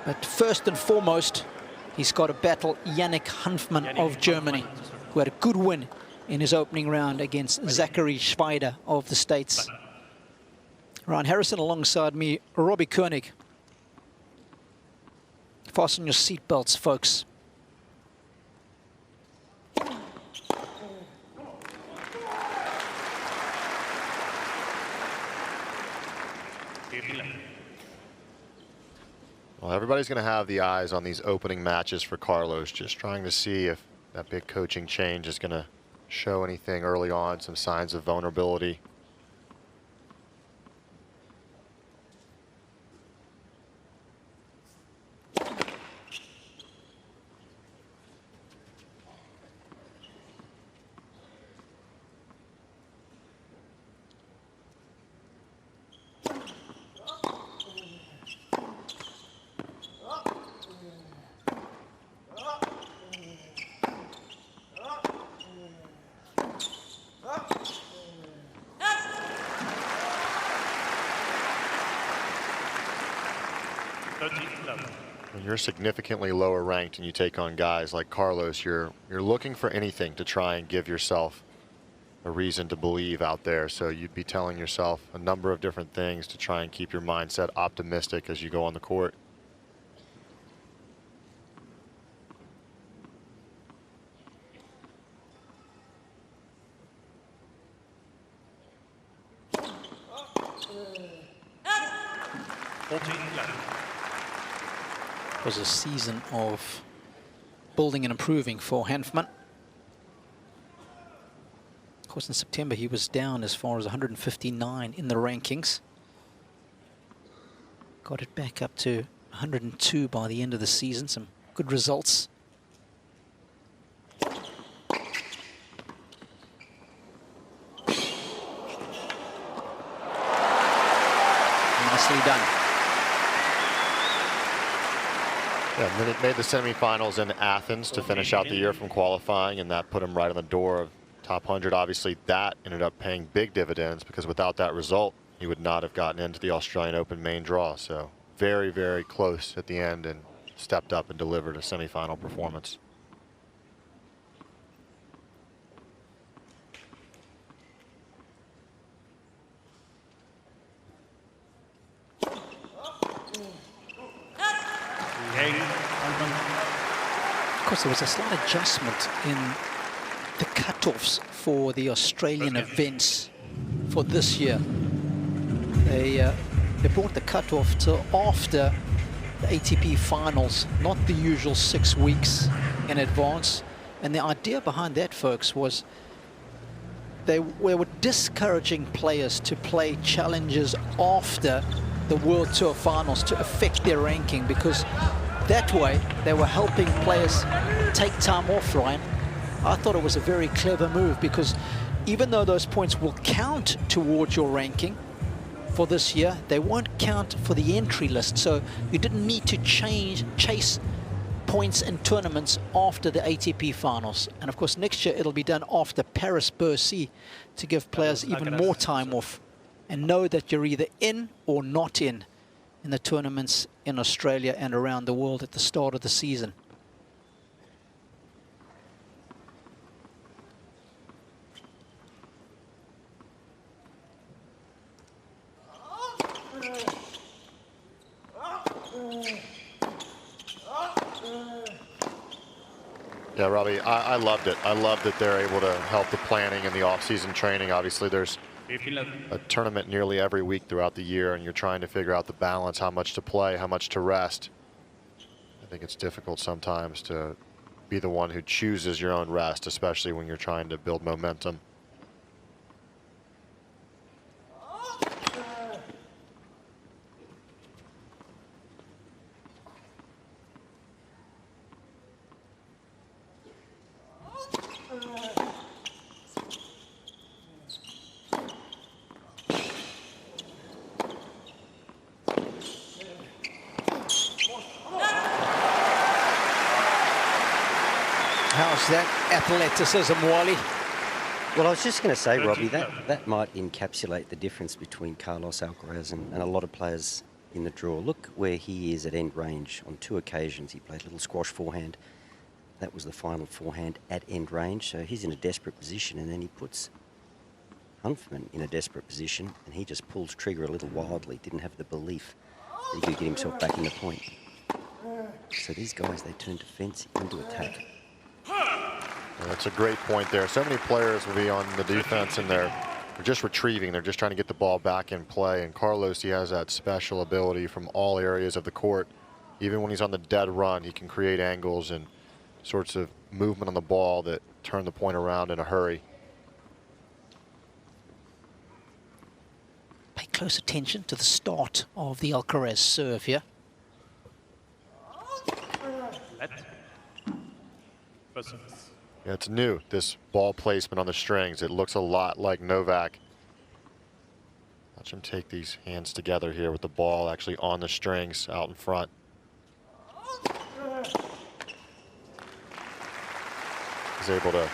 But first and foremost, he's got to battle Yannick Hanfmann of Germany, who had a good win in his opening round against Zachary Schweider of the States. Ryan Harrison alongside me, Robbie Koenig. Fasten your seatbelts, folks. Well, everybody's going to have the eyes on these opening matches for Carlos, just trying to see if that big coaching change is going to show anything early on, some signs of vulnerability. When you're significantly lower ranked and you take on guys like Carlos, you're looking for anything to try and give yourself a reason to believe out there. So you'd be telling yourself a number of different things to try and keep your mindset optimistic as you go on the court. It was a season of building and improving for Hanfmann. Of course, in September, he was down as far as 159 in the rankings. Got it back up to 102 by the end of the season. Some good results. Nicely done. Yeah, and then it made the semifinals in Athens to finish out the year from qualifying, and that put him right on the door of top 100. Obviously, that ended up paying big dividends because without that result, he would not have gotten into the Australian Open main draw. So very, very close at the end and stepped up and delivered a semifinal performance. Of course, there was a slight adjustment in the cutoffs for the Australian events for this year. They brought the cutoff to after the ATP finals, not the usual 6 weeks in advance. And the idea behind that, folks, was they were discouraging players to play challenges after the World Tour finals to affect their ranking, because that way they were helping players take time off, Ryan. I thought it was a very clever move, because even though those points will count towards your ranking for this year, they won't count for the entry list. So you didn't need to chase points in tournaments after the ATP finals. And of course, next year it'll be done after Paris-Bercy to give players even more time off and know that you're either in or not in the tournaments in Australia and around the world at the start of the season. Yeah, Robbie, I loved it. I love that they're able to help the planning and the off-season training. Obviously, there's a tournament nearly every week throughout the year, and you're trying to figure out the balance, how much to play, how much to rest. I think it's difficult sometimes to be the one who chooses your own rest, especially when you're trying to build momentum. How's that athleticism, Wally? Well, I was just going to say, Robbie, that might encapsulate the difference between Carlos Alcaraz and a lot of players in the draw. Look where he is at end range. On 2 occasions, he played a little squash forehand. That was the final forehand at end range. So he's in a desperate position, and then he puts Hanfmann in a desperate position, and he just pulls trigger a little wildly. Didn't have the belief that he could get himself back in the point. So these guys, they turn defense into attack. That's a great point there. So many players will be on the defense, and they're just retrieving. They're just trying to get the ball back in play. And Carlos, he has that special ability from all areas of the court. Even when he's on the dead run, he can create angles and sorts of movement on the ball that turn the point around in a hurry. Pay close attention to the start of the Alcaraz serve here. Yeah, it's new, this ball placement on the strings. It looks a lot like Novak. Watch him take these hands together here with the ball actually on the strings out in front. He's able to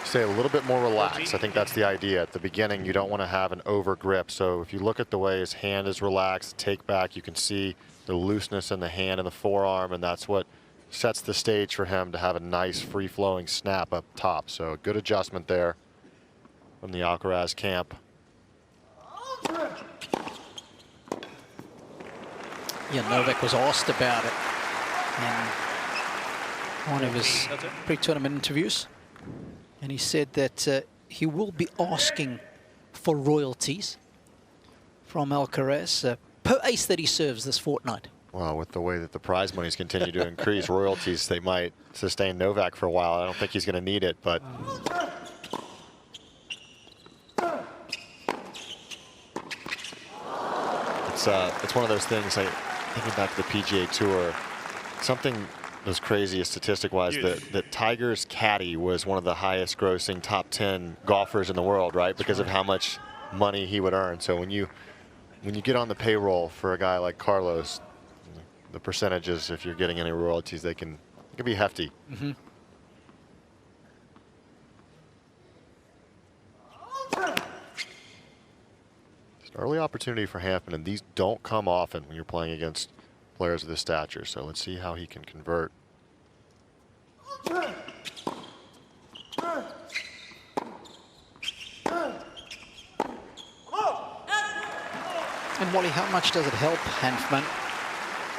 stay a little bit more relaxed. I think that's the idea. At the beginning, you don't want to have an over grip. So if you look at the way his hand is relaxed, take back, you can see the looseness in the hand and the forearm, and that's what sets the stage for him to have a nice free-flowing snap up top. So a good adjustment there from the Alcaraz camp. Yeah, Novak was asked about it in one of his pre-tournament interviews, and he said that he will be asking for royalties from Alcaraz per ace that he serves this fortnight. Well, with the way that the prize monies continue to increase, royalties, they might sustain Novak for a while. I don't think he's going to need it, but it's one of those things. Thinking back to the PGA Tour, something was crazy statistic-wise that Tiger's caddy was one of the highest-grossing top 10 golfers in the world, right? Because of how much money he would earn. So when you get on the payroll for a guy like Carlos, the percentages, if you're getting any royalties, they can be hefty. Mm-hmm. It's an early opportunity for Hanfmann, and these don't come often when you're playing against players of this stature. So let's see how he can convert. And Wally, how much does it help Hanfmann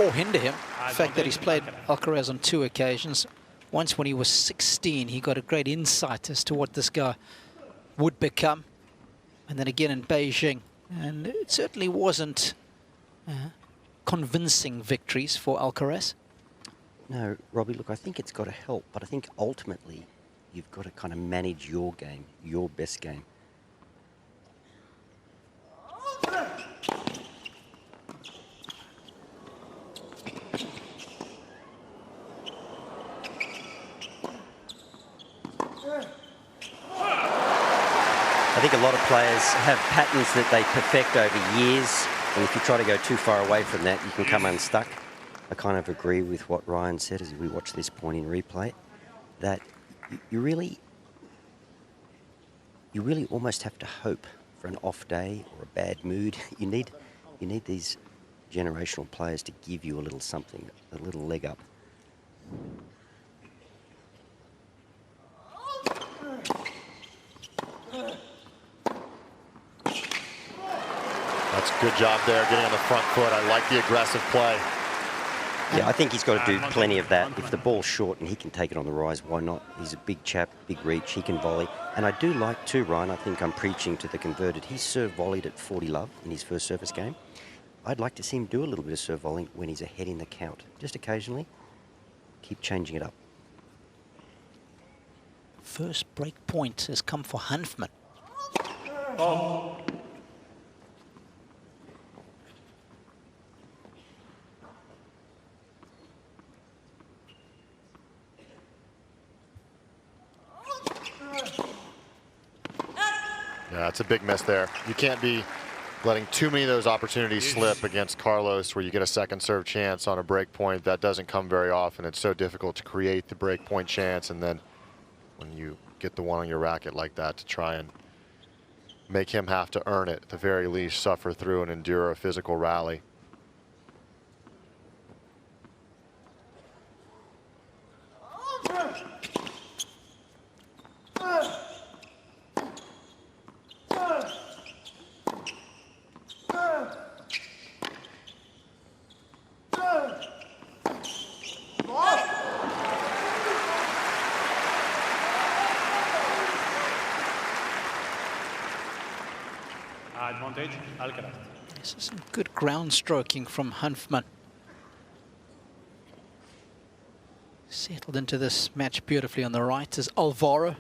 or hinder him? The fact that he's played Alcaraz on 2 occasions. Once when he was 16, he got a great insight as to what this guy would become. And then again in Beijing. And it certainly wasn't convincing victories for Alcaraz. No, Robbie, look, I think it's got to help, but I think ultimately you've got to kind of manage your game, your best game. I think a lot of players have patterns that they perfect over years, and if you try to go too far away from that, you can come unstuck. I kind of agree with what Ryan said as we watch this point in replay, that you really almost have to hope for an off day or a bad mood. You need these generational players to give you a little something, a little leg up. That's a good job there, getting on the front foot. I like the aggressive play. Yeah, I think he's got to do plenty of that. If the ball's short and he can take it on the rise, why not? He's a big chap, big reach, he can volley. And I do like too, Ryan, I think I'm preaching to the converted. He serve volleyed at 40 love in his first service game. I'd like to see him do a little bit of serve volleying when he's ahead in the count. Just occasionally, keep changing it up. First break point has come for Hanfmann. Oh. Yeah, it's a big miss there. You can't be letting too many of those opportunities slip against Carlos where you get a second serve chance on a break point. That doesn't come very often. It's so difficult to create the break point chance, and then when you get the one on your racket like that, to try and make him have to earn it, at the very least suffer through and endure a physical rally. Alcaraz. This is some good ground stroking from Hanfmann. Settled into this match beautifully. On the right is Alvaro,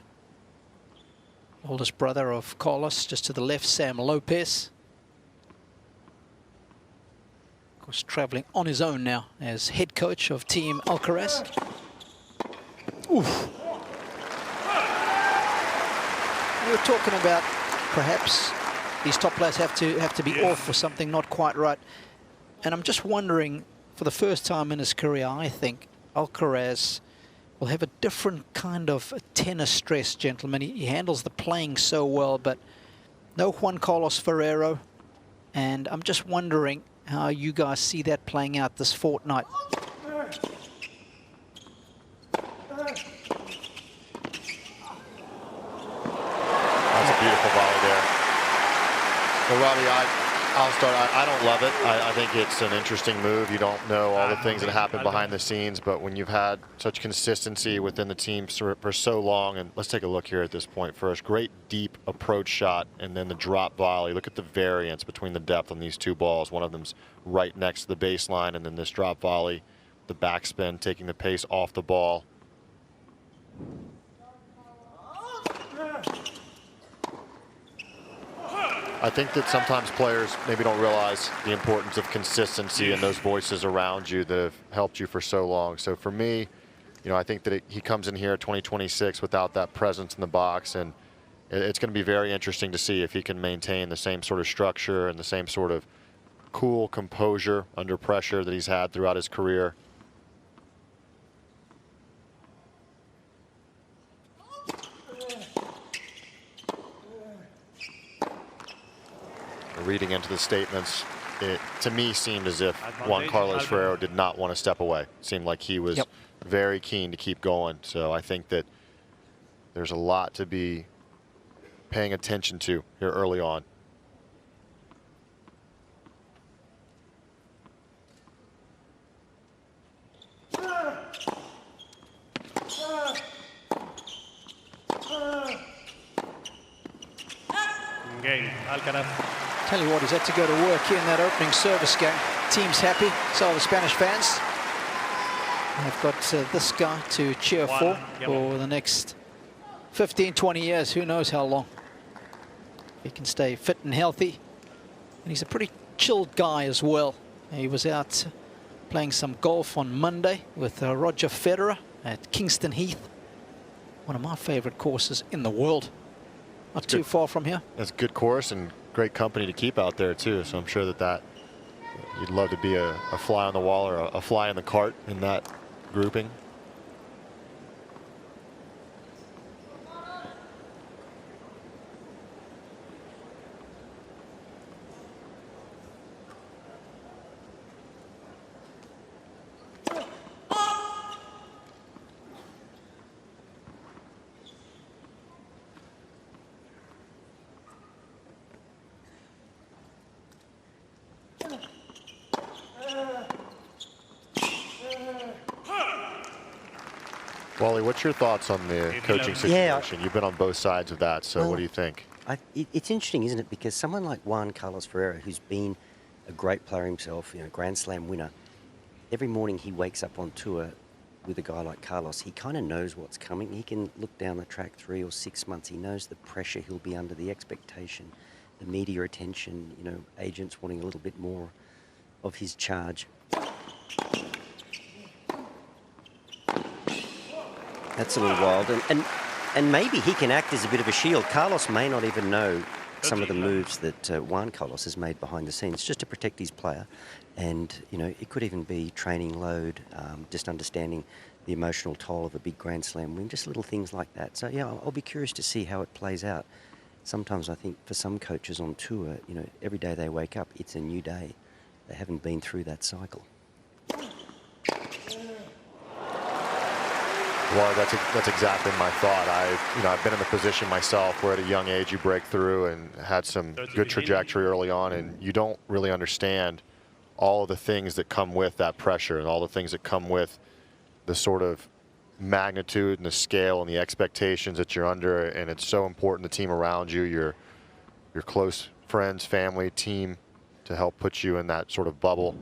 oldest brother of Carlos. Just to the left, Sam Lopez. Of course, traveling on his own now as head coach of Team Alcaraz. Oof. We were talking about perhaps these top players have to be off for something not quite right. And I'm just wondering, for the first time in his career, I think Alcaraz will have a different kind of tennis stress, gentlemen. He handles the playing so well, but no Juan Carlos Ferrero. And I'm just wondering how you guys see that playing out this fortnight. That's a beautiful volley there. Well, Robbie, I'll start. I don't love it. I think it's an interesting move. You don't know all the things that happen behind the scenes, but when you've had such consistency within the team for so long, and let's take a look here at this point first. Great deep approach shot, and then the drop volley. Look at the variance between the depth on these two balls. One of them's right next to the baseline, and then this drop volley, the backspin, taking the pace off the ball. I think that sometimes players maybe don't realize the importance of consistency and those voices around you that have helped you for so long. So for me, you know, I think that he comes in here 2026 without that presence in the box, and it's going to be very interesting to see if he can maintain the same sort of structure and the same sort of cool composure under pressure that he's had throughout his career. Reading into the statements, it to me seemed as if Juan Carlos Ferrero did not want to step away. It seemed like he was very keen to keep going. So I think that there's a lot to be paying attention to here early on. Cain, Alcaraz. Tell you what, he's had to go to work here in that opening service game. Team's happy, so are the Spanish fans. They've got this guy to cheer for the next 15, 20 years. Who knows how long. He can stay fit and healthy. And he's a pretty chilled guy as well. He was out playing some golf on Monday with Roger Federer at Kingston Heath. One of my favorite courses in the world. Not too far from here. That's a good course and great company to keep out there too. So I'm sure that you'd love to be a fly on the wall or a fly in the cart in that grouping. Wally, what's your thoughts on the coaching situation? You've been on both sides of that, so what do you think? It's interesting, isn't it? Because someone like Juan Carlos Ferrero, who's been a great player himself, you know, Grand Slam winner, every morning he wakes up on tour with a guy like Carlos. He kind of knows what's coming. He can look down the track 3 or 6 months. He knows the pressure he'll be under, the expectation, the media attention, you know, agents wanting a little bit more of his charge. That's a little wild, and maybe he can act as a bit of a shield. Carlos may not even know some of the moves that Juan Carlos has made behind the scenes just to protect his player, and you know, it could even be training load, just understanding the emotional toll of a big Grand Slam win, just little things like that. So yeah, I'll be curious to see how it plays out. Sometimes I think for some coaches on tour, you know, every day they wake up, it's a new day. They haven't been through that cycle. Well, that's exactly my thought. I've been in the position myself where at a young age you break through and had some good trajectory early on, and you don't really understand all of the things that come with that pressure and all the things that come with the sort of magnitude and the scale and the expectations that you're under. And it's so important, the team around you, your close friends, family, team to help put you in that sort of bubble.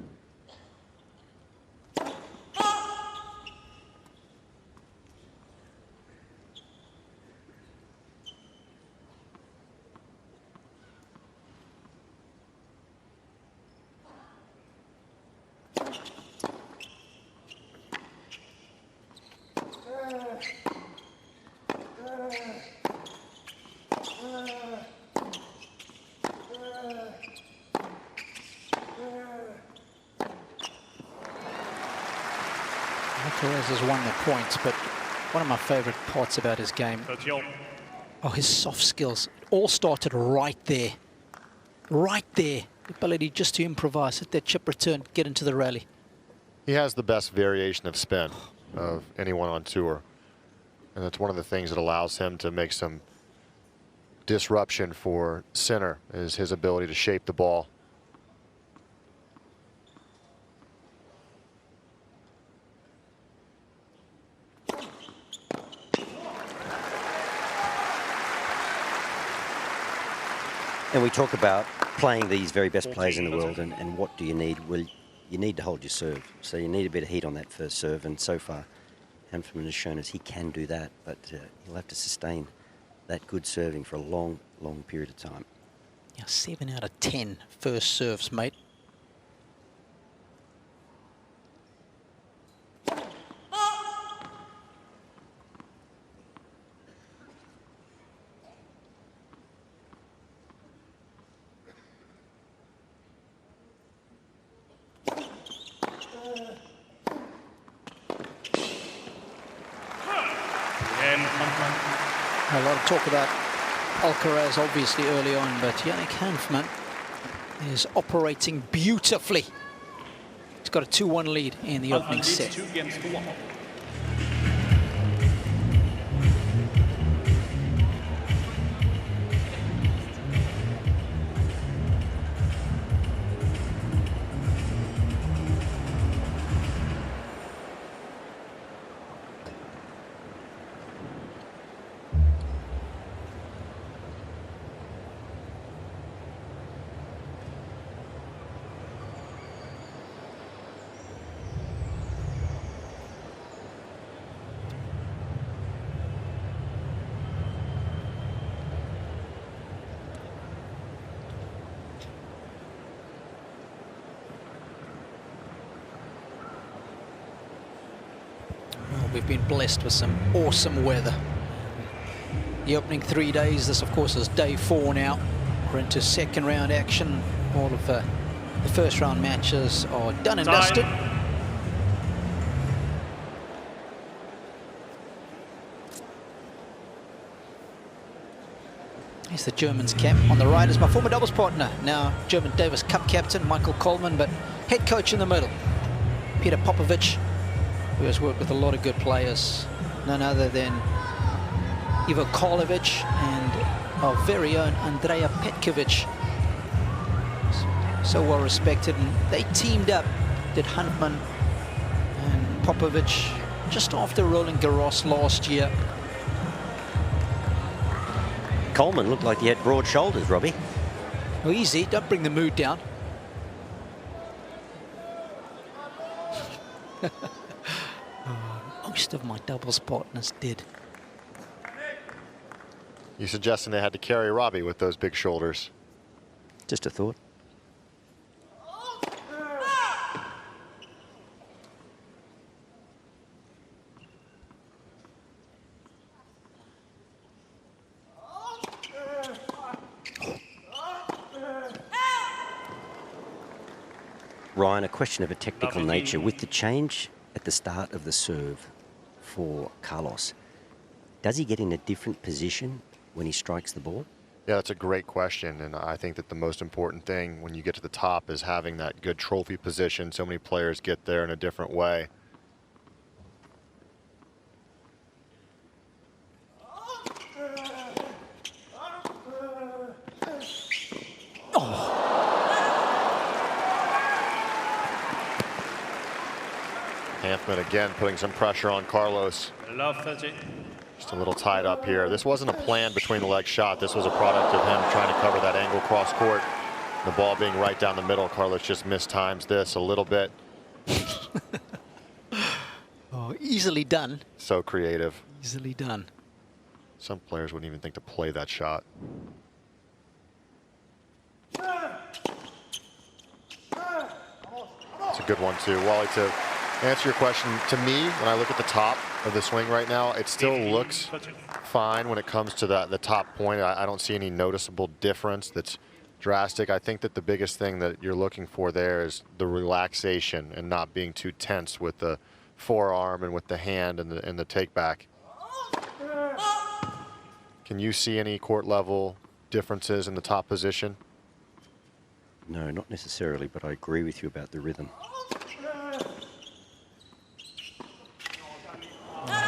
Alcaraz has won the points, but one of my favorite parts about his game are his soft skills. It all started right there. Right there. The ability just to improvise, hit that chip return, get into the rally. He has the best variation of spin of anyone on tour. And that's one of the things that allows him to make some disruption for center, is his ability to shape the ball. And we talk about playing these very best players in the world, and what do you need? Well, you need to hold your serve. So you need a bit of heat on that first serve, and so far Hanfmann has shown us he can do that, but he'll have to sustain that good serving for a long, long period of time. Yeah, 7 out of 10 first serves, mate. A lot of talk about Alcaraz obviously early on, but Yannick Hanfmann is operating beautifully. He's got a 2-1 lead in the opening set. 2 games to 1. We've been blessed with some awesome weather. The opening 3 days, this of course is day 4 now. We're into second round action. All of the first round matches are done and dusted. Here's the German's cap. On the right is my former doubles partner, now German Davis Cup captain Michael Coleman, but head coach in the middle, Peter Popovich, who has worked with a lot of good players, none other than Ivo Karlovic and our very own Andrea Petkovic. So well respected, and they teamed up, did Hanfmann and Popovich, just after Roland Garros last year. Coleman looked like he had broad shoulders, Robbie. Oh, easy, don't bring the mood down. Most of my doubles partners did. You suggesting they had to carry Robbie with those big shoulders? Just a thought. Ryan, a question of a technical nature. With the change at the start of the serve for Carlos, does he get in a different position when he strikes the ball? Yeah, that's a great question, and I think that the most important thing when you get to the top is having that good trophy position. So many players get there in a different way. Hanfmann again putting some pressure on Carlos. Love 30. Just a little tied up here. This wasn't a planned between the leg shot. This was a product of him trying to cover that angle cross court. The ball being right down the middle. Carlos just mistimes this a little bit. Oh, easily done. So creative. Easily done. Some players wouldn't even think to play that shot. It's a good one too. Wally, to answer your question, to me, when I look at the top of the swing right now, it still looks fine when it comes to the top point. I don't see any noticeable difference that's drastic. I think that the biggest thing that you're looking for there is the relaxation and not being too tense with the forearm and with the hand and the take back. Can you see any court level differences in the top position? No, not necessarily, but I agree with you about the rhythm.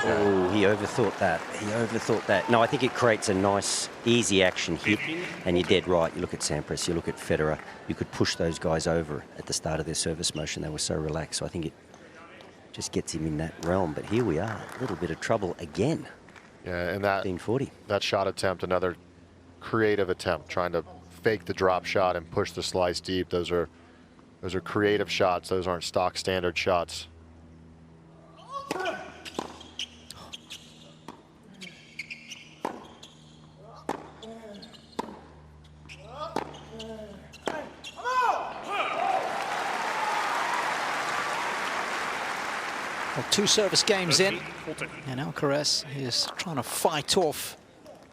Oh, he overthought that. He overthought that. No, I think it creates a nice, easy action hit. And you're dead right. You look at Sampras, you look at Federer. You could push those guys over at the start of their service motion. They were so relaxed. So I think it just gets him in that realm. But here we are, a little bit of trouble again. Yeah, and that shot attempt, another creative attempt, trying to fake the drop shot and push the slice deep. Those are creative shots. Those aren't stock standard shots. Well, 2 service games in, and Alcaraz is trying to fight off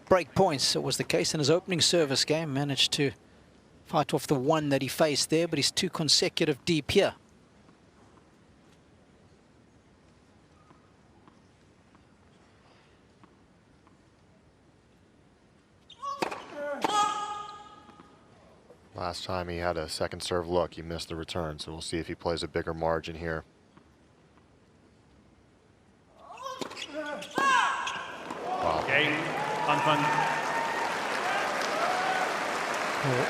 break points. It was the case in his opening service game. Managed to fight off the one that he faced there, but he's 2 consecutive deep here. Last time he had a second serve look, he missed the return, so we'll see if he plays a bigger margin here. Wow. Cain, Hanfmann. Well,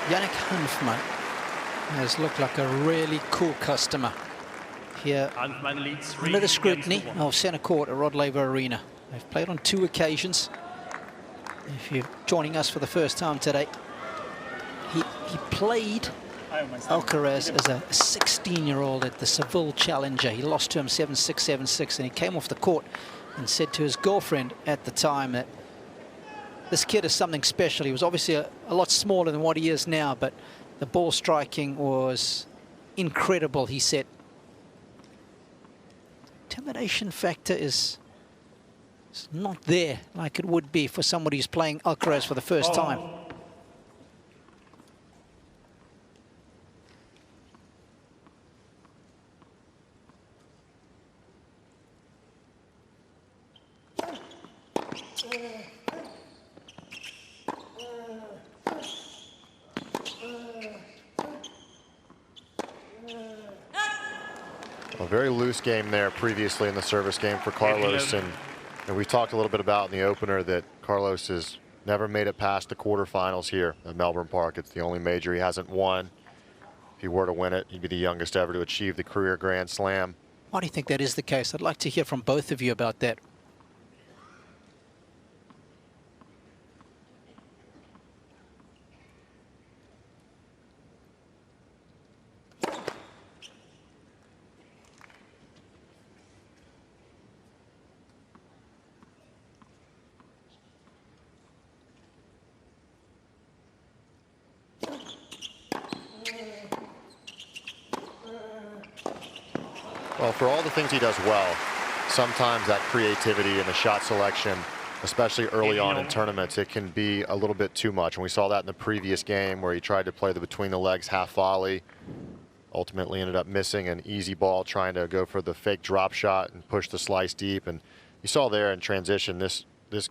Yannick Hanfmann has looked like a really cool customer here Hanfmann leads 3 under the scrutiny against 1. of centre court at Rod Laver Arena. They've played on 2 occasions. If you're joining us for the first time today, he played Alcaraz as a 16-year-old at the Seville Challenger. He lost to him 7-6, 7-6, and he came off the court and said to his girlfriend at the time that this kid is something special. He was obviously a lot smaller than what he is now, but the ball striking was incredible, he said. Intimidation factor is not there like it would be for somebody who's playing Alcaraz for the first time. A very loose game there previously in the service game for Carlos, and we talked a little bit about in the opener that Carlos has never made it past the quarterfinals here at Melbourne Park. It's the only major he hasn't won. If he were to win it, he'd be the youngest ever to achieve the career Grand Slam. Why do you think that is the case? I'd like to hear from both of you about that. Well, for all the things he does well, sometimes that creativity and the shot selection, especially early on in tournaments, it can be a little bit too much. And we saw that in the previous game where he tried to play the between the legs half volley, ultimately ended up missing an easy ball trying to go for the fake drop shot and push the slice deep. And you saw there in transition this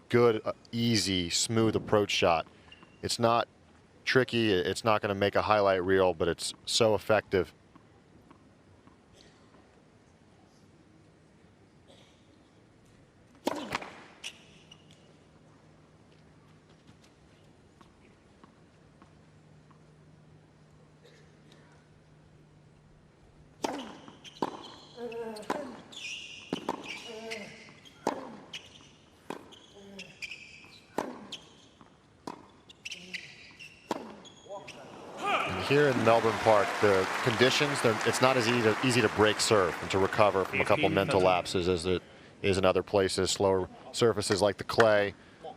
good, easy, smooth approach shot. It's not tricky. It's not going to make a highlight reel, but it's so effective. here in Melbourne Park, the conditions, it's not as easy to break serve and to recover from a couple mental lapses as it is in other places. Slower surfaces like the clay,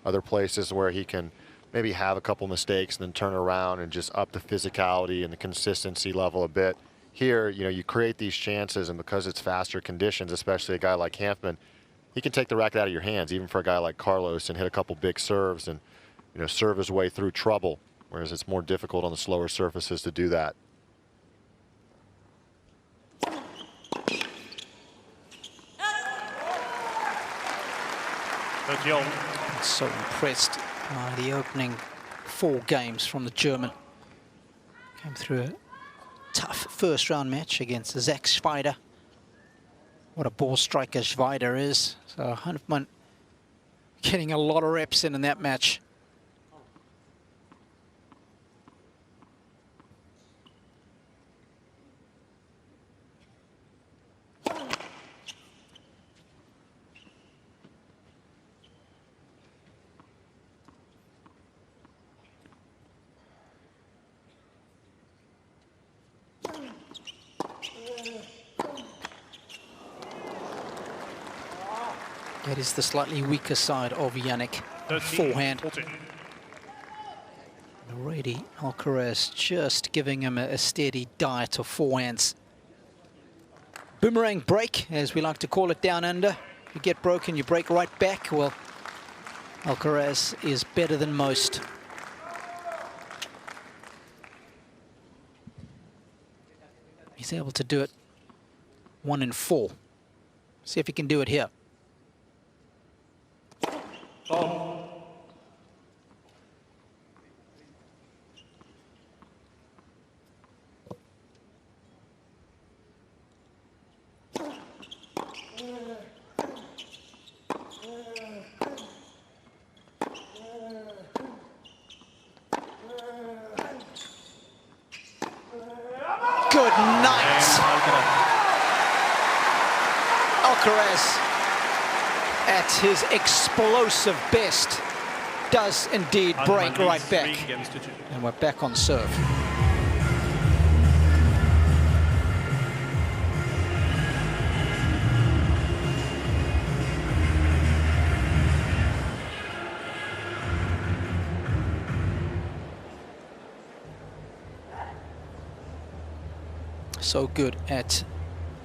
other places where he can maybe have a couple mistakes and then turn around and just up the physicality and the consistency level a bit. Here, you know, you create these chances, and because it's faster conditions, especially a guy like Hanfmann, he can take the racket out of your hands, even for a guy like Carlos, and hit a couple big serves and, you know, serve his way through trouble, whereas it's more difficult on the slower surfaces to do that. So impressed by the opening 4 games from the German. Came through a tough first round match against Zach Schweider. What a ball striker Schweider is. So Hanfmann getting a lot of reps in that match. That is the slightly weaker side of Yannick. Forehand. Already Alcaraz just giving him a steady diet of forehands. Boomerang break, as we like to call it down under. You get broken, you break right back. Well, Alcaraz is better than most. He's able to do it 1 in 4. See if he can do it here. Oh. Good night. Alcaraz, at his explosive best, does indeed break right back. And we're back on serve. So good at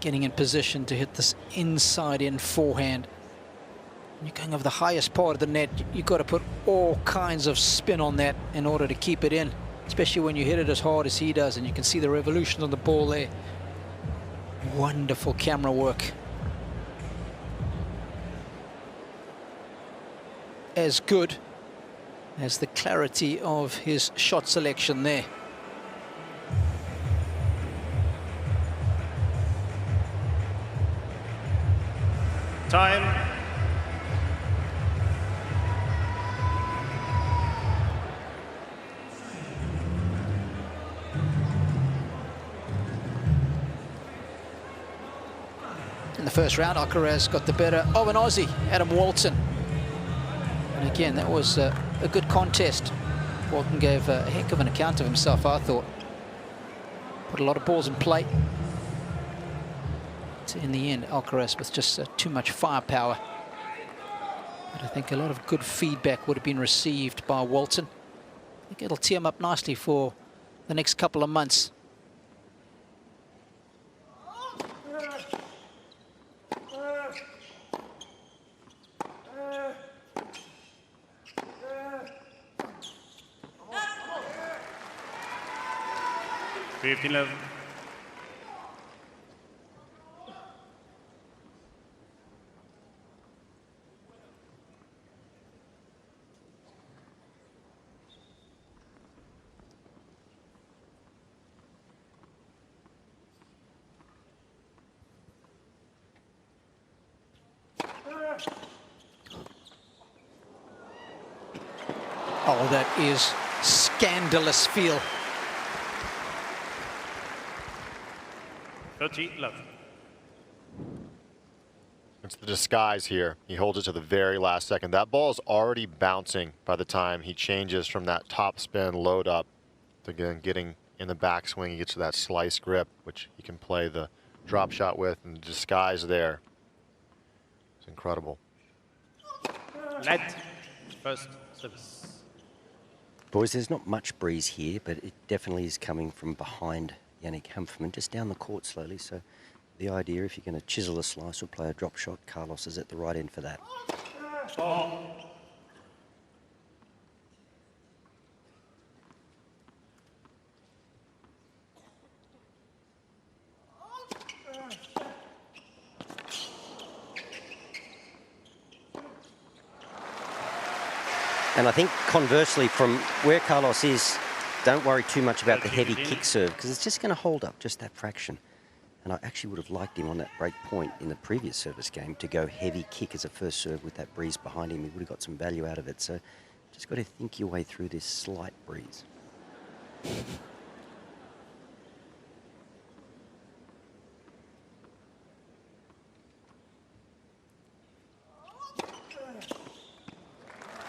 getting in position to hit this inside-in forehand. When you're going over the highest part of the net, you've got to put all kinds of spin on that in order to keep it in, especially when you hit it as hard as he does, and you can see the revolution on the ball there. Wonderful camera work. As good as the clarity of his shot selection there. Time. In the first round, Alcaraz got the better of an Aussie, Adam Walton. And again, that was a good contest. Walton gave a heck of an account of himself, I thought. Put a lot of balls in play. In the end, Alcaraz with just too much firepower. But I think a lot of good feedback would have been received by Walton. I think it'll tee him up nicely for the next couple of months. Oh, that is scandalous feel. 30-11. It's the disguise here. He holds it to the very last second. That ball is already bouncing by the time he changes from that top spin load up to getting in the backswing. He gets to that slice grip, which he can play the drop shot with, and disguise there. It's incredible. Net. First service. Boys, there's not much breeze here, but it definitely is coming from behind Yannick Hanfmann, just down the court slowly. So the idea, if you're going to chisel a slice or play a drop shot, Carlos is at the right end for that. And I think conversely, from where Carlos is, don't worry too much about the heavy kick serve, because it's just going to hold up just that fraction. And I actually would have liked him on that break point in the previous service game to go heavy kick as a first serve with that breeze behind him. He would have got some value out of it. So just got to think your way through this slight breeze.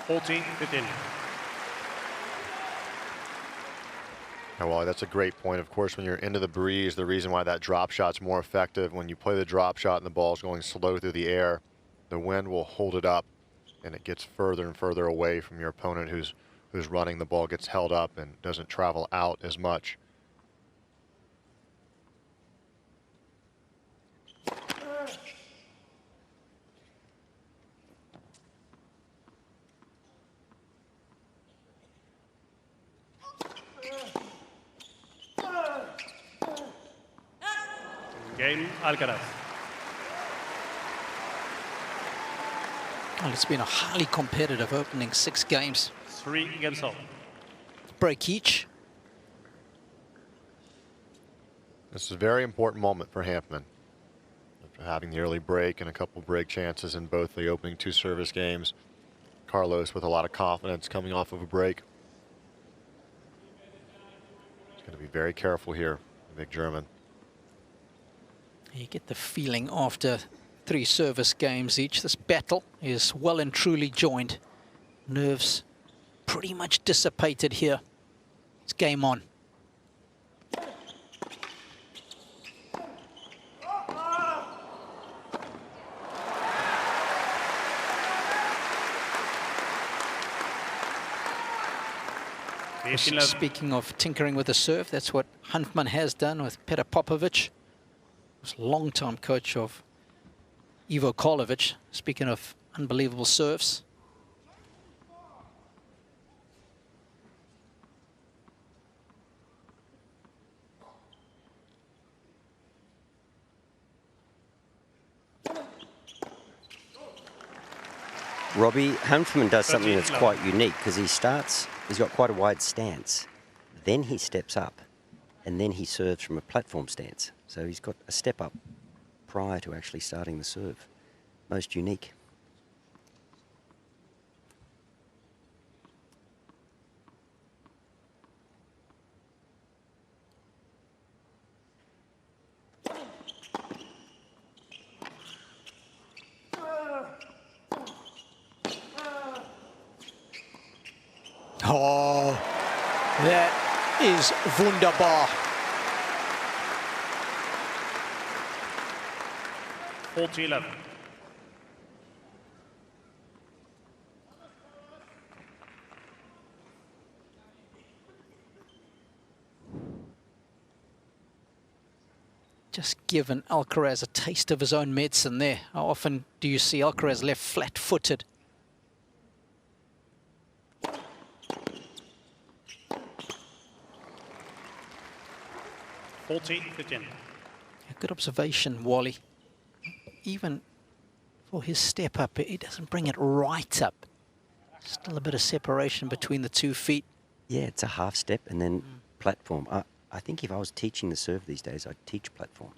$14-15. Oh, well, that's a great point. Of course, when you're into the breeze, the reason why that drop shot's more effective, when you play the drop shot and the ball's going slow through the air, the wind will hold it up, and it gets further and further away from your opponent who's running. The ball gets held up and doesn't travel out as much. Cain, Alcaraz. Well, it's been a highly competitive opening 6 games. 3 against all. Break each. This is a very important moment for Hanfmann. After having the early break and a couple break chances in both the opening 2 service games, Carlos with a lot of confidence coming off of a break. He's going to be very careful here, the big German. You get the feeling after 3 service games each, this battle is well and truly joined. Nerves pretty much dissipated here. It's game on. Speaking of tinkering with the serve, that's what Hanfmann has done with Petar Popovic. Was long-time coach of Ivo Karlovic. Speaking of unbelievable serves. Robbie, Hanfmann does something that's quite unique because he's got quite a wide stance. Then he steps up and then he serves from a platform stance. So he's got a step up prior to actually starting the serve. Most unique. Oh, that is wunderbar. 40-11. Just given Alcaraz a taste of his own medicine there. How often do you see Alcaraz left flat-footed? Good observation, Wally. Even for his step up, he doesn't bring it right up. Still a bit of separation between the 2 feet. Yeah, it's a half step and then platform. I think if I was teaching the serve these days, I'd teach platform.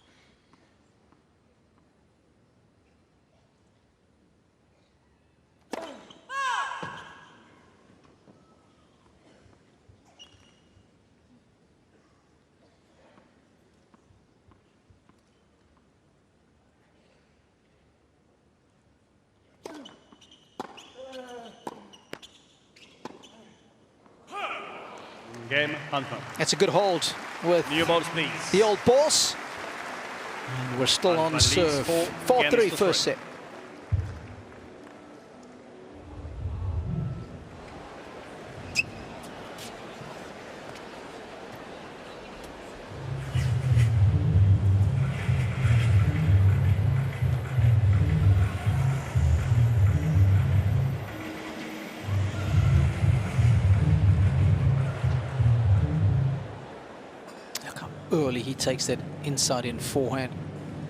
Game, Hanfmann. That's a good hold. with New balls, please. the old balls. And we're still on serve. 4-3 first set. Early he takes that inside in forehand.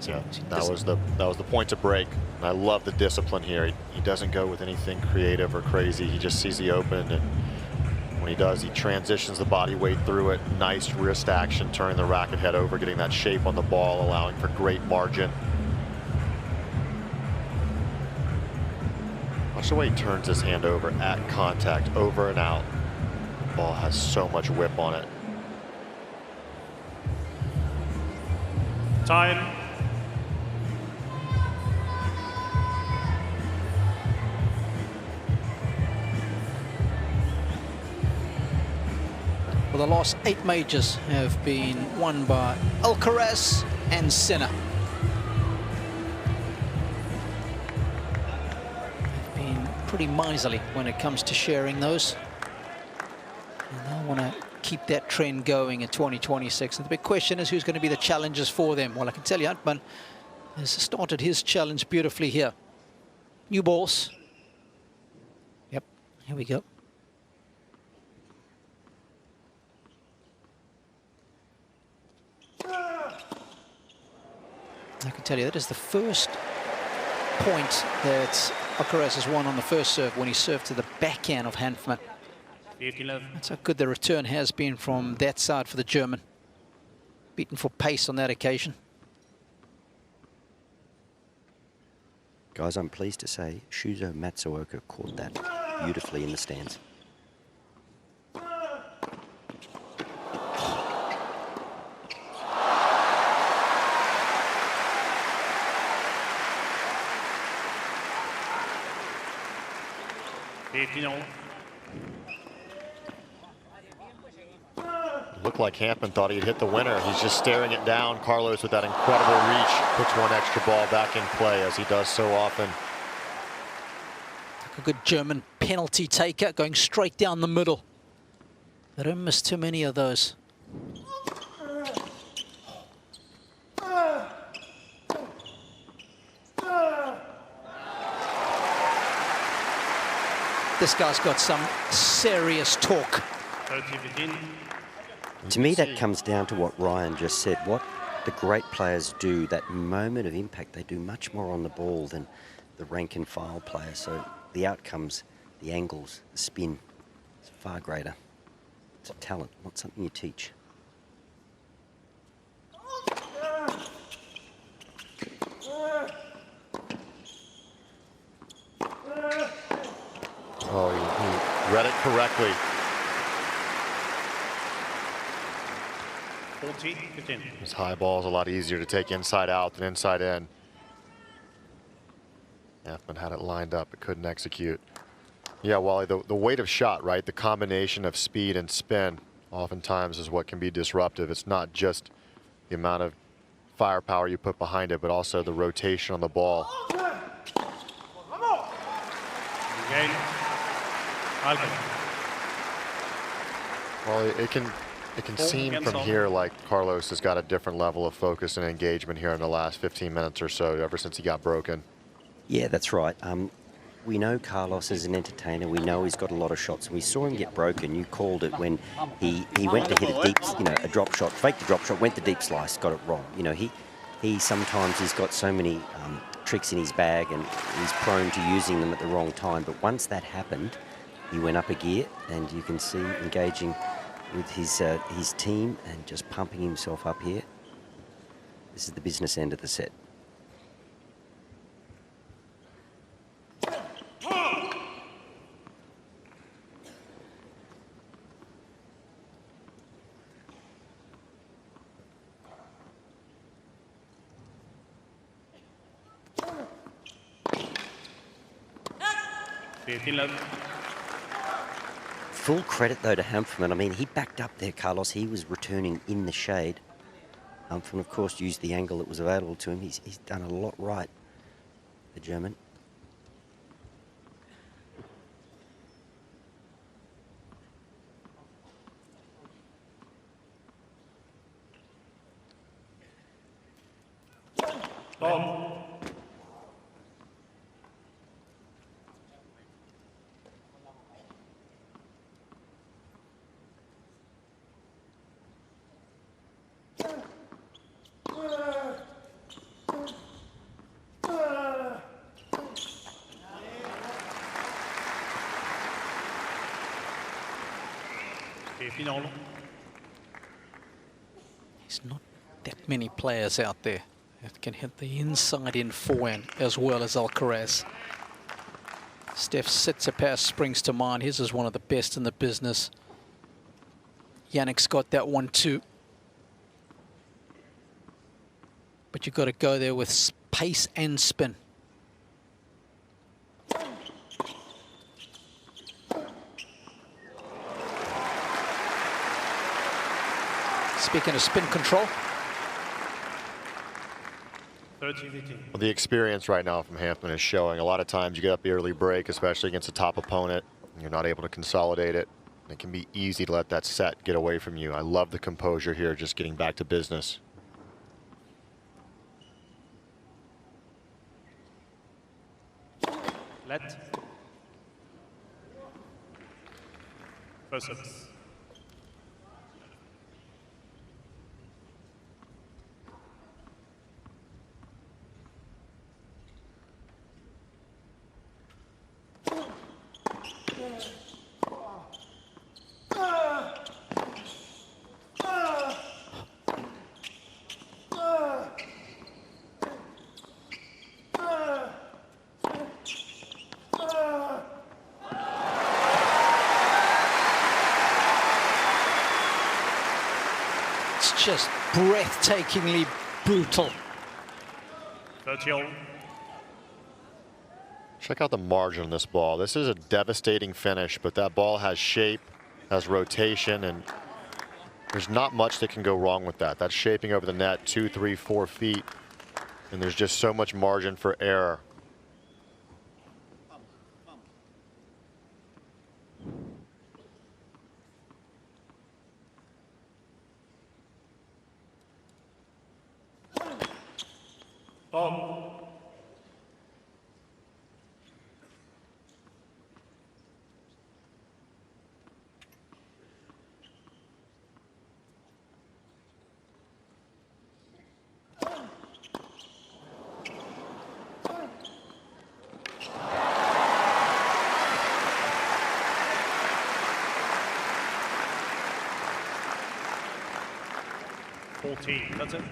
Yeah, that was the point to break. And I love the discipline here. He doesn't go with anything creative or crazy. He just sees the open, and when he does, he transitions the body weight through it. Nice wrist action, turning the racket head over, getting that shape on the ball, allowing for great margin. Watch the way he turns his hand over at contact, over and out. The ball has so much whip on it. Time. Well, the last 8 majors have been won by Alcaraz and Sinner. They've been pretty miserly when it comes to sharing those. And they want to keep that trend going in 2026. And the big question is who's going to be the challengers for them. Well, I can tell you, Hanfmann has started his challenge beautifully here. New balls. Yep, here we go. I can tell you that is the first point that Alcaraz has won on the first serve when he served to the backhand of Hanfmann. That's how good the return has been from that side for the German. Beaten for pace on that occasion. Guys, I'm pleased to say Shuzo Matsuoka caught that beautifully in the stands. Looked like Hanfmann thought he'd hit the winner. He's just staring it down. Carlos, with that incredible reach, puts one extra ball back in play, as he does so often. A good German penalty taker, going straight down the middle. They don't miss too many of those. This guy's got some serious talk. To me, that comes down to what Ryan just said. What the great players do, that moment of impact, they do much more on the ball than the rank and file player. So the outcomes, the angles, the spin, is far greater. It's a talent, not something you teach. Oh, he read it correctly. 14-15. His high ball is a lot easier to take inside out than inside in. Hanfmann had it lined up, but couldn't execute. Yeah, Wally, the weight of shot, right? The combination of speed and spin oftentimes is what can be disruptive. It's not just the amount of firepower you put behind it, but also the rotation on the ball. Cain. Well, it can seem from here like Carlos has got a different level of focus and engagement here in the last 15 minutes or so, ever since he got broken. Yeah, that's right. We know Carlos is an entertainer. We know he's got a lot of shots. We saw him get broken. You called it when he went to hit a deep, a drop shot, faked the drop shot, went the deep slice, got it wrong. He sometimes he's got so many tricks in his bag and he's prone to using them at the wrong time. But once that happened, he went up a gear, and you can see engaging with his team and just pumping himself up here. This is the business end of the set. Full credit, though, to Hanfmann. I mean, he backed up there, Carlos. He was returning in the shade. Hanfmann, of course, used the angle that was available to him. He's done a lot right, the German. There's not that many players out there that can hit the inside in forehand as well as Alcaraz. Steph Tsitsipas springs to mind. His is one of the best in the business. Yannick's got that one too. But you've got to go there with pace and spin. Speaking of spin control. 13-15. Well, the experience right now from Hanfmann is showing. A lot of times you get up the early break, especially against a top opponent, and you're not able to consolidate it. It can be easy to let that set get away from you. I love the composure here, just getting back to business. Let. First service. Just breathtakingly brutal. 30-all. Check out the margin on this ball. This is a devastating finish, but that ball has shape, has rotation, and there's not much that can go wrong with that. That's shaping over the net 2, 3, 4 feet, and there's just so much margin for error. That's it.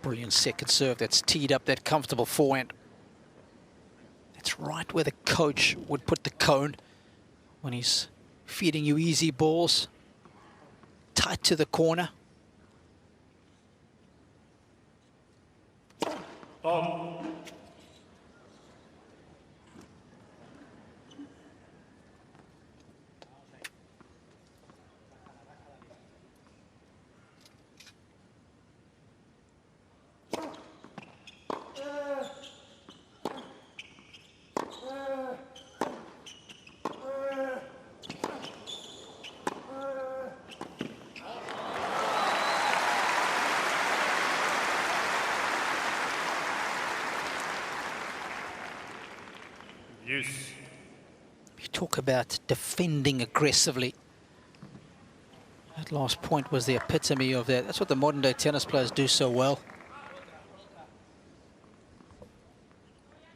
Brilliant second serve. That's teed up that comfortable forehand. It's right where the coach would put the cone when he's feeding you easy balls. Tight to the corner. Use. You talk about defending aggressively. That last point was the epitome of that. That's what the modern day tennis players do so well.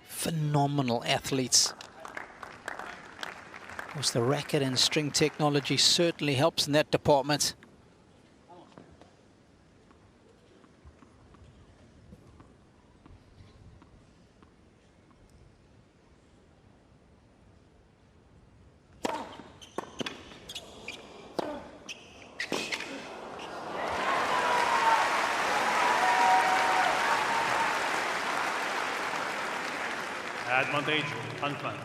Phenomenal athletes. Of course, the racket and string technology certainly helps in that department. Advantage, Hanfmann.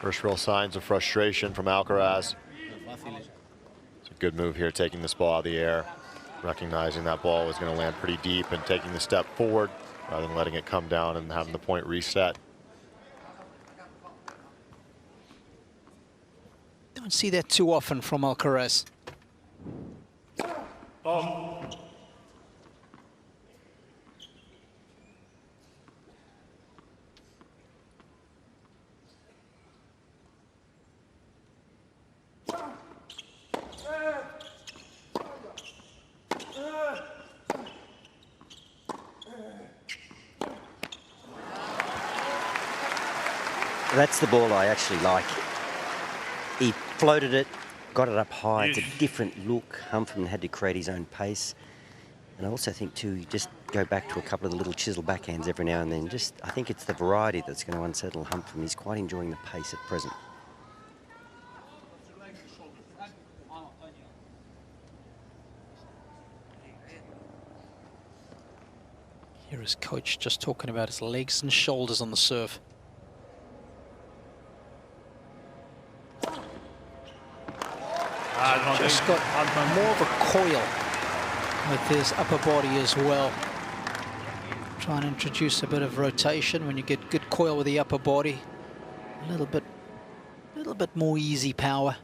First real signs of frustration from Alcaraz. It's a good move here, taking this ball out of the air, recognizing that ball was going to land pretty deep and taking the step forward rather than letting it come down and having the point reset. Don't see that too often from Alcaraz. Ball. That's the ball I actually like. He floated it, got it up high. It's a different look. Hanfmann had to create his own pace. And I also think, too, you just go back to a couple of the little chisel backhands every now and then. I think it's the variety that's going to unsettle Hanfmann. He's quite enjoying the pace at present. Here is coach just talking about his legs and shoulders on the serve. Just got more of a coil with his upper body as well. Try and introduce a bit of rotation. When you get good coil with the upper body, a little bit more easy power.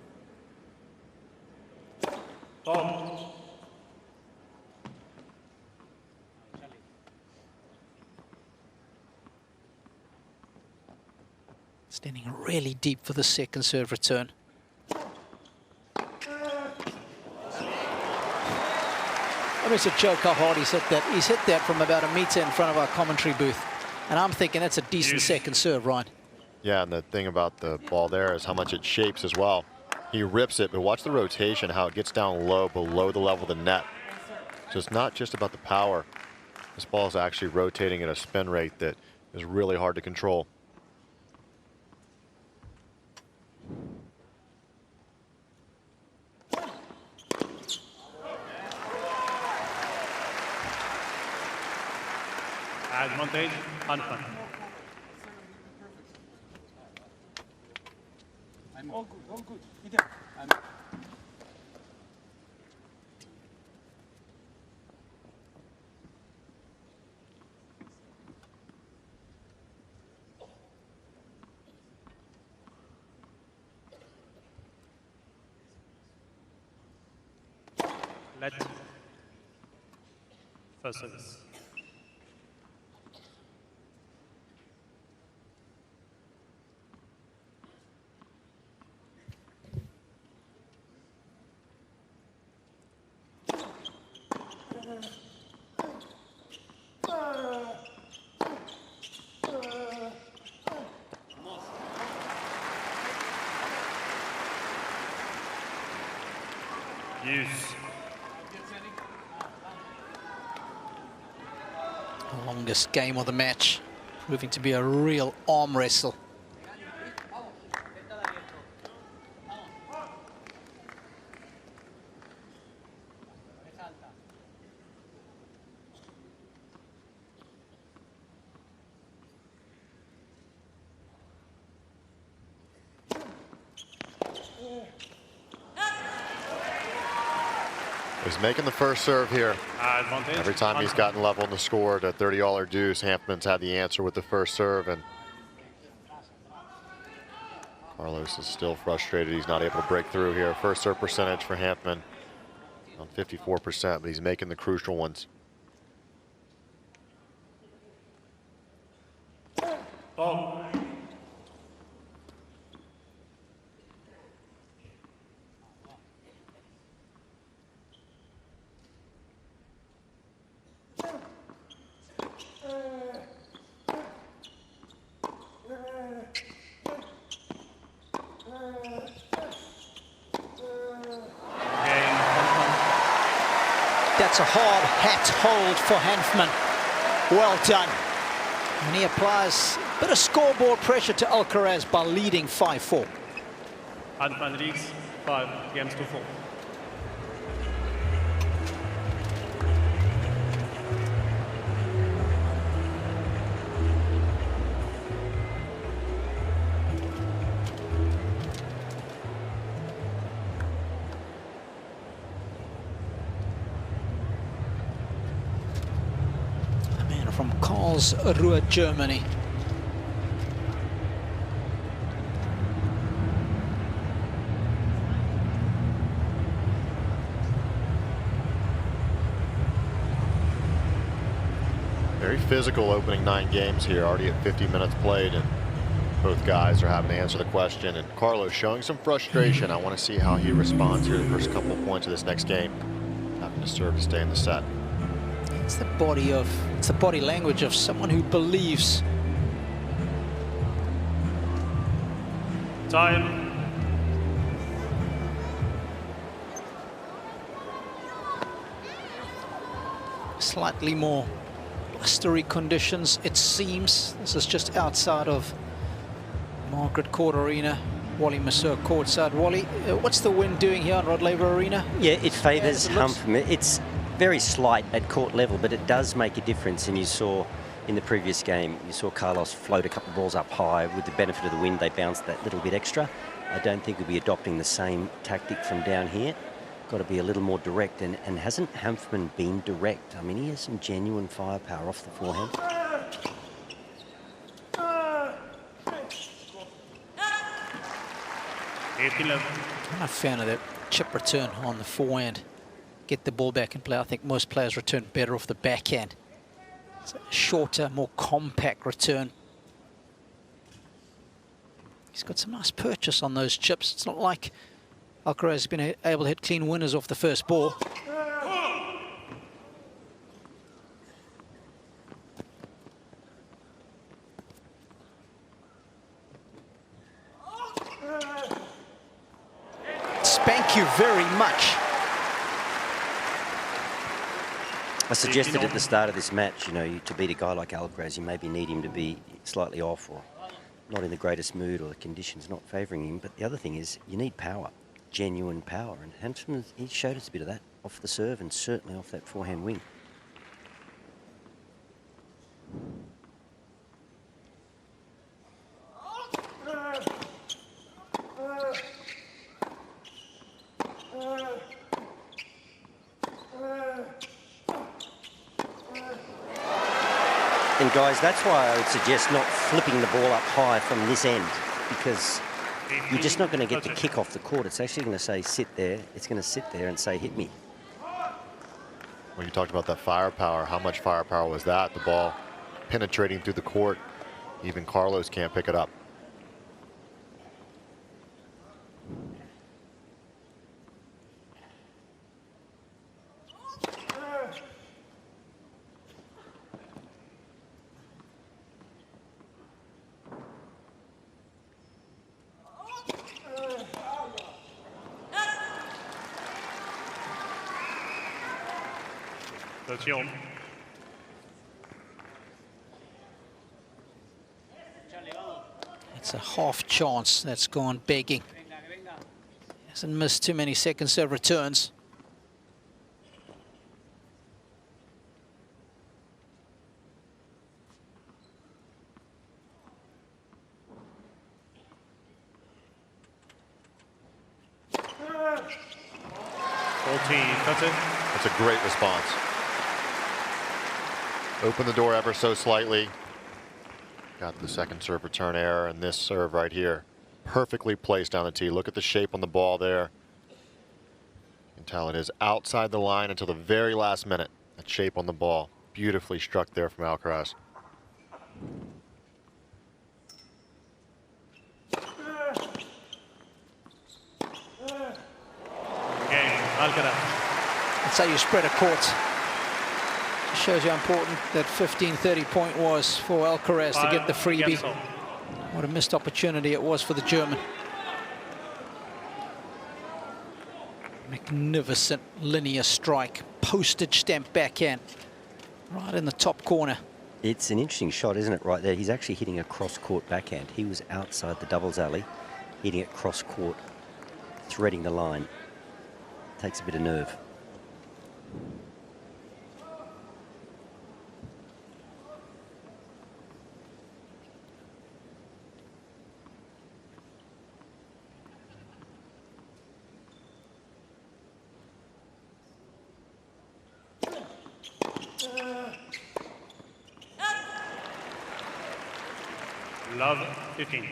Standing really deep for the second serve return. I mean, it's a joke how hard he's hit that. He's hit that from about 1 meter in front of our commentary booth. And I'm thinking that's a decent second serve, Ryan. Yeah, and the thing about the ball there is how much it shapes as well. He rips it, but watch the rotation, how it gets down low, below the level of the net. So it's not just about the power. This ball is actually rotating at a spin rate that is really hard to control. Advantage, Hanfmann. I'm all good, all good. Let. First service. Use. The longest game of the match, proving to be a real arm wrestle. He's making the first serve here. Advantage. Every time he's gotten level in the score at a $30 deuce, Hanfmann's had the answer with the first serve, and Carlos is still frustrated. He's not able to break through here. First serve percentage for Hanfmann on 54%, but he's making the crucial ones. Oh. That's a hard hat hold for Hanfmann. Well done. And he applies a bit of scoreboard pressure to Alcaraz by leading 5-4. Hanfmann leads 5 games to 4. from Karlsruhe, Germany. Very physical opening 9 games here, already at 50 minutes played, and both guys are having to answer the question. And Carlos showing some frustration. I want to see how he responds here the first couple of points of this next game, having to serve to stay in the set. It's the body language of someone who believes. Time. Slightly more blustery conditions, it seems. This is just outside of Margaret Court Arena. Wally Mercer courtside. Wally, what's the wind doing here on Rod Laver Arena? Yeah, it favours Hanfmann. It's very slight at court level, but it does make a difference. And you saw in the previous game, you saw Carlos float a couple of balls up high. With the benefit of the wind, they bounced that little bit extra. I don't think we'll be adopting the same tactic from down here. Got to be a little more direct, and hasn't Hanfmann been direct? I mean, he has some genuine firepower off the forehand. I'm not a fan of that chip return on the forehand. Get the ball back in play. I think most players return better off the backhand. It's a shorter, more compact return. He's got some nice purchase on those chips. It's not like Alcaraz has been able to hit clean winners off the first ball. Thank you very much. I suggested at the start of this match, you know, to beat a guy like Alcaraz, you maybe need him to be slightly off or not in the greatest mood, or the conditions not favouring him. But the other thing is, you need power, genuine power. And Hanfmann, he showed us a bit of that off the serve and certainly off that forehand wing. And guys, that's why I would suggest not flipping the ball up high from this end, because you're just not going to get the kick off the court. It's actually going to say sit there. It's going to sit there and say hit me. Well, you talked about that firepower. How much firepower was that? The ball penetrating through the court. Even Carlos can't pick it up. It's a half chance that's gone begging. Hasn't missed too many second serve returns. That's a great response. Open the door ever so slightly. Got the second serve return error, and this serve right here, perfectly placed down the tee. Look at the shape on the ball there. You can tell it is outside the line until the very last minute. That shape on the ball, beautifully struck there from Alcaraz. That's how you spread a court. It shows you how important that 15-30 point was for Alcaraz to get the freebie. What a missed opportunity it was for the German. Magnificent linear strike, postage stamp backhand, right in the top corner. It's an interesting shot, isn't it, right there? He's actually hitting a cross-court backhand. He was outside the doubles alley, hitting it cross-court, threading the line. Takes a bit of nerve. Love 15.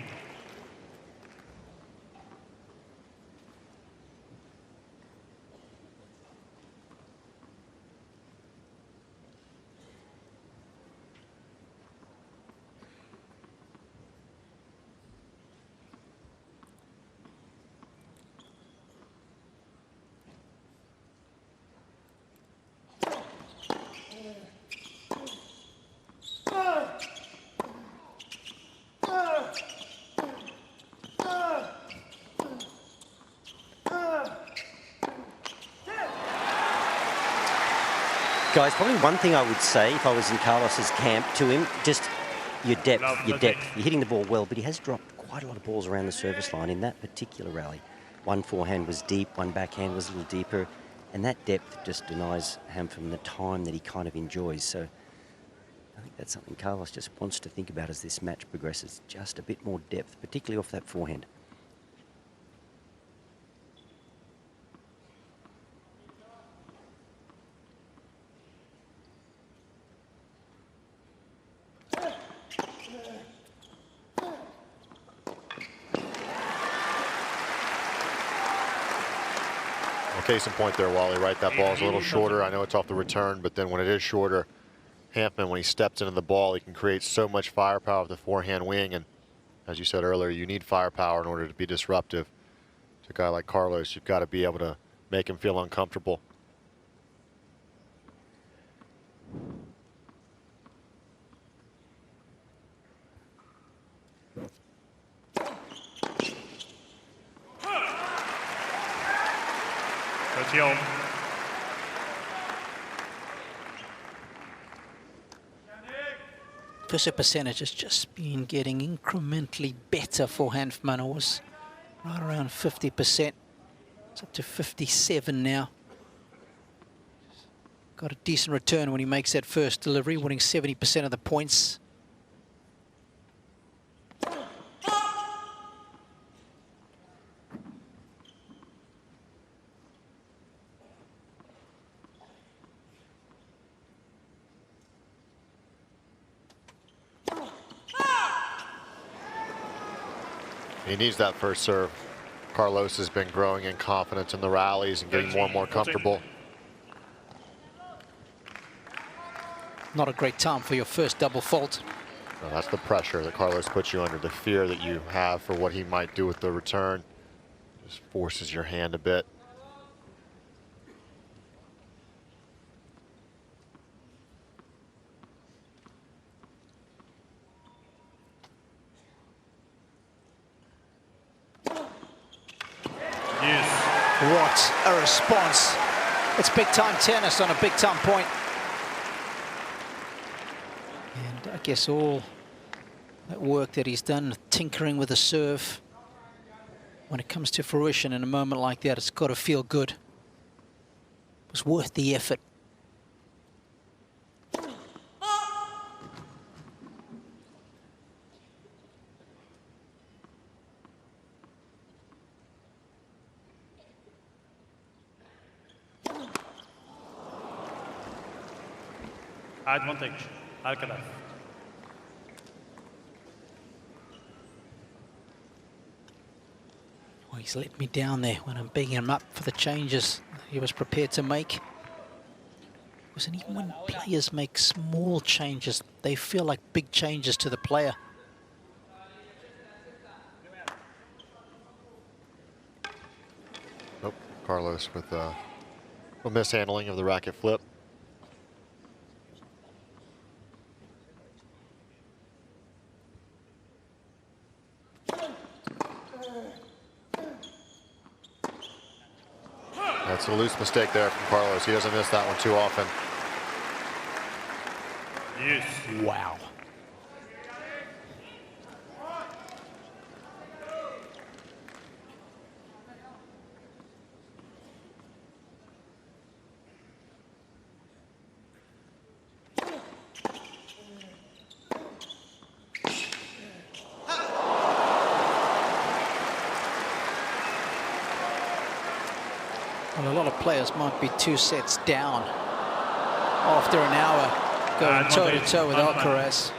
Guys, probably one thing I would say if I was in Carlos's camp to him, just your depth, your depth. You're hitting the ball well, but he has dropped quite a lot of balls around the service line in that particular rally. One forehand was deep, one backhand was a little deeper, and that depth just denies Hanfmann the time that he kind of enjoys. So I think that's something Carlos just wants to think about as this match progresses. Just a bit more depth, particularly off that forehand. Case in point there, Wally, right? That ball's a little shorter. I know it's off the return, but then when it is shorter, Hanfmann, when he steps into the ball, he can create so much firepower with the forehand wing. And as you said earlier, you need firepower in order to be disruptive. To a guy like Carlos, you've got to be able to make him feel uncomfortable. First percentage has just been getting incrementally better for Hanfmann. It was right around 50%. It's up to 57 now. Got a decent return when he makes that first delivery, winning 70% of the points. He needs that first serve. Carlos has been growing in confidence in the rallies and getting more and more comfortable. Not a great time for your first double fault. No, that's the pressure that Carlos puts you under, the fear that you have for what he might do with the return. Just forces your hand a bit. What a response. It's big time tennis on a big time point. And I guess all that work that he's done, tinkering with the serve, when it comes to fruition in a moment like that, it's got to feel good. It was worth the effort. Advantage, Alcaraz. Well, he's let me down there when I'm bigging him up for the changes he was prepared to make. Listen, even when players make small changes, they feel like big changes to the player. Nope, Carlos with a mishandling of the racket flip. That's a loose mistake there from Carlos. He doesn't miss that one too often. Yes. Wow. Well, a lot of players might be 2 sets down after an hour going toe-to-toe with Alcaraz.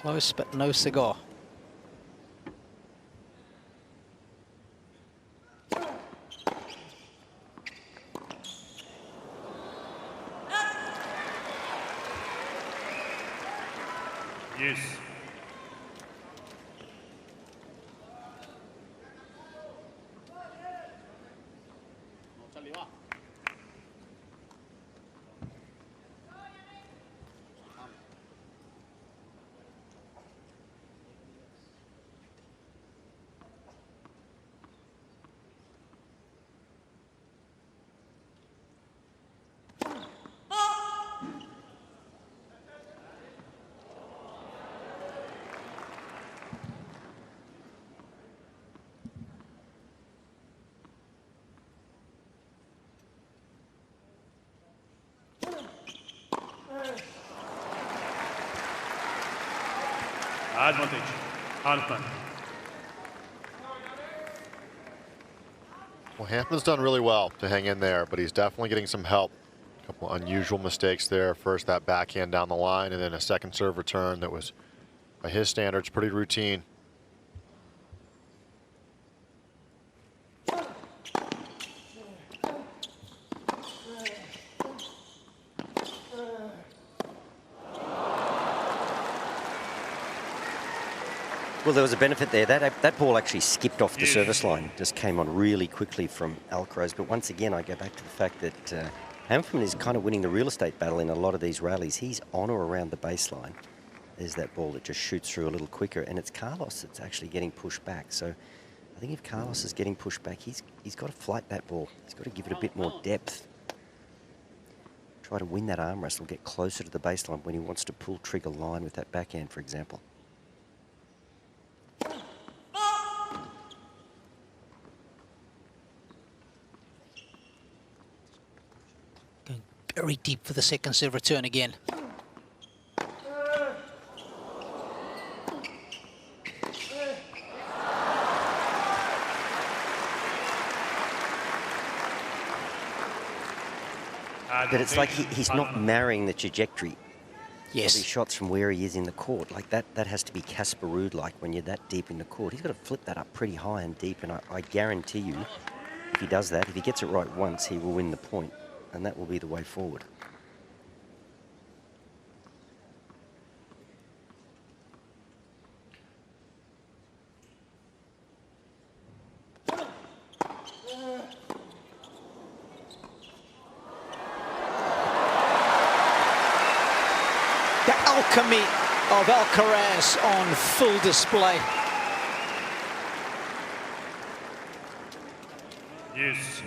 Close, but no cigar. Yes. Advantage. Hanfmann. Well, Hanfmann's done really well to hang in there, but he's definitely getting some help. A couple unusual mistakes there. First, that backhand down the line, and then a second serve return that was, by his standards, pretty routine. Well, there was a benefit there. That ball actually skipped off the service line. Just came on really quickly from Alcaraz. But once again, I go back to the fact that Hanfmann is kind of winning the real estate battle in a lot of these rallies. He's on or around the baseline. There's that ball that just shoots through a little quicker. And it's Carlos that's actually getting pushed back. So I think if Carlos is getting pushed back, he's got to flight that ball. He's got to give it a bit more depth. Try to win that arm wrestle, get closer to the baseline when he wants to pull trigger line with that backhand, for example. Going very deep for the second serve return again. But it's like he's not marrying the trajectory Yes. of his shots from where he is in the court. Like that has to be Casper Ruud-like when you're that deep in the court. He's got to flip that up pretty high and deep, and I guarantee you, if he does that, if he gets it right once, he will win the point, and that will be the way forward. Alchemy of Alcaraz on full display. Yes.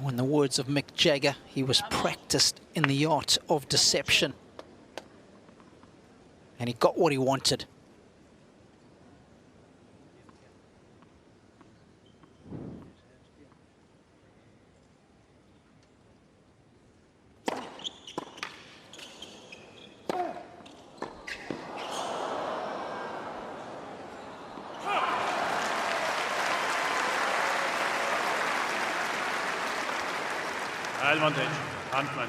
In the words of Mick Jagger, he was practiced in the art of deception. And he got what he wanted. Advantage. Hanfmann.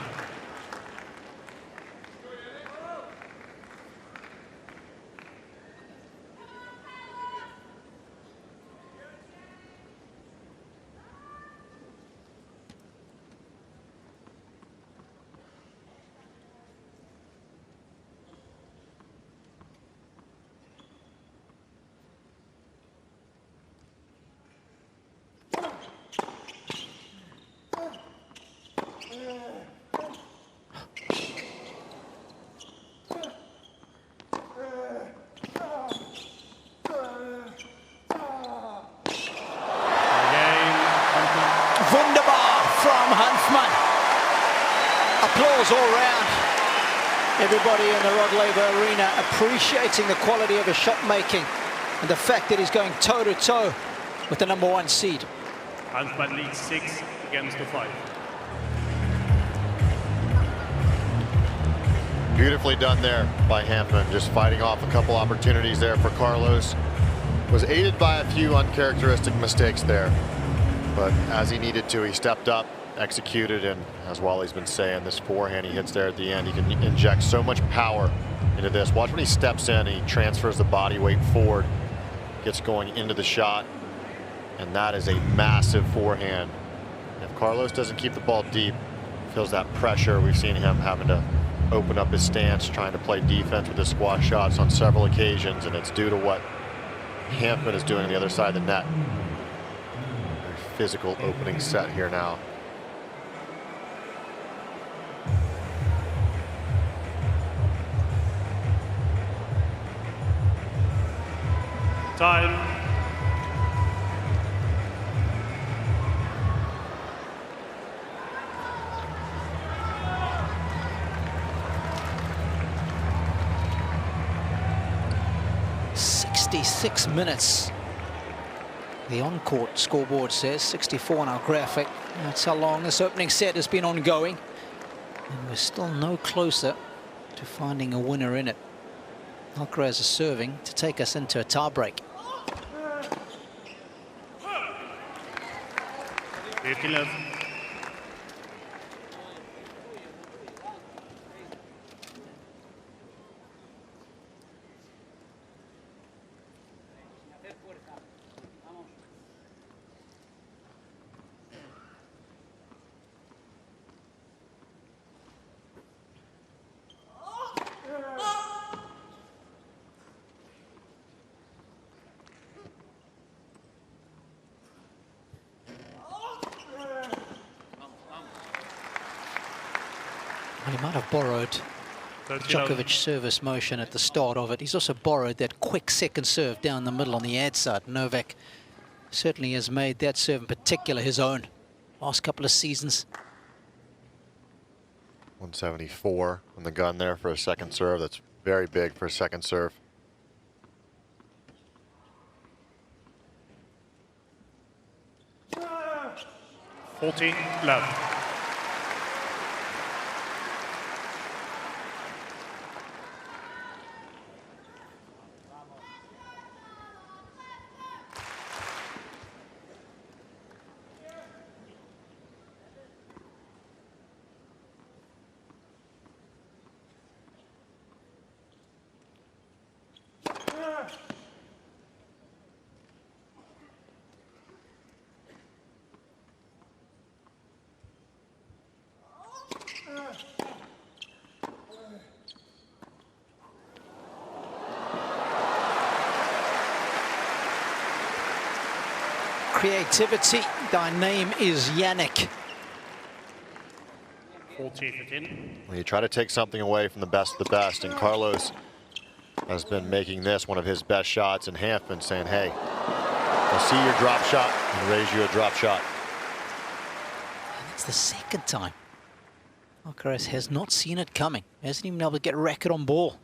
Applause all round. Everybody in the Rod Laver Arena appreciating the quality of his shot making and the fact that he's going toe-to-toe with the #1 seed. Hanfmann leads 6 against 5. Beautifully done there by Hanfmann, just fighting off a couple opportunities there for Carlos. Was aided by a few uncharacteristic mistakes there, but as he needed to, he stepped up, executed, and as Wally's been saying, this forehand he hits there at the end, he can inject so much power into this. Watch when he steps in, he transfers the body weight forward, gets going into the shot, and that is a massive forehand. If Carlos doesn't keep the ball deep, feels that pressure, we've seen him having to open up his stance, trying to play defense with his squash shots on several occasions, and it's due to what Hanfmann is doing on the other side of the net. Very physical opening set here now. Time. Six minutes. The on-court scoreboard says 64 on our graphic. That's how long this opening set has been ongoing. And we're still no closer to finding a winner in it. Alcaraz is serving to take us into a tiebreak. 50 love. Well, he might have borrowed Djokovic's service motion at the start of it. He's also borrowed that quick second serve down the middle on the ad side. Novak certainly has made that serve in particular his own last couple of seasons. 174 on the gun there for a second serve. That's very big for a second serve. Love. Creativity. Thy name is Yannick. 14-15. Well, you try to take something away from the best of the best, and Carlos has been making this one of his best shots, and Hanfmann saying, hey, I'll see your drop shot and raise you a drop shot. And it's the second time Alcaraz has not seen it coming. Hasn't even been able to get a racket on ball.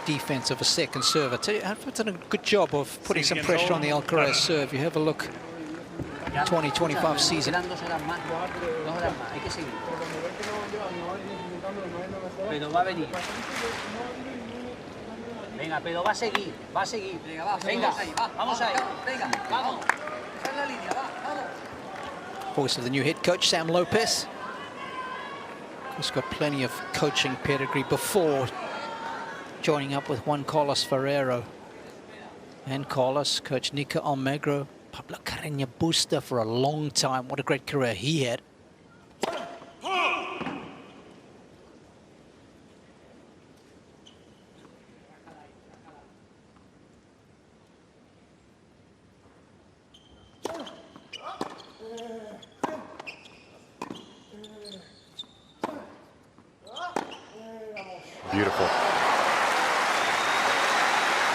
Defense of a second serve. I tell you, Hanfmann's done a good job of putting some pressure on the Alcaraz serve. You have a look, 2025 season. Pero va a venir. Venga, pero va a seguir, va a seguir. Venga, vamos ahí, venga, vamos. Esa es la línea, vamos. Voice of the new head coach, Sam Lopez. He's got plenty of coaching pedigree before joining up with Juan Carlos Ferrero and Carlos, coach Nika Almagro, Pablo Carreño Busta for a long time. What a great career he had. Beautiful.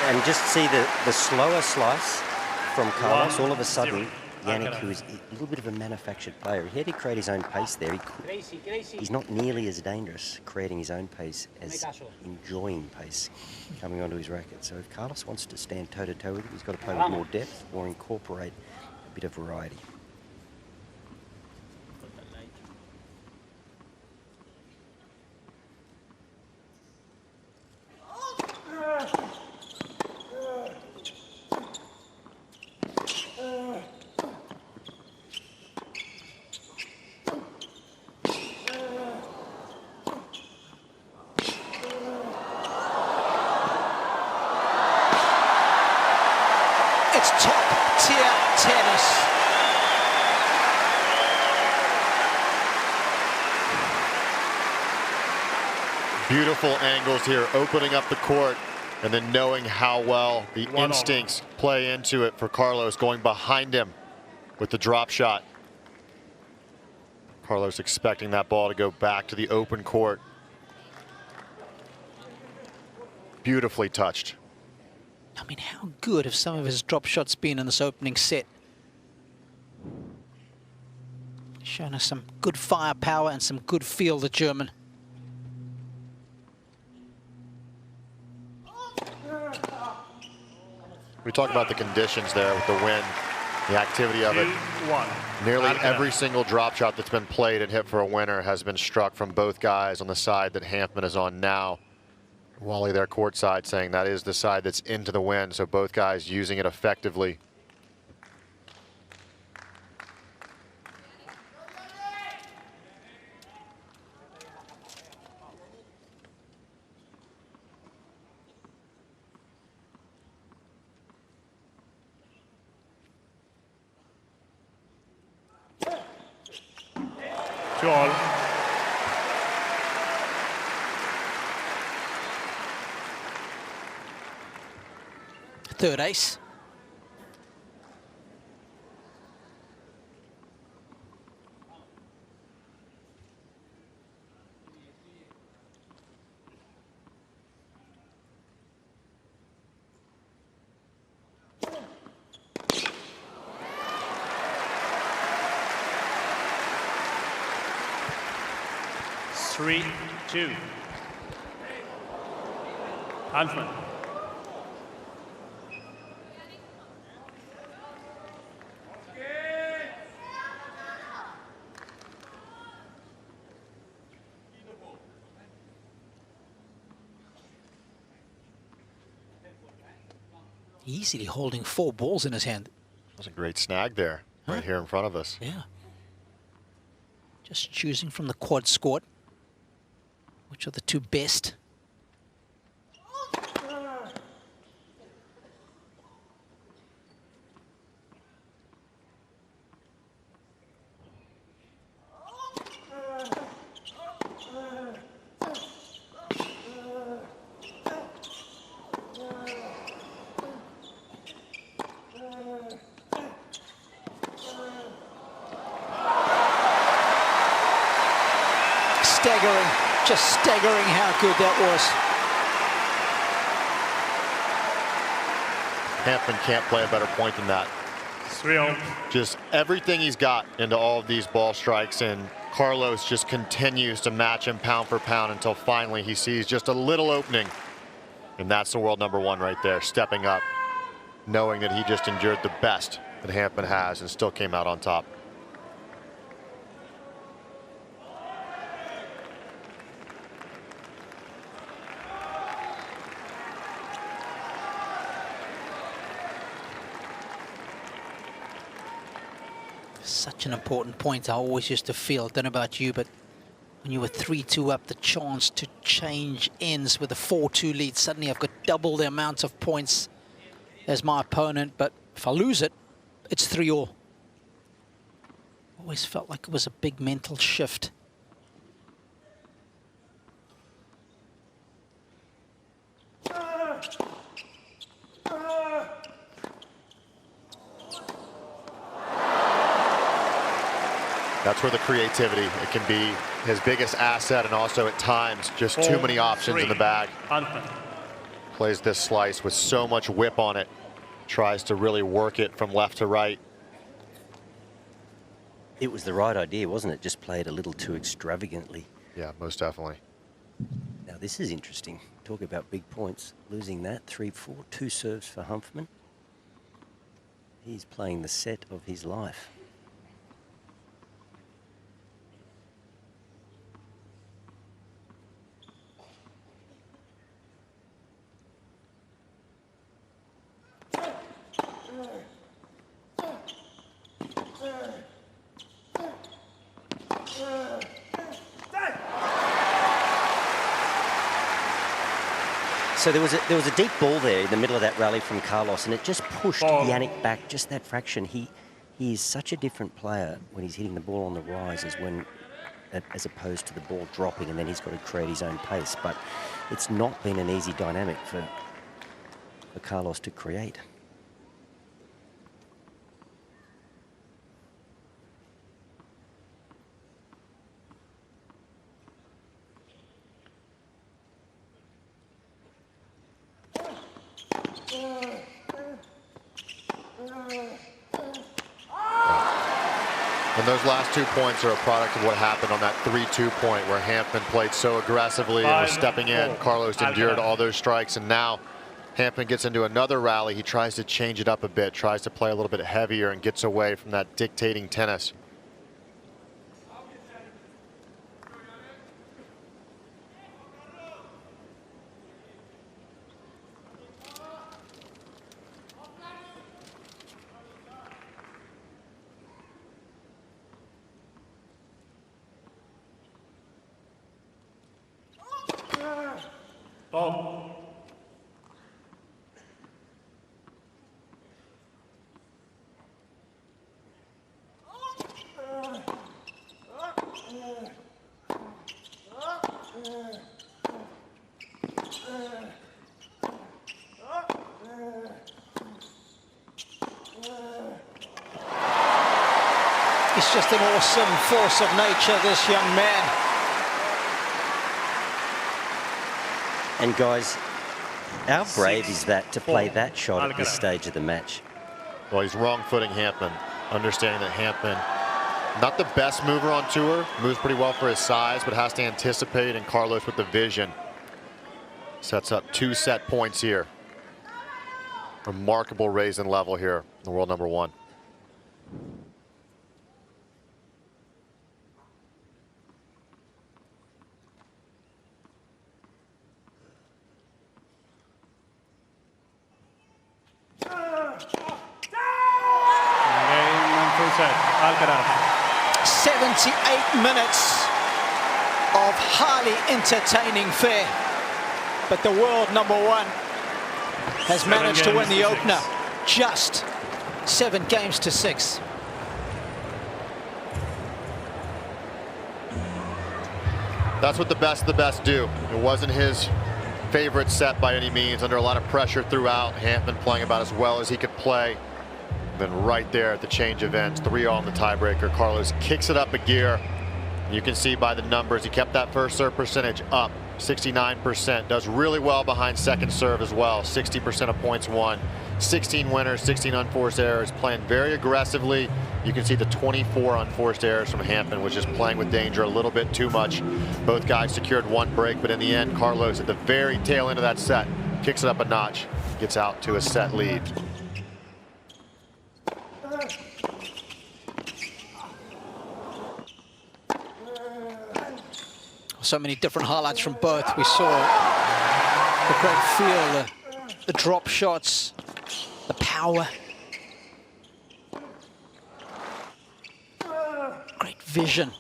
And just see the slower slice from Carlos. All of a sudden, Yannick, who is a little bit of a manufactured player. He had to create his own pace there. He's not nearly as dangerous creating his own pace as enjoying pace coming onto his racket. So if Carlos wants to stand toe-to-toe with him, he's got to play with more depth or incorporate a bit of variety. Beautiful angles here, opening up the court, and then knowing how well the instincts play into it for Carlos, going behind him with the drop shot. Carlos expecting that ball to go back to the open court. Beautifully touched. I mean, how good have some of his drop shots been in this opening set? Showing us some good firepower and some good feel, the German. We talk about the conditions there with the wind, the activity of it. Nearly every single drop shot that's been played and hit for a winner has been struck from both guys on the side that Hanfmann is on now. Wally there courtside saying that is the side that's into the wind, so both guys using it effectively. All. Third ace. 3-2. Hanfmann. Easily holding 4 balls in his hand. That was a great snag there, right here in front of us. Yeah. Just choosing from the quad squad. Which are the 2 best? Staggering. Just staggering how good that was. Hanfmann can't play a better point than that. 3-0. Just everything he's got into all of these ball strikes, and Carlos just continues to match him pound for pound until finally he sees just a little opening. And that's the world #1 right there, stepping up, knowing that he just endured the best that Hanfmann has and still came out on top. Such an important point. I always used to feel, I don't know about you, but when you were 3-2 up, the chance to change ends with a 4-2 lead. Suddenly I've got double the amount of points as my opponent, but if I lose it, it's 3-all. Always felt like it was a big mental shift. That's where the creativity, it can be his biggest asset, and also at times just too many options in the bag. Plays this slice with so much whip on it, tries to really work it from left to right. It was the right idea, wasn't it? Just played a little too extravagantly. Yeah, most definitely. Now this is interesting. Talk about big points. Losing that 3-4, 2 serves for Hanfmann. He's playing the set of his life. So there was a deep ball there in the middle of that rally from Carlos, and it just pushed Yannick back just that fraction. He is such a different player when he's hitting the ball on the rise as opposed to the ball dropping, and then he's got to create his own pace. But it's not been an easy dynamic for Carlos to create. And those last 2 points are a product of what happened on that 3-2 point where Hanfmann played so aggressively and was stepping in. Carlos endured all those strikes, and now Hanfmann gets into another rally. He tries to change it up a bit, tries to play a little bit heavier and gets away from that dictating tennis. Ball. He's just an awesome force of nature, this young man. And guys, how brave is that to play that shot at this stage of the match? Well, he's wrong-footing Hanfmann, understanding that Hanfmann, not the best mover on tour, moves pretty well for his size, but has to anticipate, and Carlos with the vision sets up 2 set points here. Remarkable raise in level here, the world number 1. Alcaraz. 78 minutes of highly entertaining fare, but the world number 1 has managed to win the opener. Just 7 games to 6. That's what the best of the best do. It wasn't his favorite set by any means, under a lot of pressure throughout. Hanfmann playing about as well as he could play. Then right there at the change of ends, 3-all in the tiebreaker. Carlos kicks it up a gear. You can see by the numbers, he kept that first serve percentage up, 69%. Does really well behind second serve as well, 60% of points won. 16 winners, 16 unforced errors, playing very aggressively. You can see the 24 unforced errors from Hanfmann, which is playing with danger a little bit too much. Both guys secured 1 break, but in the end, Carlos at the very tail end of that set kicks it up a notch, gets out to a set lead. So many different highlights from both. We saw the great feel, the drop shots, the power. Great vision.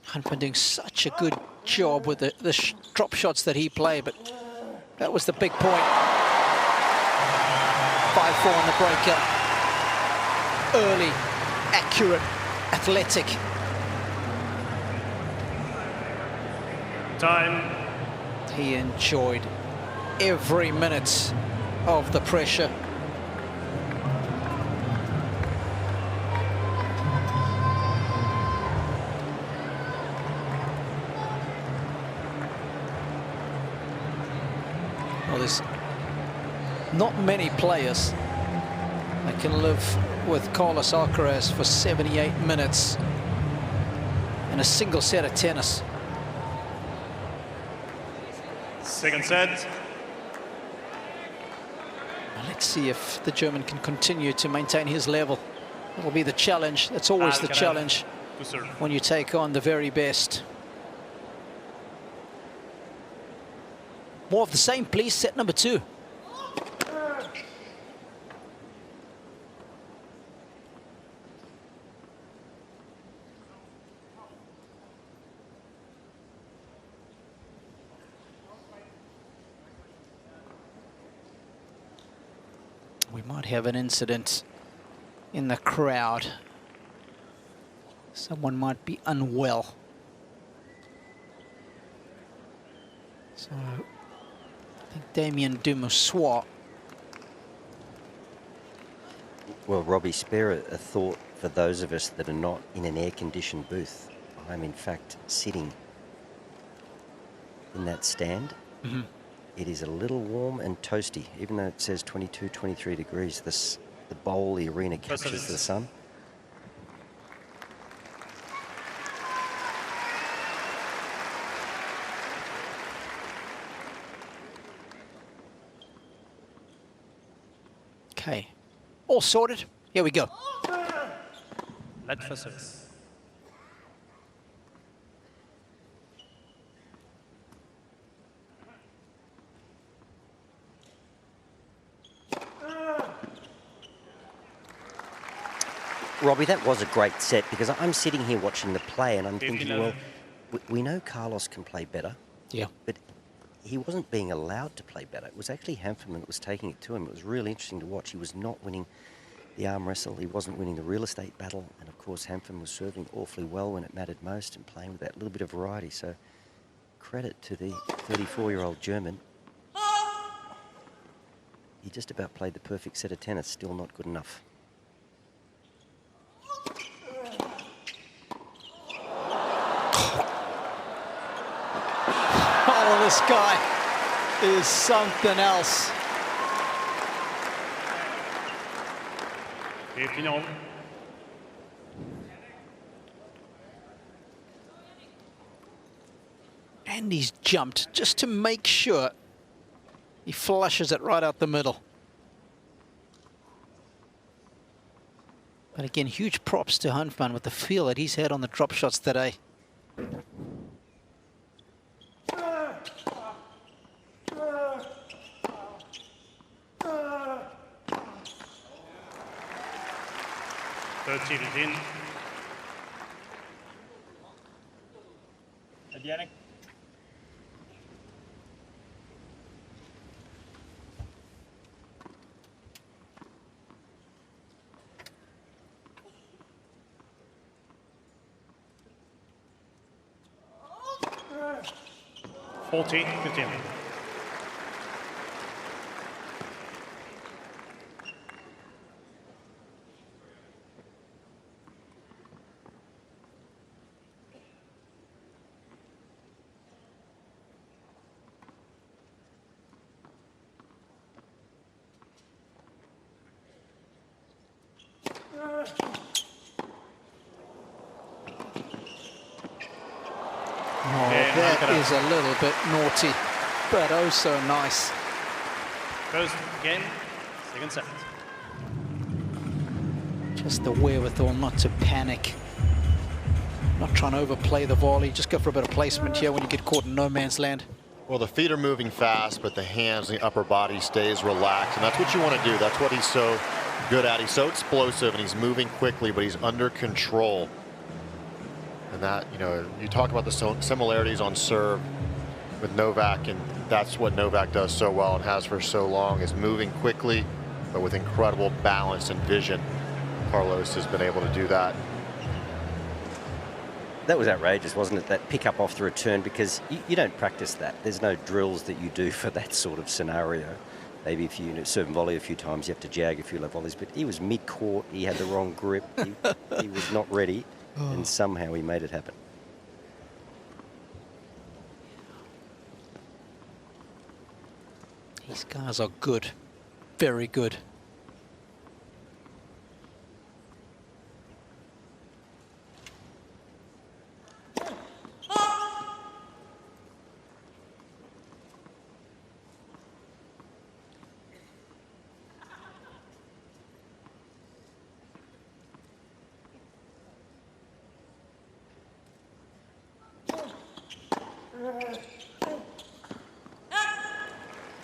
Hanfmann doing such a good job with the drop shots that he played, but that was the big point. 5-4 on the breaker. Early, accurate, athletic. Time. He enjoyed every minute of the pressure. Well, there's not many players I can live with Carlos Alcaraz for 78 minutes in a single set of tennis. Second set. Let's see if the German can continue to maintain his level. That'll be the challenge. That's always the challenge when you take on the very best. More of the same, please. Set number 2. We might have an incident in the crowd. Someone might be unwell. So I think Damien Dumoussois. Well, Robbie, spare a thought for those of us that are not in an air-conditioned booth. I'm in fact sitting in that stand. Mm-hmm. It is a little warm and toasty, even though it says 22, 23 degrees. The bowl, the arena captures the sun. Okay, all sorted. Here we go. Let for service. Robbie, that was a great set, because I'm sitting here watching the play and I'm thinking, well, we know Carlos can play better. Yeah. But he wasn't being allowed to play better. It was actually Hanfmann that was taking it to him. It was really interesting to watch. He was not winning the arm wrestle. He wasn't winning the real estate battle. And of course, Hanfmann was serving awfully well when it mattered most and playing with that little bit of variety. So credit to the 34-year-old German. He just about played the perfect set of tennis. Still not good enough. Oh, this guy is something else. 15-all. And he's jumped just to make sure he flushes it right out the middle. But again, huge props to Hanfmann with the feel that he's had on the drop shots today. Yannick. Yannick. Continue. Oh, that is a little bit naughty, but oh so nice. First game, second set. Just the wherewithal not to panic. Not trying to overplay the volley, just go for a bit of placement here when you get caught in no man's land. Well, the feet are moving fast, but the hands and the upper body stays relaxed, and that's what you want to do. That's what he's so good at. He's so explosive, and he's moving quickly, but he's under control. And that, you know, you talk about the similarities on serve with Novak, and that's what Novak does so well and has for so long, is moving quickly, but with incredible balance and vision. Carlos has been able to do that. That was outrageous, wasn't it? That pick up off the return, because you don't practice that. There's no drills that you do for that sort of scenario. Maybe if you serve and volley a few times, you have to jag a few low volleys, but he was mid-court, he had the wrong grip, he was not ready, and somehow he made it happen. These guys are good, very good.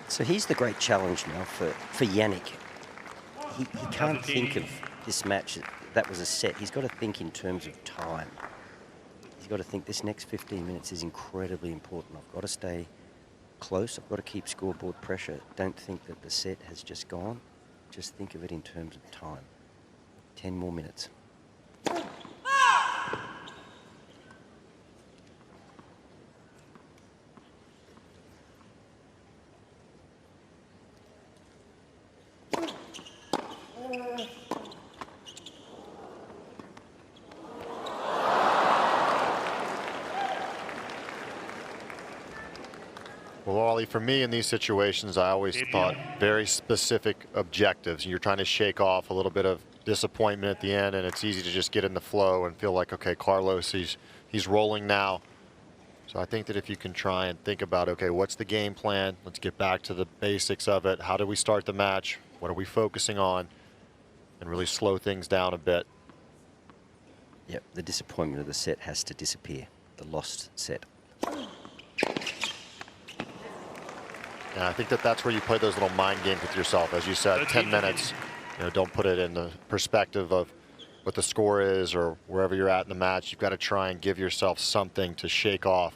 So here's the great challenge now for Yannick. He can't think of this match, that was a set. He's got to think in terms of time. He's got to think this next 15 minutes is incredibly important. I've got to stay close. I've got to keep scoreboard pressure. Don't think that the set has just gone. Just think of it in terms of time. 10 more minutes. Well, Ollie, for me in these situations, I always thought very specific objectives. You're trying to shake off a little bit of disappointment at the end, and it's easy to just get in the flow and feel like, okay, Carlos, he's rolling now. So I think that if you can try and think about, okay, what's the game plan? Let's get back to the basics of it. How do we start the match? What are we focusing on? And really slow things down a bit. Yep, the disappointment of the set has to disappear. The lost set. And I think that that's where you play those little mind games with yourself. As you said, 10 minutes, you know, don't put it in the perspective of what the score is or wherever you're at in the match. You've got to try and give yourself something to shake off.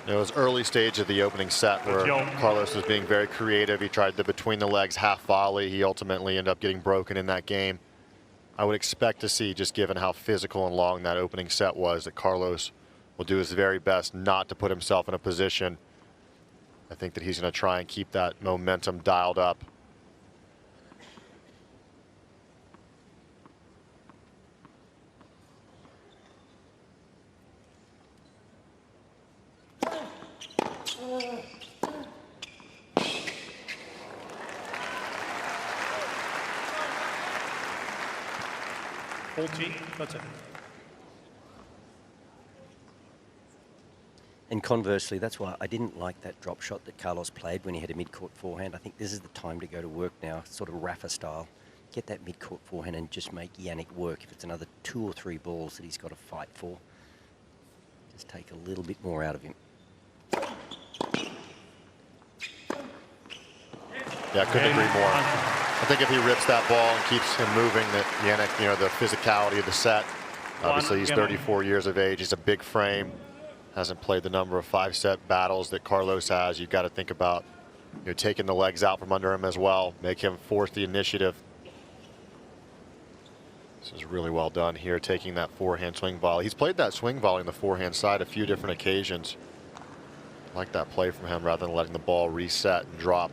It was early stage of the opening set where Carlos was being very creative. He tried the between the legs half volley. He ultimately ended up getting broken in that game. I would expect to see, just given how physical and long that opening set was, that Carlos will do his very best not to put himself in a position. I think that he's going to try and keep that momentum dialed up. And conversely, that's why I didn't like that drop shot that Carlos played when he had a mid-court forehand. I think this is the time to go to work now, sort of Rafa style. Get that mid-court forehand and just make Yannick work. If it's another 2 or 3 balls that he's got to fight for, just take a little bit more out of him. Yeah, I couldn't agree more. I think if he rips that ball and keeps him moving, that Yannick, you know, the physicality of the set. Obviously, he's 34 years of age. He's a big frame. Hasn't played the number of 5-set battles that Carlos has. You've got to think about, you know, taking the legs out from under him as well. Make him force the initiative. This is really well done here, taking that forehand swing volley. He's played that swing volley on the forehand side a few different occasions. I like that play from him rather than letting the ball reset and drop.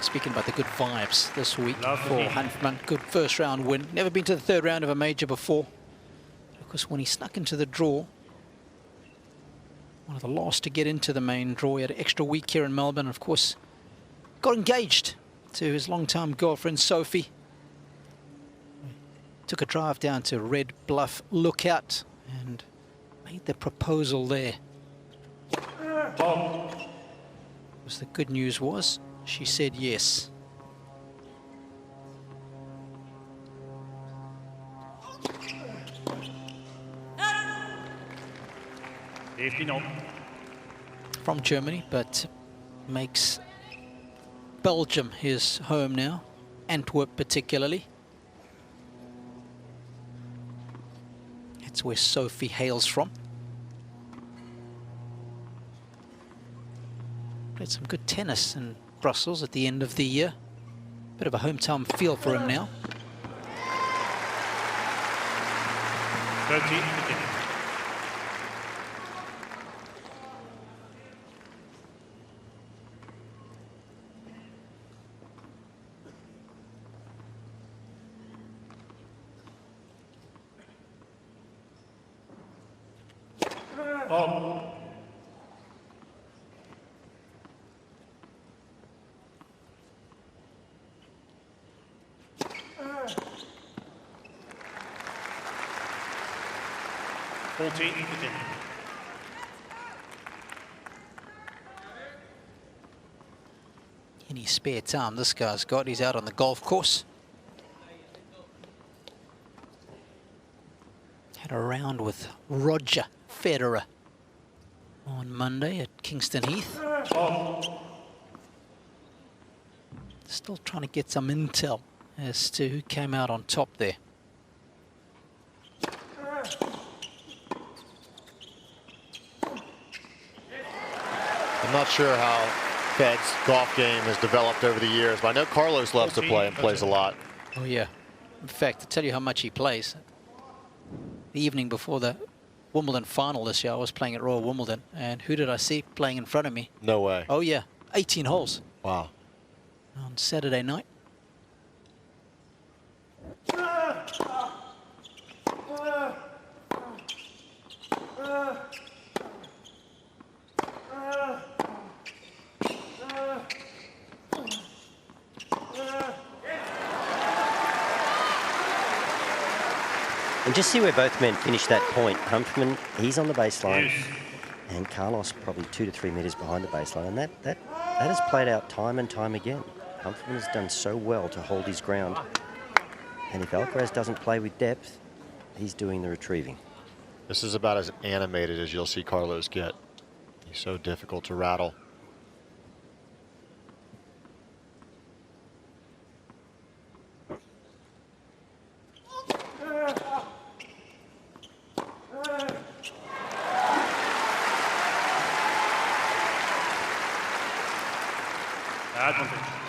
Speaking about the good vibes this week for Hanfmann. Good first round win. Never been to the third round of a major before. Of course, when he snuck into the draw, one of the last to get into the main draw, he had an extra week here in Melbourne. Of course, got engaged to his long-time girlfriend, Sophie. Took a drive down to Red Bluff Lookout and made the proposal there. The good news was, she said yes. From Germany, but makes Belgium his home now, Antwerp particularly. That's where Sophie hails from. Played some good tennis in Brussels at the end of the year. Bit of a hometown feel for him now. 13-15. Oh. Any spare time this guy's got, he's out on the golf course. Had a round with Roger Federer on Monday at Kingston Heath. Oh. Still trying to get some intel as to who came out on top there. I'm not sure how Fed's golf game has developed over the years, but I know Carlos loves to play and plays a lot. Oh yeah. In fact, to tell you how much he plays, the evening before the Wimbledon final this year, I was playing at Royal Wimbledon, and who did I see playing in front of me? No way. Oh yeah, 18 holes. Wow. On Saturday night. And just see where both men finish that point. Hanfmann, he's on the baseline, and Carlos probably 2 to 3 meters behind the baseline. And that has played out time and time again. Hanfmann has done so well to hold his ground. And if Alcaraz doesn't play with depth, he's doing the retrieving. This is about as animated as you'll see Carlos get. He's so difficult to rattle.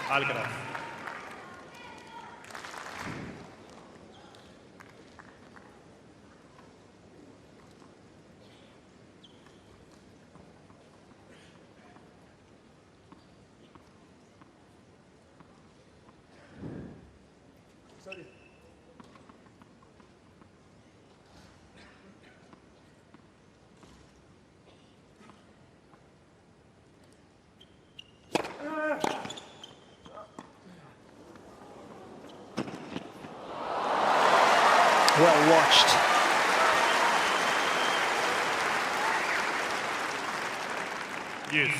Alcaraz. Well watched. Yes.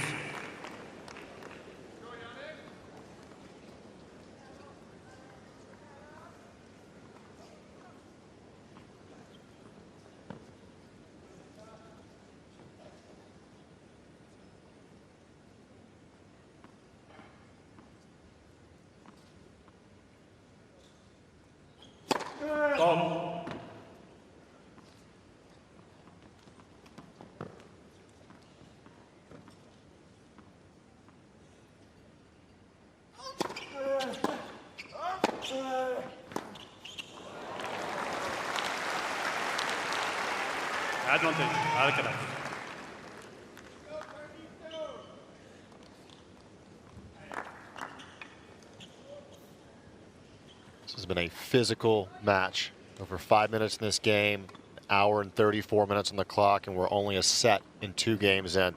Advantage, Alcaraz. This has been a physical match. Over 5 minutes in this game, an hour and 34 minutes on the clock, and we're only a set in 2 games in.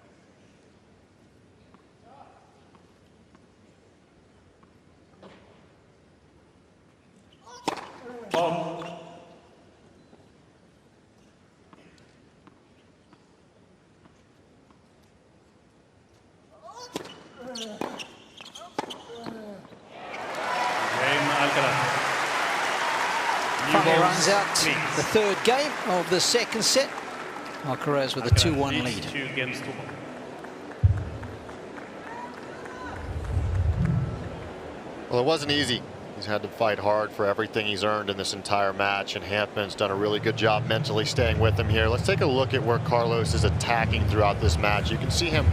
Runs out the third game of the second set. Alcaraz with a 2-1 lead. 2 games to 1. Well, it wasn't easy. He's had to fight hard for everything he's earned in this entire match, and Hanfmann's done a really good job mentally staying with him here. Let's take a look at where Carlos is attacking throughout this match. You can see him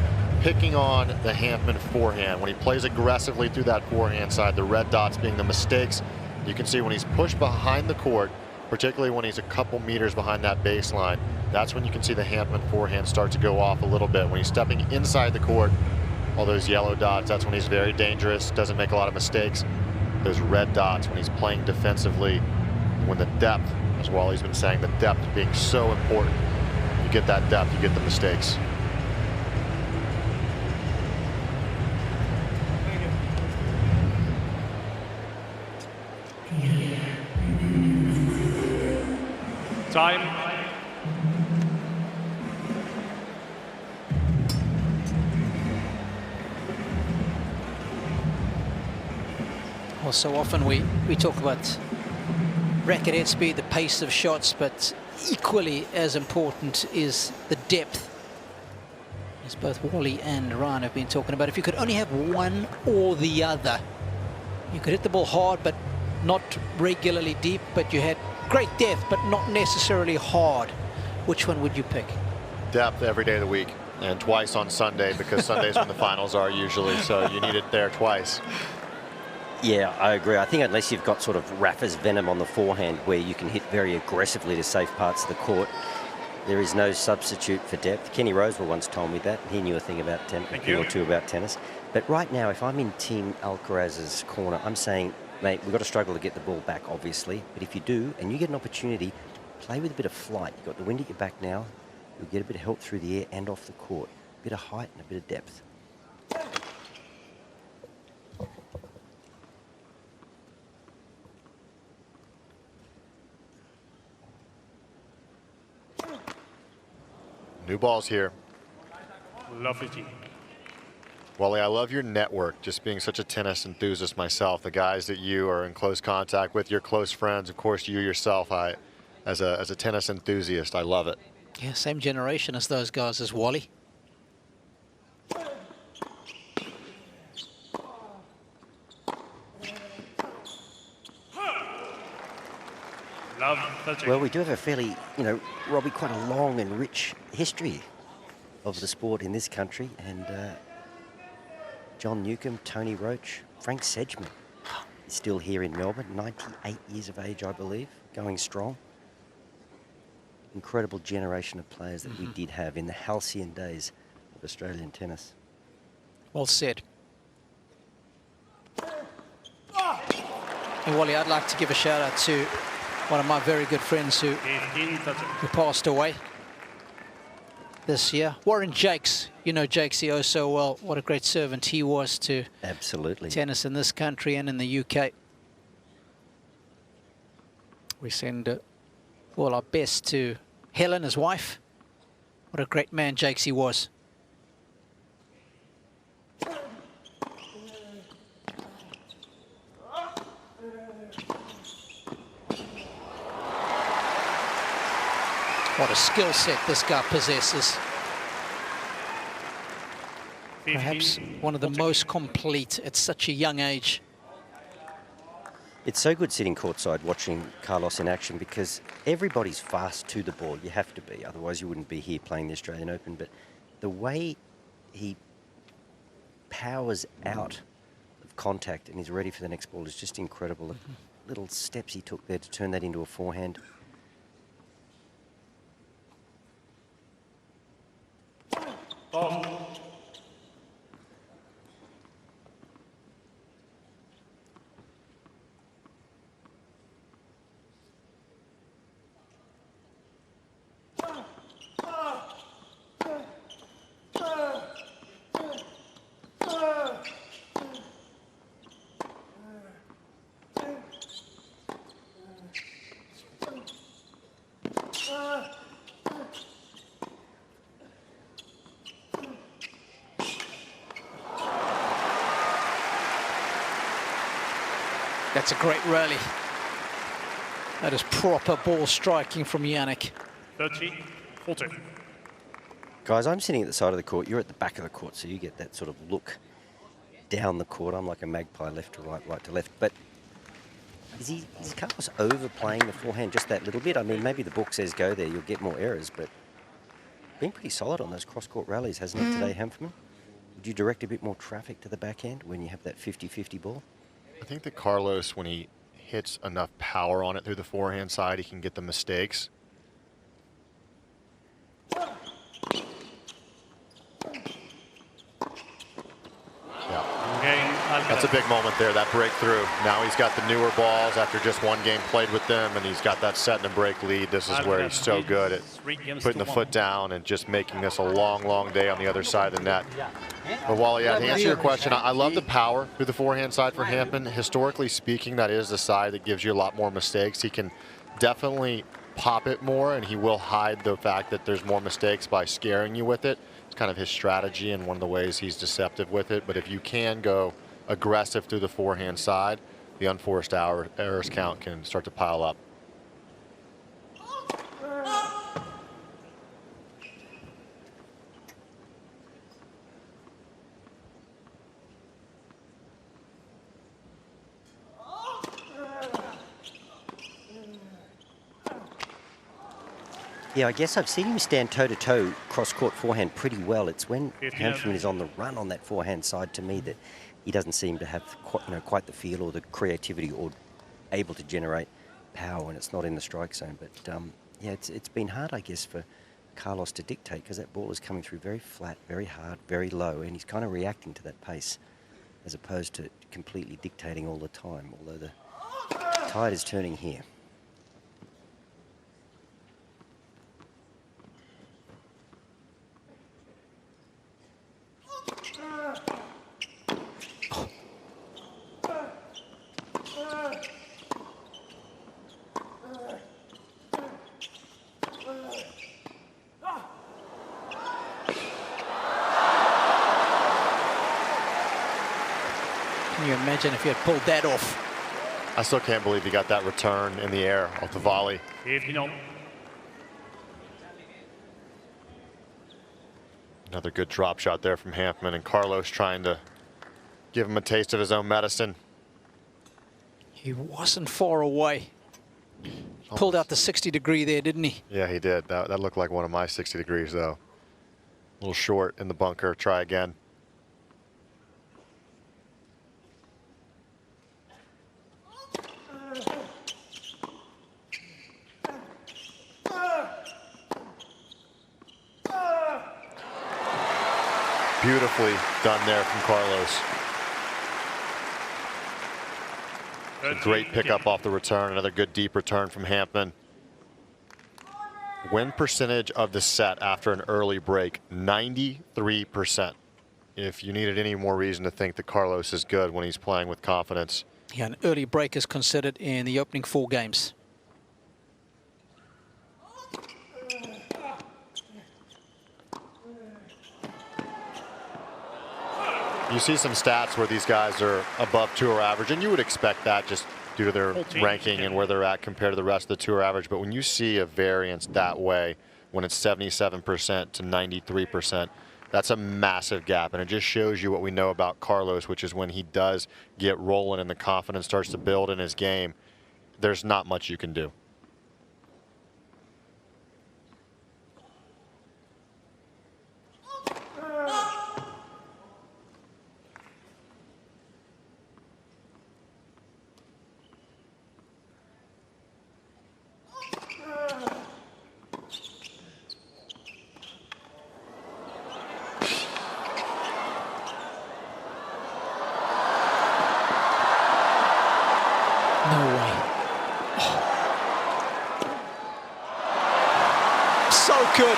picking on the Hanfmann forehand. When he plays aggressively through that forehand side, the red dots being the mistakes. You can see when he's pushed behind the court, particularly when he's a couple meters behind that baseline, that's when you can see the Hanfmann forehand start to go off a little bit. When he's stepping inside the court, all those yellow dots, that's when he's very dangerous, doesn't make a lot of mistakes. Those red dots when he's playing defensively, when the depth, as Wally's been saying, the depth being so important. You get that depth, you get the mistakes. Time. Well, so often we talk about racket head speed, the pace of shots, but equally as important is the depth, as both Wally and Ryan have been talking about. If you could only have one or the other, you could hit the ball hard but not regularly deep, but you had great depth but not necessarily hard. Which one would you pick? Depth every day of the week, and twice on Sunday, because Sunday's when the finals are usually, so you need it there twice. Yeah, I agree. I think unless you've got sort of Rafa's venom on the forehand where you can hit very aggressively to safe parts of the court, there is no substitute for depth. Kenny Rosewell once told me that. He knew a thing about a thing or two about tennis. But right now, if I'm in Team Alcaraz's corner, I'm saying, mate, we've got to struggle to get the ball back, obviously. But if you do, and you get an opportunity, play with a bit of flight. You've got the wind at your back now. You'll get a bit of help through the air and off the court. A bit of height and a bit of depth. New balls here. Lovely team. Wally, I love your network, just being such a tennis enthusiast myself. The guys that you are in close contact with, your close friends, of course, you yourself. As a tennis enthusiast, I love it. Yeah, same generation as those guys as Wally. Well, we do have a fairly, Robbie, quite a long and rich history of the sport in this country. And John Newcombe, Tony Roach, Frank Sedgman is still here in Melbourne, 98 years of age, I believe, going strong. Incredible generation of players that we did have in the halcyon days of Australian tennis. Well said. And Wally, I'd like to give a shout out to one of my very good friends who passed away this year. Warren Jakes. You know Jakesy oh so well. What a great servant he was to tennis in this country and in the UK. We send all our best to Helen, his wife. What a great man Jakesy was. What a skill set this guy possesses. Perhaps one of the most complete at such a young age. It's so good sitting courtside watching Carlos in action because everybody's fast to the ball. You have to be, otherwise you wouldn't be here playing the Australian Open. But the way he powers out of contact and he's ready for the next ball is just incredible. The little steps he took there to turn that into a forehand. That's a great rally. That is proper ball striking from Yannick. 30-40. Guys, I'm sitting at the side of the court. You're at the back of the court, so you get that sort of look down the court. I'm like a magpie, left to right, right to left. But is Carlos overplaying the forehand just that little bit? I mean, maybe the book says go there, you'll get more errors, but been pretty solid on those cross-court rallies, hasn't it, today, Hanfmann? Would you direct a bit more traffic to the backhand when you have that 50-50 ball? I think that Carlos, when he hits enough power on it through the forehand side, he can get the mistakes. That's a big moment there, that breakthrough. Now he's got the newer balls after just one game played with them, and he's got that set and break lead. This is where he's so good at putting the foot down and just making this a long, long day on the other side of the net. But Wally, to answer your question, I love the power through the forehand side for Hanfmann. Historically speaking, that is the side that gives you a lot more mistakes. He can definitely pop it more, and he will hide the fact that there's more mistakes by scaring you with it. It's kind of his strategy and one of the ways he's deceptive with it. But if you can go aggressive through the forehand side, the unforced errors count can start to pile up. Yeah, I guess I've seen him stand toe-to-toe cross-court forehand pretty well. It's when Hanfmann is on the run on that forehand side, to me, that he doesn't seem to have quite the feel or the creativity or able to generate power when it's not in the strike zone. But yeah, it's been hard, I guess, for Carlos to dictate, because that ball is coming through very flat, very hard, very low, and he's kind of reacting to that pace as opposed to completely dictating all the time, although the tide is turning here. Can you imagine if he had pulled that off? I still can't believe he got that return in the air off the volley. Another good drop shot there from Hanfmann, and Carlos trying to give him a taste of his own medicine. He wasn't far away. Pulled out the 60 degree there, didn't he? Yeah, he did. That looked like one of my 60 degrees, though. A little short in the bunker. Try again. Beautifully done there from Carlos. A great pickup off the return. Another good deep return from Hanfmann. Win percentage of the set after an early break, 93%. If you needed any more reason to think that Carlos is good when he's playing with confidence. Yeah, an early break is considered in the opening 4 games. You see some stats where these guys are above tour average, and you would expect that just due to their ranking and where they're at compared to the rest of the tour average. But when you see a variance that way, when it's 77% to 93%, that's a massive gap. And it just shows you what we know about Carlos, which is when he does get rolling and the confidence starts to build in his game, there's not much you can do. Good.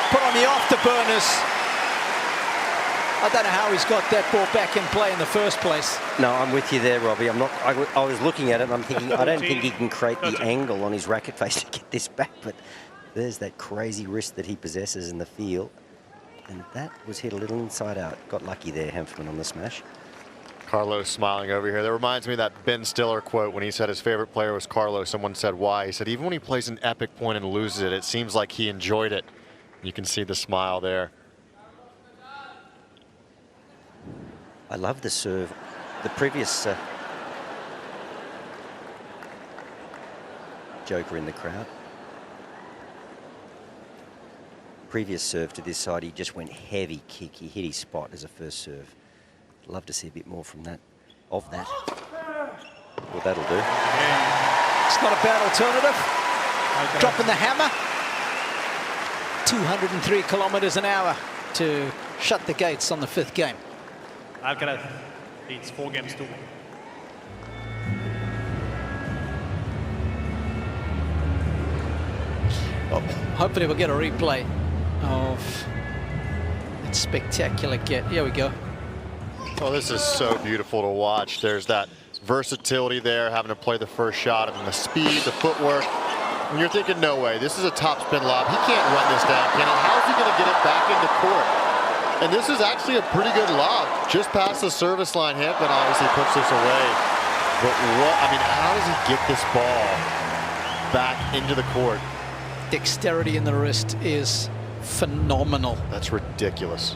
Put on the afterburners. I don't know how he's got that ball back in play in the first place. No, I'm with you there, Robbie. I'm not. I was looking at it and I'm thinking, I don't think he can create the angle on his racket face to get this back, but there's that crazy wrist that he possesses in the field. And that was hit a little inside out. Got lucky there, Hanfmann, on the smash. Carlos smiling over here. That reminds me of that Ben Stiller quote when he said his favorite player was Carlos. Someone said why. He said even when he plays an epic point and loses it, it seems like he enjoyed it. You can see the smile there. I love the serve. The previous joker in the crowd previous serve to this side, he just went heavy kick. He hit his spot as a first serve. Love to see a bit more from that, of that. Well, that'll do. It's not a bad alternative. Dropping the hammer. 203 kilometers an hour to shut the gates on the 5th game. Alcaraz leads 4 games to 1. Well, hopefully we'll get a replay of that spectacular get. Here we go. Oh, this is so beautiful to watch. There's that versatility there, having to play the first shot, and the speed, the footwork. When you're thinking, no way, this is a top spin lob. He can't run this down, can he? How is he going to get it back into court? And this is actually a pretty good lob. Just past the service line. Hanfmann obviously puts this away. But what, I mean, how does he get this ball back into the court? Dexterity in the wrist is phenomenal. That's ridiculous.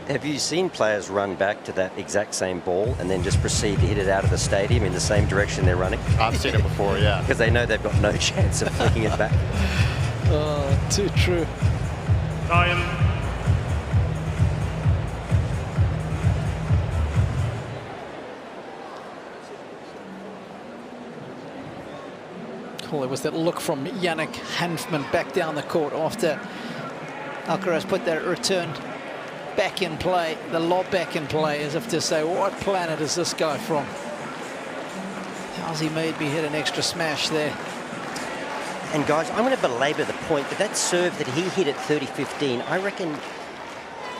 Have you seen players run back to that exact same ball and then just proceed to hit it out of the stadium in the same direction they're running? I've seen it before, yeah. Because they know they've got no chance of flicking it back. Oh, too true. Time. Well, there was that look from Yannick Hanfmann back down the court after Alcaraz put that return back in play, the lob back in play, as if to say, what planet is this guy from? How's he made me hit an extra smash there? And guys, I'm going to belabor the point, but that serve that he hit at 30-15, I reckon,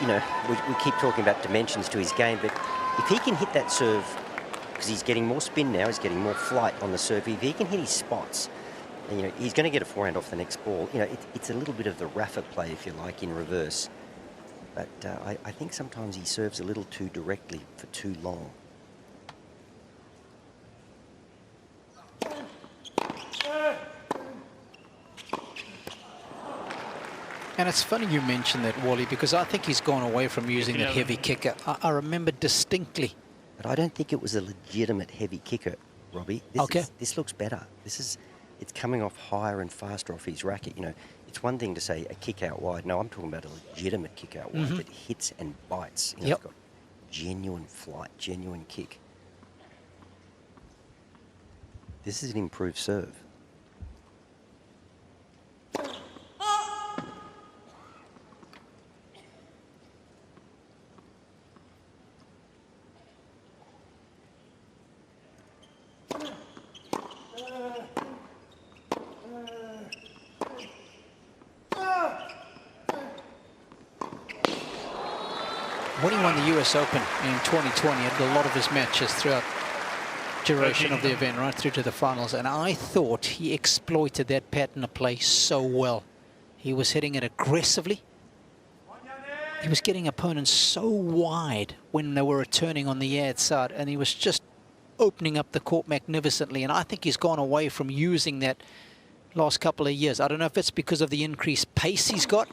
you know, we keep talking about dimensions to his game, but if he can hit that serve, because he's getting more spin now, he's getting more flight on the serve, if he can hit his spots, and, you know, he's going to get a forehand off the next ball. You know, it's a little bit of the Rafa play, if you like, in reverse. But I think sometimes he serves a little too directly for too long. And it's funny you mentioned that, Wally, because I think he's gone away from using that heavy kicker. I remember distinctly. But I don't think it was a legitimate heavy kicker, Robbie. This looks better. It's coming off higher and faster off his racket. You know, it's one thing to say a kick out wide. No, I'm talking about a legitimate kick out wide that hits and bites. You know, it's got genuine flight, genuine kick. This is an improved serve. When he won the US Open in 2020, he had a lot of his matches throughout duration of the event, right through to the finals, and I thought he exploited that pattern of play so well. He was hitting it aggressively. He was getting opponents so wide when they were returning on the ad side, and he was just opening up the court magnificently, and I think he's gone away from using that last couple of years. I don't know if it's because of the increased pace he's got.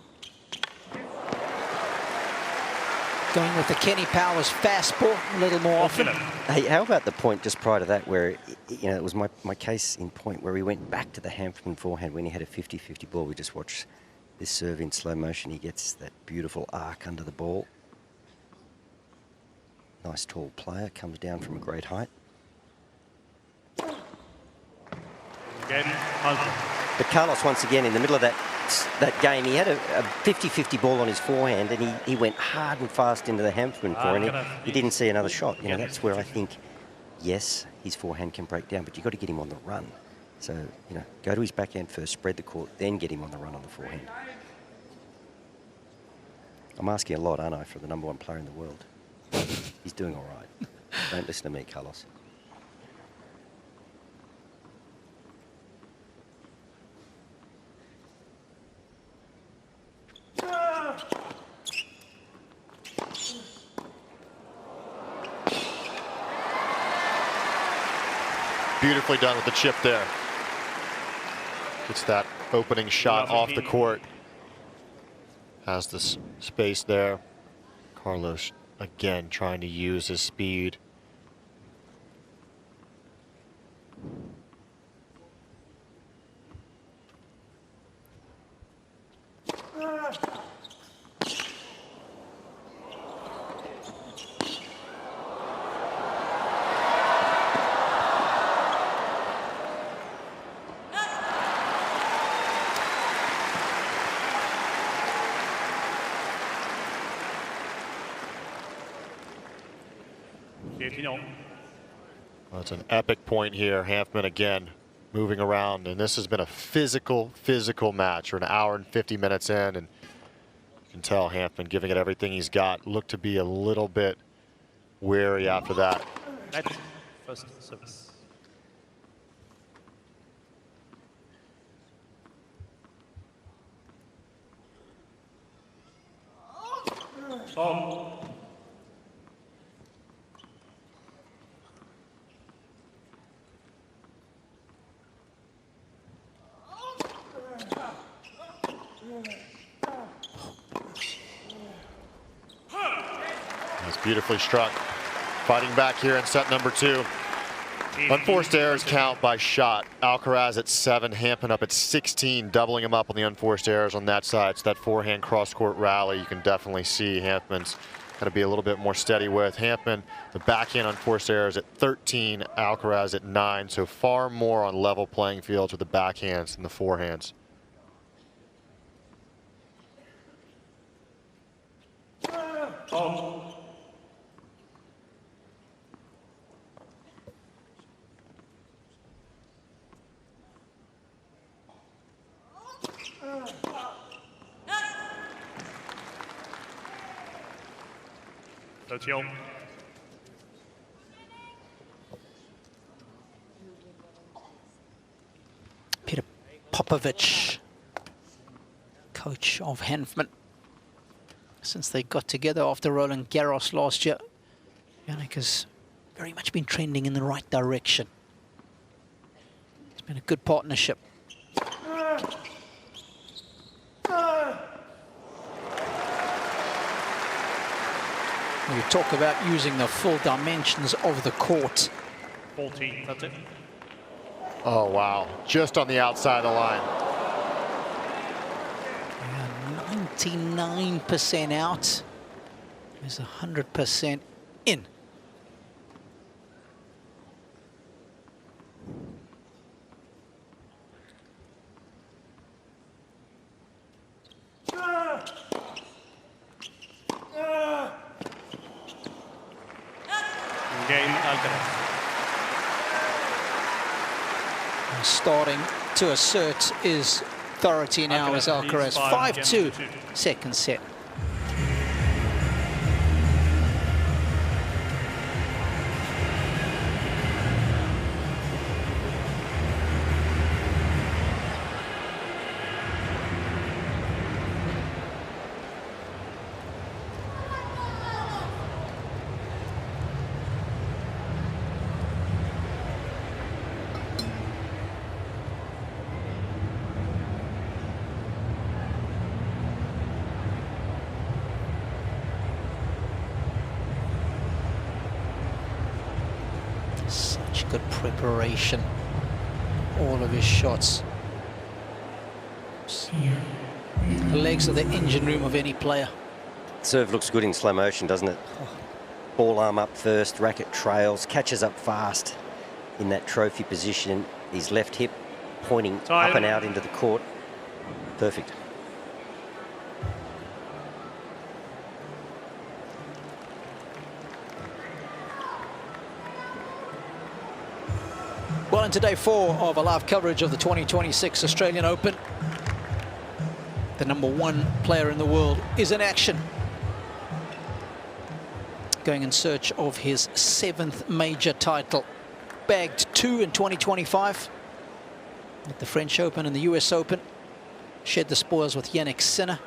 Going with the Kenny Powers fastball a little more often. Hey, how about the point just prior to that where, you know, it was my case in point where he went back to the Hanfmann forehand when he had a 50-50 ball. We just watched this serve in slow motion. He gets that beautiful arc under the ball. Nice tall player, comes down from a great height. But Carlos, once again, in the middle of that game, he had a 50-50 ball on his forehand, and he went hard and fast into the Hanfmann forehand. He didn't see another shot. You know, that's where I think, yes, his forehand can break down, but you've got to get him on the run. So, you know, go to his backhand first, spread the court, then get him on the run on the forehand. I'm asking a lot, aren't I, for the #1 player in the world? He's doing all right. Don't listen to me, Carlos. Beautifully done with the chip there. It's that opening shot off the court. Has this space there. Carlos, again, trying to use his speed. Well, it's an epic point here. Hanfmann again moving around, and this has been a physical match. We're an hour and 50 minutes in, and you can tell Hanfmann giving it everything he's got. Looked to be a little bit weary after that. First service. Oh. That's beautifully struck. Fighting back here in set number 2. Unforced errors count by shot. Alcaraz at 7, Hanfmann up at 16, doubling him up on the unforced errors on that side. So that forehand cross-court rally, you can definitely see Hanfmann's got to be a little bit more steady with. Hanfmann, the backhand unforced errors at 13, Alcaraz at 9. So far more on level playing fields with the backhands than the forehands. Oh. Peter Popovich, coach of Hanfmann. Since they got together after Roland Garros last year, Yannick has very much been trending in the right direction. It's been a good partnership. We talk about using the full dimensions of the court. 14, that's it. Oh, wow. Just on the outside of the line. 99% out. There's 100% in. Alcaraz. Starting to assert his authority now as Alcaraz. 5-2, second set. Such good preparation. All of his shots. The legs are the engine room of any player. Serve looks good in slow motion, doesn't it? Ball arm up first, racket trails, catches up fast in that trophy position. His left hip pointing up and out into the court. Perfect. Well, into day 4 of a live coverage of the 2026 Australian Open. The #1 player in the world is in action. Going in search of his 7th major title. Bagged 2 in 2025 at the French Open and the US Open. Shared the spoils with Yannick Sinner.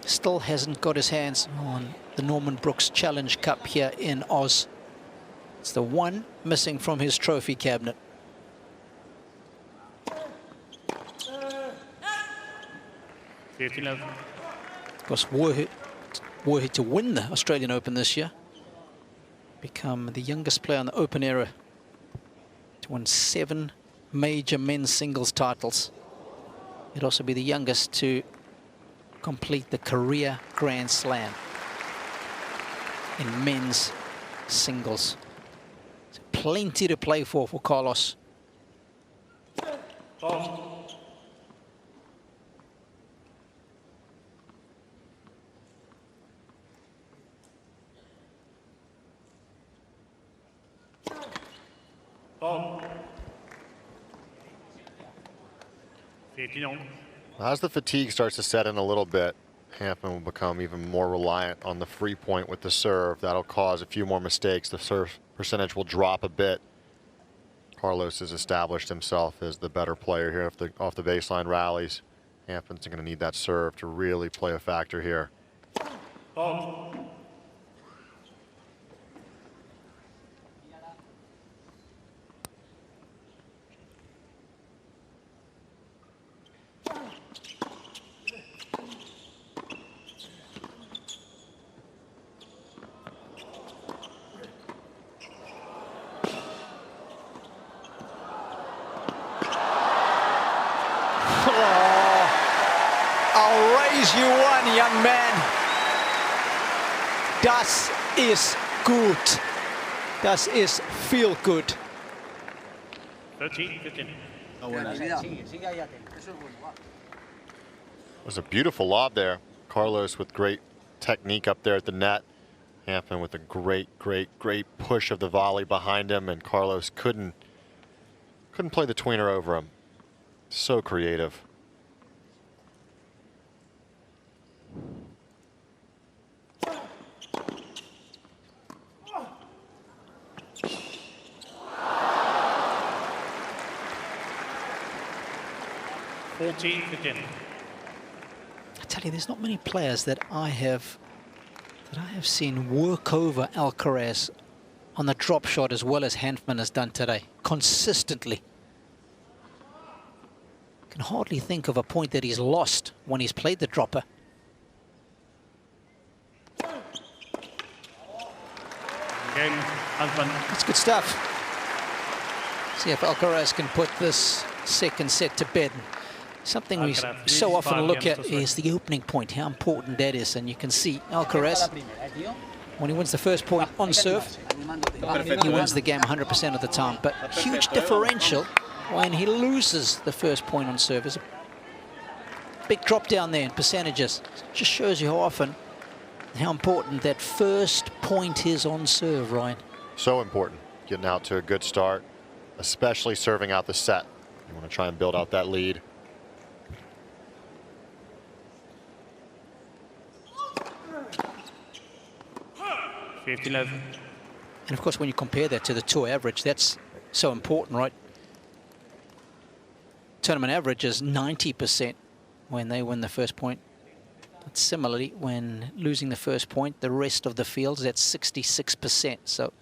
Still hasn't got his hands on the Norman Brooks Challenge Cup here in Oz. It's the one missing from his trophy cabinet. Of course, were he to win the Australian Open this year, become the youngest player in the Open era to win 7 major men's singles titles. He'd also be the youngest to complete the career Grand Slam in men's singles. So plenty to play for Carlos. Ball. 15-all. As the fatigue starts to set in a little bit, Hanfmann will become even more reliant on the free point with the serve. That'll cause a few more mistakes. The serve percentage will drop a bit. Carlos has established himself as the better player here off the baseline rallies. Hanfmann's going to need that serve to really play a factor here. Ball. You won, young man. Das ist gut. Das ist feel good. 13-15. Sigue ahí atento. Eso es bueno. Va. It was a beautiful lob there. Carlos with great technique up there at the net. Hanfmann with a great push of the volley behind him, and Carlos couldn't play the tweener over him. So creative. I tell you, there's not many players that I have seen work over Alcaraz on the drop shot as well as Hanfmann has done today, consistently. Can hardly think of a point that he's lost when he's played the dropper. That's good stuff. See if Alcaraz can put this second set to bed. Something we so often look at is the opening point, how important that is. And you can see Alcaraz, when he wins the first point on serve, he wins the game 100% of the time. But huge differential when he loses the first point on serve. There's a big drop down there in percentages. Just shows you how often, how important that first point is on serve, Ryan. So important, getting out to a good start, especially serving out the set. You want to try and build out that lead. $15-11. And of course, when you compare that to the tour average, that's so important, right? Tournament average is 90% when they win the first point. But similarly, when losing the first point, the rest of the fields, that's 66%. So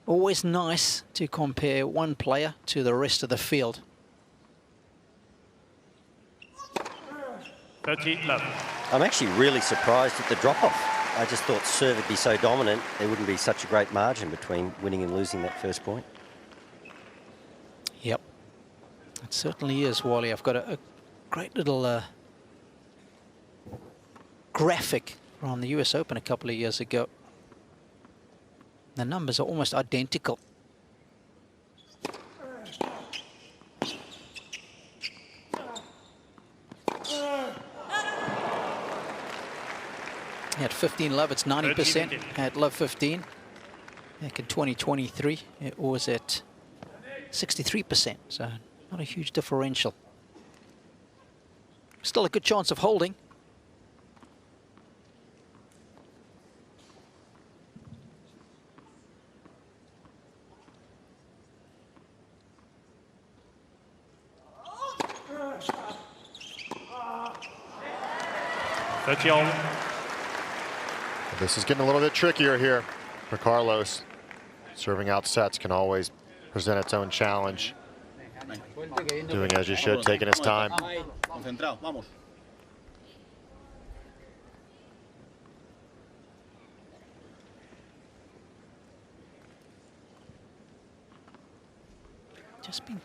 always nice to compare one player to the rest of the field. 13-11. I'm actually really surprised at the drop-off. I just thought serve would be so dominant, there wouldn't be such a great margin between winning and losing that first point. Yep, it certainly is, Wally. I've got a great little graphic from the US Open a couple of years ago. The numbers are almost identical. At 15 love, it's 90%. At love 15, back in 2023, it was at 63%. So not a huge differential. Still a good chance of holding. This is getting a little bit trickier here for Carlos. Serving out sets can always present its own challenge. Doing as you should, taking his time. Just been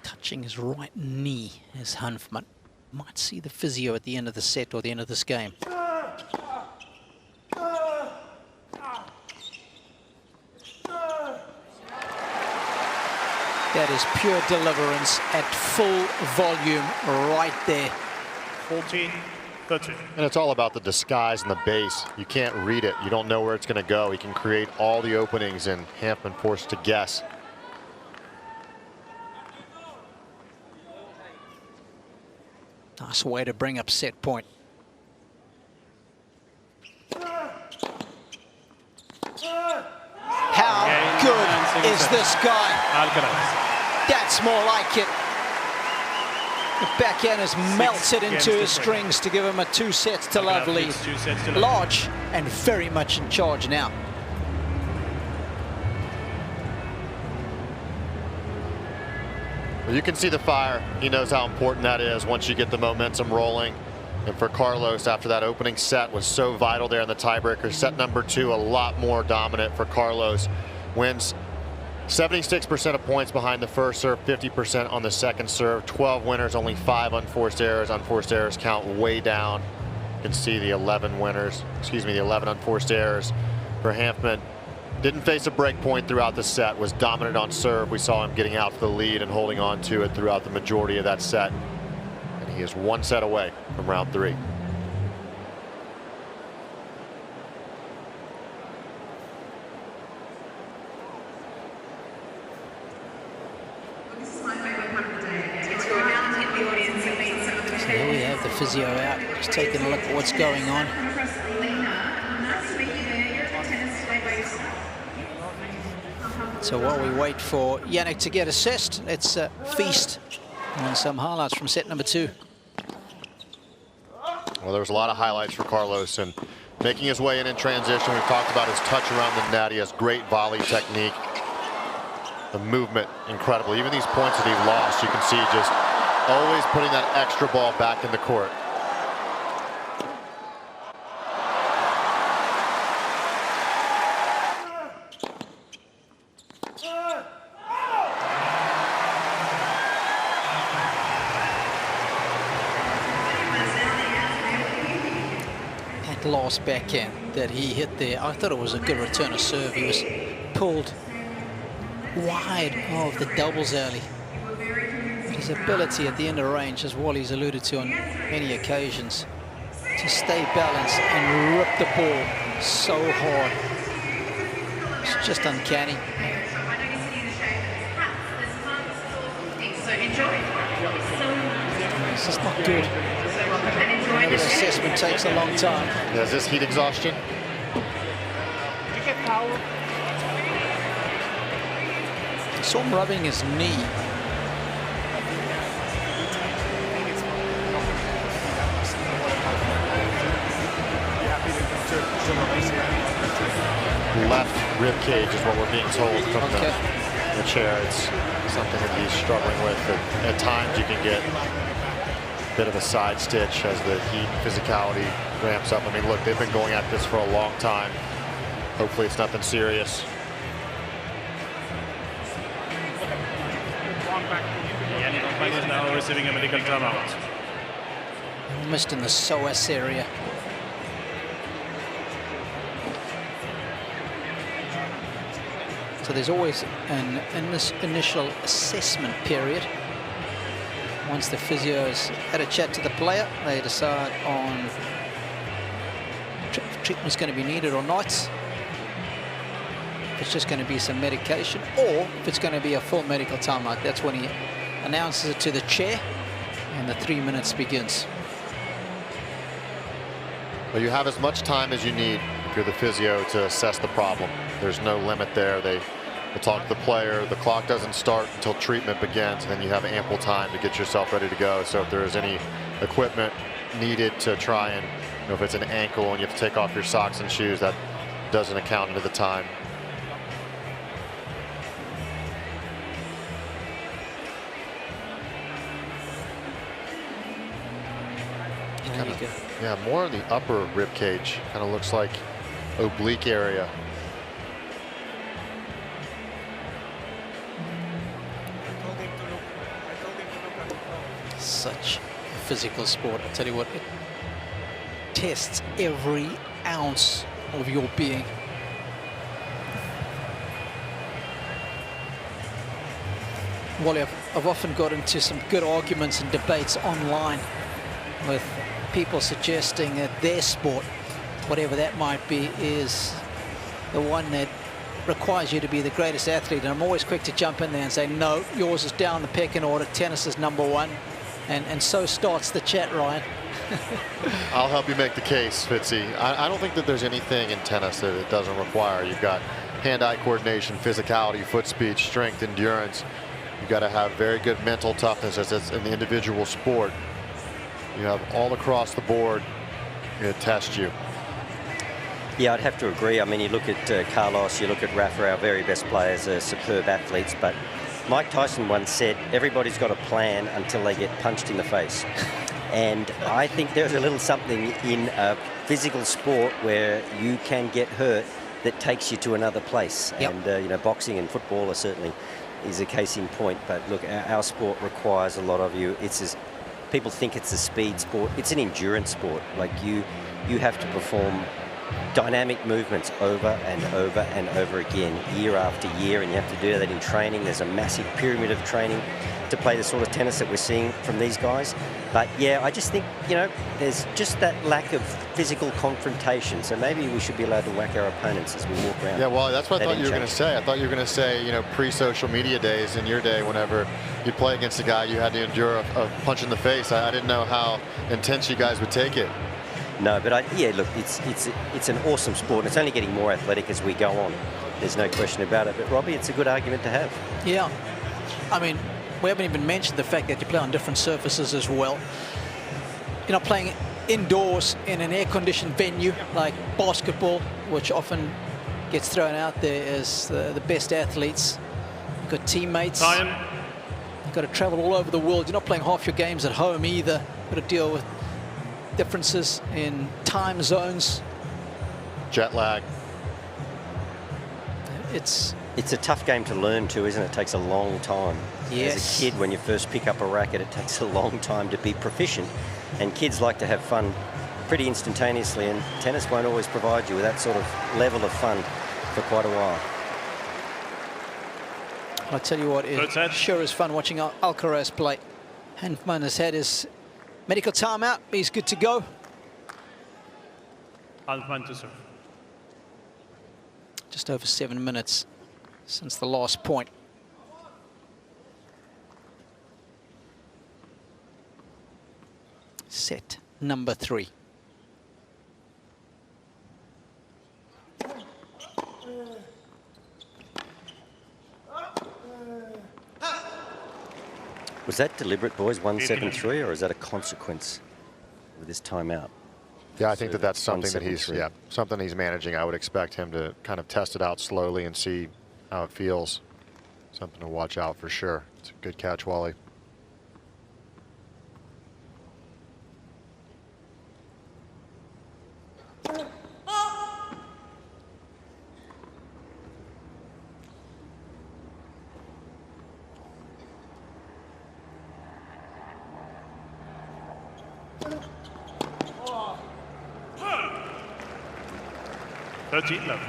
touching his right knee as Hanfmann. Might see the physio at the end of the set or the end of this game. That is pure deliverance at full volume right there. 14-13. And it's all about the disguise and the base. You can't read it. You don't know where it's going to go. He can create all the openings, and Hanfmann forced to guess. Nice way to bring up set point. How good is this guy? Alcaraz. That's more like it. The backhand has melted into his strings to give him a 2 sets to love lead. Large and very much in charge now. Well, you can see the fire. He knows how important that is once you get the momentum rolling. And for Carlos, after that opening set was so vital there in the tiebreaker, set number 2 a lot more dominant for Carlos. Wins 76% of points behind the first serve, 50% on the second serve. 12 winners, only 5 unforced errors. Unforced errors count way down. You can see the 11 unforced errors for Hanfmann. Didn't face a break point throughout the set, was dominant on serve. We saw him getting out to the lead and holding on to it throughout the majority of that set. And he is 1 set away from round 3. So there we have the physio out, just taking a look at what's going on. So while we wait for Yannick to get assessed, let's feast on some highlights from set number 2. Well, there was a lot of highlights for Carlos, and making his way in transition. We've talked about his touch around the net. He has great volley technique. The movement, incredible. Even these points that he lost, you can see just always putting that extra ball back in the court. Last backhand that he hit there, I thought it was a good return of serve. He was pulled wide of the doubles alley. His ability at the end of range, as Wally's alluded to on many occasions, to stay balanced and rip the ball so hard. It's just uncanny. This is not good. This assessment takes a long time. Yeah, is this heat exhaustion? I saw him rubbing his knee. Left rib cage is what we're being told from the chair. It's something that he's struggling with. At times you can get a bit of a side stitch as the heat and physicality ramps up. I mean, look, they've been going at this for a long time. Hopefully it's nothing serious. Yannick Hanfmann is now receiving a medical timeout. Almost in the psoas area. So there's always in this initial assessment period. Once the physio's had a chat to the player, they decide on if treatment's going to be needed or not. If it's just going to be some medication, or if it's going to be a full medical timeout. That's when he announces it to the chair, and the 3 minutes begins. Well, you have as much time as you need if you're the physio to assess the problem. There's no limit there. They talk to the player. The clock doesn't start until treatment begins, and then you have ample time to get yourself ready to go. So if there is any equipment needed to try and, you know, if it's an ankle and you have to take off your socks and shoes, that doesn't account into the time. Yeah, more in the upper rib cage. Kind of looks like oblique area. Such a physical sport. I tell you what, it tests every ounce of your being. Wally, I've often got into some good arguments and debates online with people suggesting that their sport, whatever that might be, is the one that requires you to be the greatest athlete. And I'm always quick to jump in there and say, no, yours is down the pecking order. Tennis is #1. And so starts the chat, Ryan. I'll help you make the case, Fitzy. I don't think that there's anything in tennis that it doesn't require. You've got hand-eye coordination, physicality, foot speed, strength, endurance. You've got to have very good mental toughness as it's an individual sport. You have all across the board to test you. Yeah, I'd have to agree. I mean, you look at Carlos, you look at Rafa, our very best players are superb athletes, but Mike Tyson once said, everybody's got a plan until they get punched in the face. And I think there's a little something in a physical sport where you can get hurt that takes you to another place. Yep. And, you know, boxing and football are certainly is a case in point. But look, our sport requires a lot of you. People think it's a speed sport. It's an endurance sport. Like you have to perform dynamic movements over and over and over again, year after year, and you have to do that in training. There's a massive pyramid of training to play the sort of tennis that we're seeing from these guys. But yeah, I just think, you know, there's just that lack of physical confrontation. So maybe we should be allowed to whack our opponents as we walk around. Yeah, well, that's what I thought you were going to say. I thought you were going to say, you know, pre-social media days in your day, whenever you'd play against a guy, you had to endure a punch in the face. I didn't know how intense you guys would take it. No, but yeah, look, it's an awesome sport, and it's only getting more athletic as we go on. There's no question about it. But Robbie, it's a good argument to have. Yeah, I mean, we haven't even mentioned the fact that you play on different surfaces as well. You're not playing indoors in an air-conditioned venue like basketball, which often gets thrown out there as the best athletes. You've got teammates. Time. You've got to travel all over the world. You're not playing half your games at home either. You've got to deal with differences in time zones. Jet lag. It's a tough game to learn too, isn't it? It takes a long time. Yes. As a kid, when you first pick up a racket, it takes a long time to be proficient. And kids like to have fun pretty instantaneously, and tennis won't always provide you with that sort of level of fun for quite a while. I'll tell you what, it sure is fun watching Alcaraz play. Hanfmann has had his medical timeout. He's good to go. Hanfmann to serve. Just over 7 minutes since the last point. Set number 3. Was that deliberate, boys, 173, or is that a consequence with this timeout? Yeah, I think that's something that he's managing. I would expect him to kind of test it out slowly and see how it feels. Something to watch out for sure. It's a good catch, Wally. Level.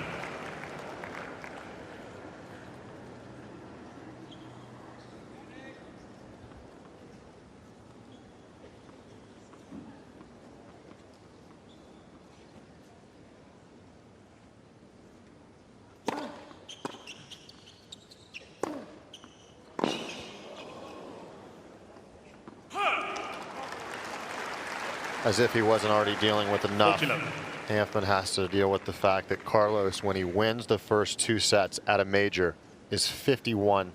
As if he wasn't already dealing with enough. Hanfmann has to deal with the fact that Carlos, when he wins the first 2 sets at a major, is 51-0.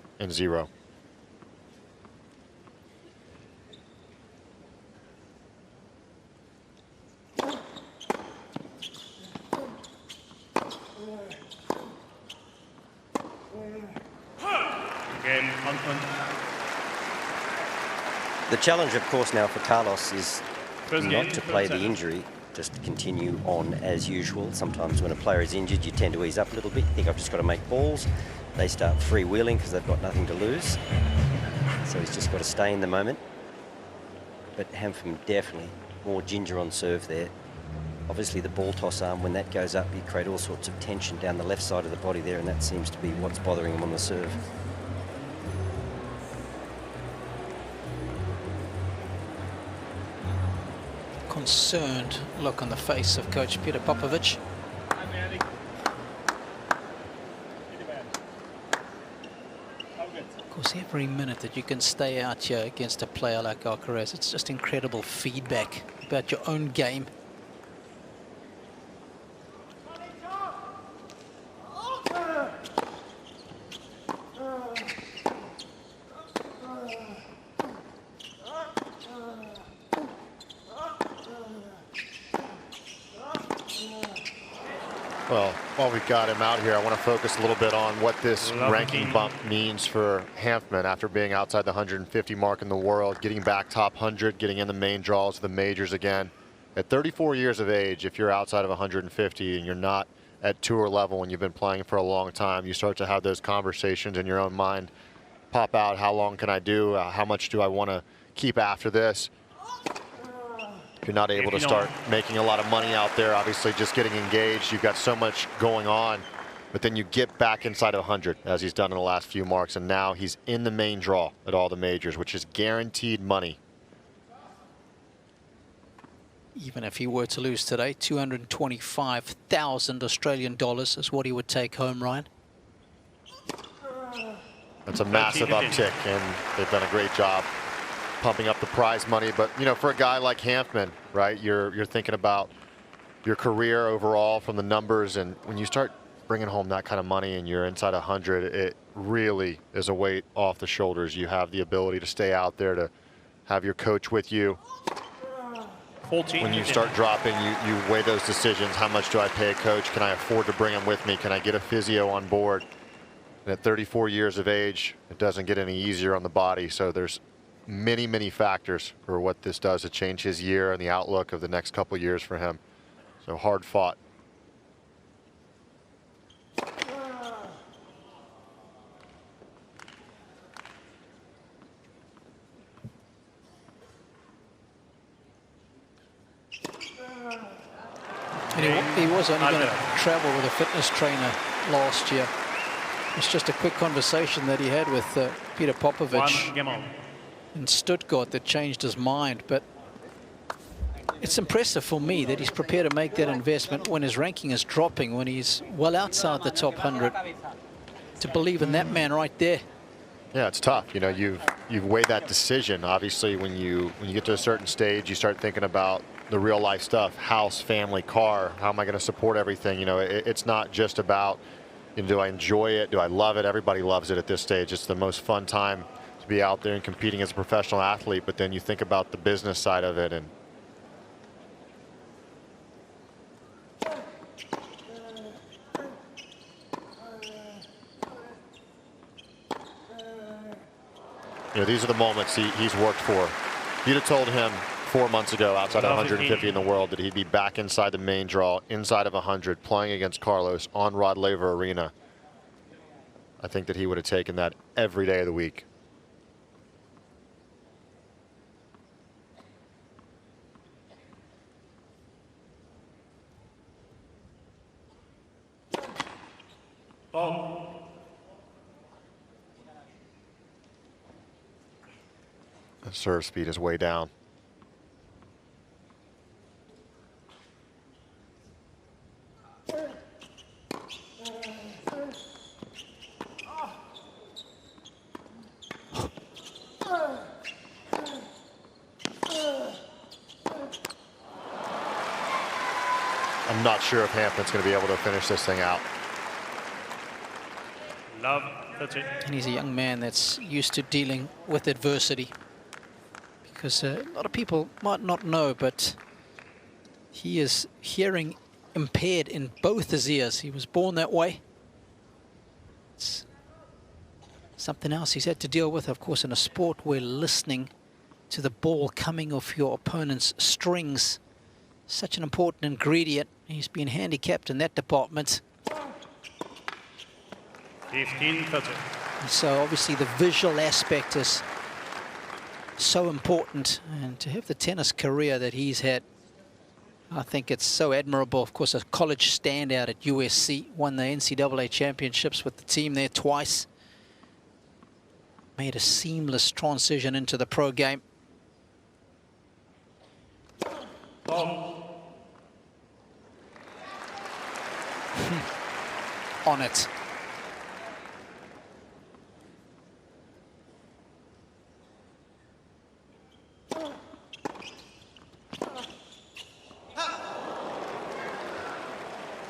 Again, Hanfmann. The challenge, of course, now for Carlos is First not game, to play first the set. injury, just to continue on as usual. Sometimes when a player is injured, you tend to ease up a little bit. You think, I've just got to make balls. They start freewheeling because they've got nothing to lose. So he's just got to stay in the moment. But Hanfmann definitely more ginger on serve there. Obviously the ball toss arm, when that goes up, you create all sorts of tension down the left side of the body there, and that seems to be what's bothering him on the serve. Concerned look on the face of coach Peter Popovich. Of course, every minute that you can stay out here against a player like Alcaraz, it's just incredible feedback about your own game. Well, while we've got him out here, I want to focus a little bit on what this ranking bump means for Hanfmann after being outside the 150 mark in the world, getting back top 100, getting in the main draws of the majors again. At 34 years of age, if you're outside of 150 and you're not at tour level and you've been playing for a long time, you start to have those conversations in your own mind pop out. How long can I do? How much do I want to keep after this? You're not able to start making a lot of money out there, obviously just getting engaged. You've got so much going on, but then you get back inside of 100 as he's done in the last few marks, and now he's in the main draw at all the majors, which is guaranteed money. Even if he were to lose today, 225,000 Australian dollars is what he would take home, Ryan. That's a massive uptick, and they've done a great job pumping up the prize money. But you know, for a guy like Hanfmann, right, you're thinking about your career overall from the numbers, and when you start bringing home that kind of money and you're inside 100, it really is a weight off the shoulders. You have the ability to stay out there, to have your coach with you. 14. When you start dropping, you weigh those decisions. How much do I pay a coach? Can I afford to bring him with me? Can I get a physio on board? And at 34 years of age, it doesn't get any easier on the body. So there's many factors for what this does to change his year and the outlook of the next couple years for him. So hard fought. And he was only going to travel with a fitness trainer last year. It's just a quick conversation that he had with Peter Popovich in Stuttgart that changed his mind. But it's impressive for me that he's prepared to make that investment when his ranking is dropping, when he's well outside the top 100. To believe in that man right there. Yeah, it's tough. You know, you've weighed that decision. Obviously, when you get to a certain stage, you start thinking about the real life stuff: house, family, car. How am I going to support everything? You know, it's not just about, you know, do I enjoy it? Do I love it? Everybody loves it at this stage. It's the most fun time to be out there and competing as a professional athlete. But then you think about the business side of it, and you know, these are the moments he's worked for. You'd have told him 4 months ago, outside of 150 in the world, that he'd be back inside the main draw, inside of 100, playing against Carlos on Rod Laver Arena. I think that he would have taken that every day of the week. Oh. The serve speed is way down. I'm not sure if Hanfmann's going to be able to finish this thing out. Love, that's it. And he's a young man that's used to dealing with adversity. Because a lot of people might not know, but he is hearing impaired in both his ears. He was born that way. It's something else he's had to deal with, of course, in a sport where listening to the ball coming off your opponent's strings, such an important ingredient. He's been handicapped in that department. 15-30. And so obviously the visual aspect is so important, and to have the tennis career that he's had, I think it's so admirable. Of course, a college standout at USC, won the NCAA championships with the team there twice, made a seamless transition into the pro game. On it.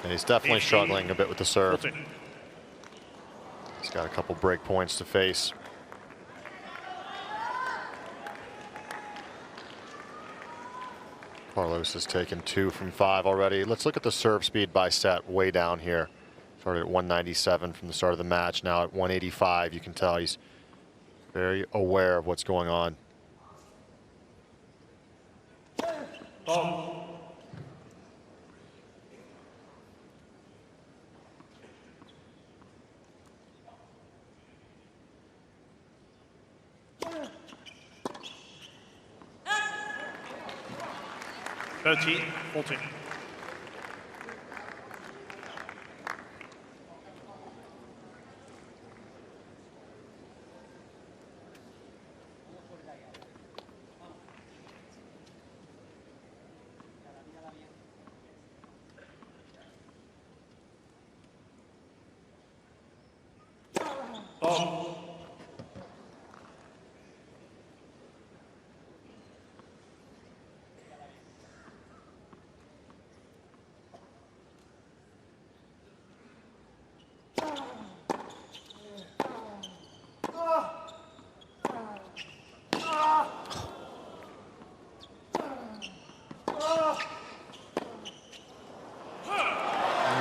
And he's definitely 15, struggling a bit with the serve. 14. He's got a couple break points to face. Carlos has taken 2 from 5 already. Let's look at the serve speed by set way down here. Started at 197 from the start of the match. Now at 185, you can tell he's very aware of what's going on. Ball. Thirteen, 14. Ball.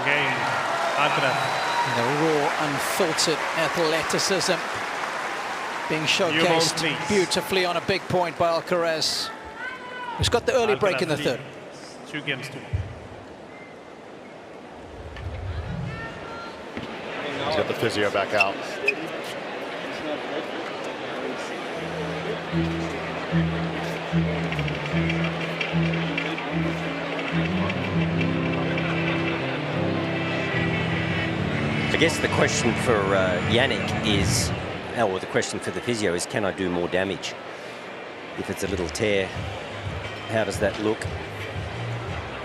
Cain, Alcaraz. The raw, unfiltered athleticism being showcased please. beautifully on a big point by Alcaraz, who's got the early break in the Alcaraz third. leads 2 games to 1. He's got the physio back out. I guess the question for Yannick is, or the question for the physio is, can I do more damage? If it's a little tear, how does that look?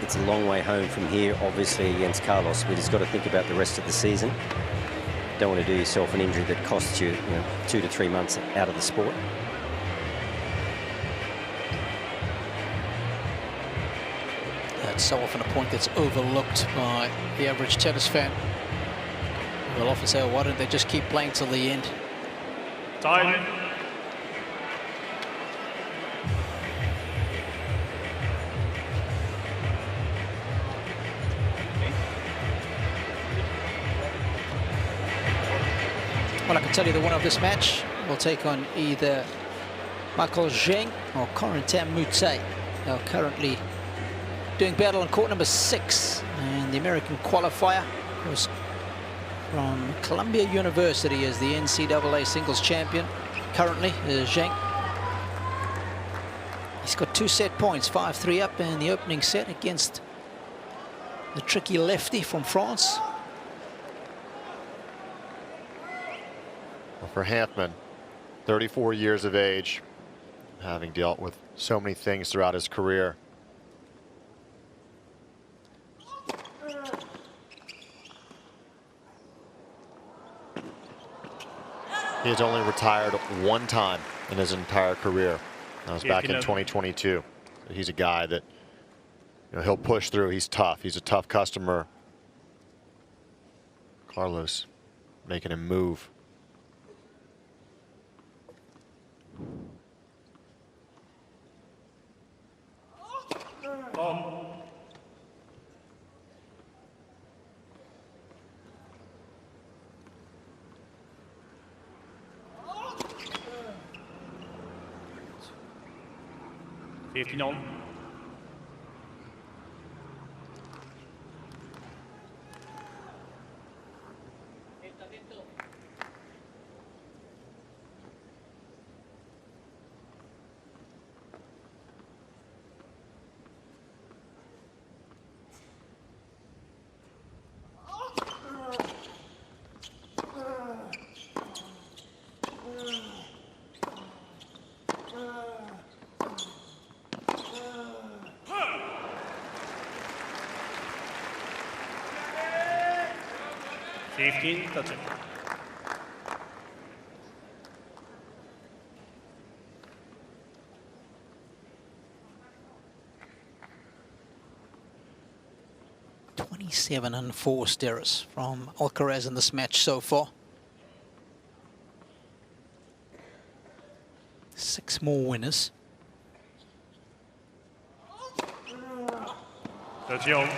It's a long way home from here, obviously, against Carlos, but he's got to think about the rest of the season. Don't want to do yourself an injury that costs you, 2 to 3 months out of the sport. That's so often a point that's overlooked by the average tennis fan. We'll often say, oh, why don't they just keep playing till the end? Time. Well, I can tell you the winner of this match will take on either Michael Cain or Corentin Moutet. They're currently doing battle on court number 6. And the American qualifier was from Columbia University as the NCAA singles champion. Currently is Cain. He's got 2 set points, 5-3 up in the opening set against the tricky lefty from France. Well, for Hanfmann, 34 years of age, having dealt with so many things throughout his career. He has only retired 1 time in his entire career. That was back in 2022. So he's a guy that, he'll push through. He's tough. He's a tough customer. Carlos making him move. Ball. Fifteen on. That's it. 27 unforced errors from Alcaraz in this match so far. 6 more winners. 30-all.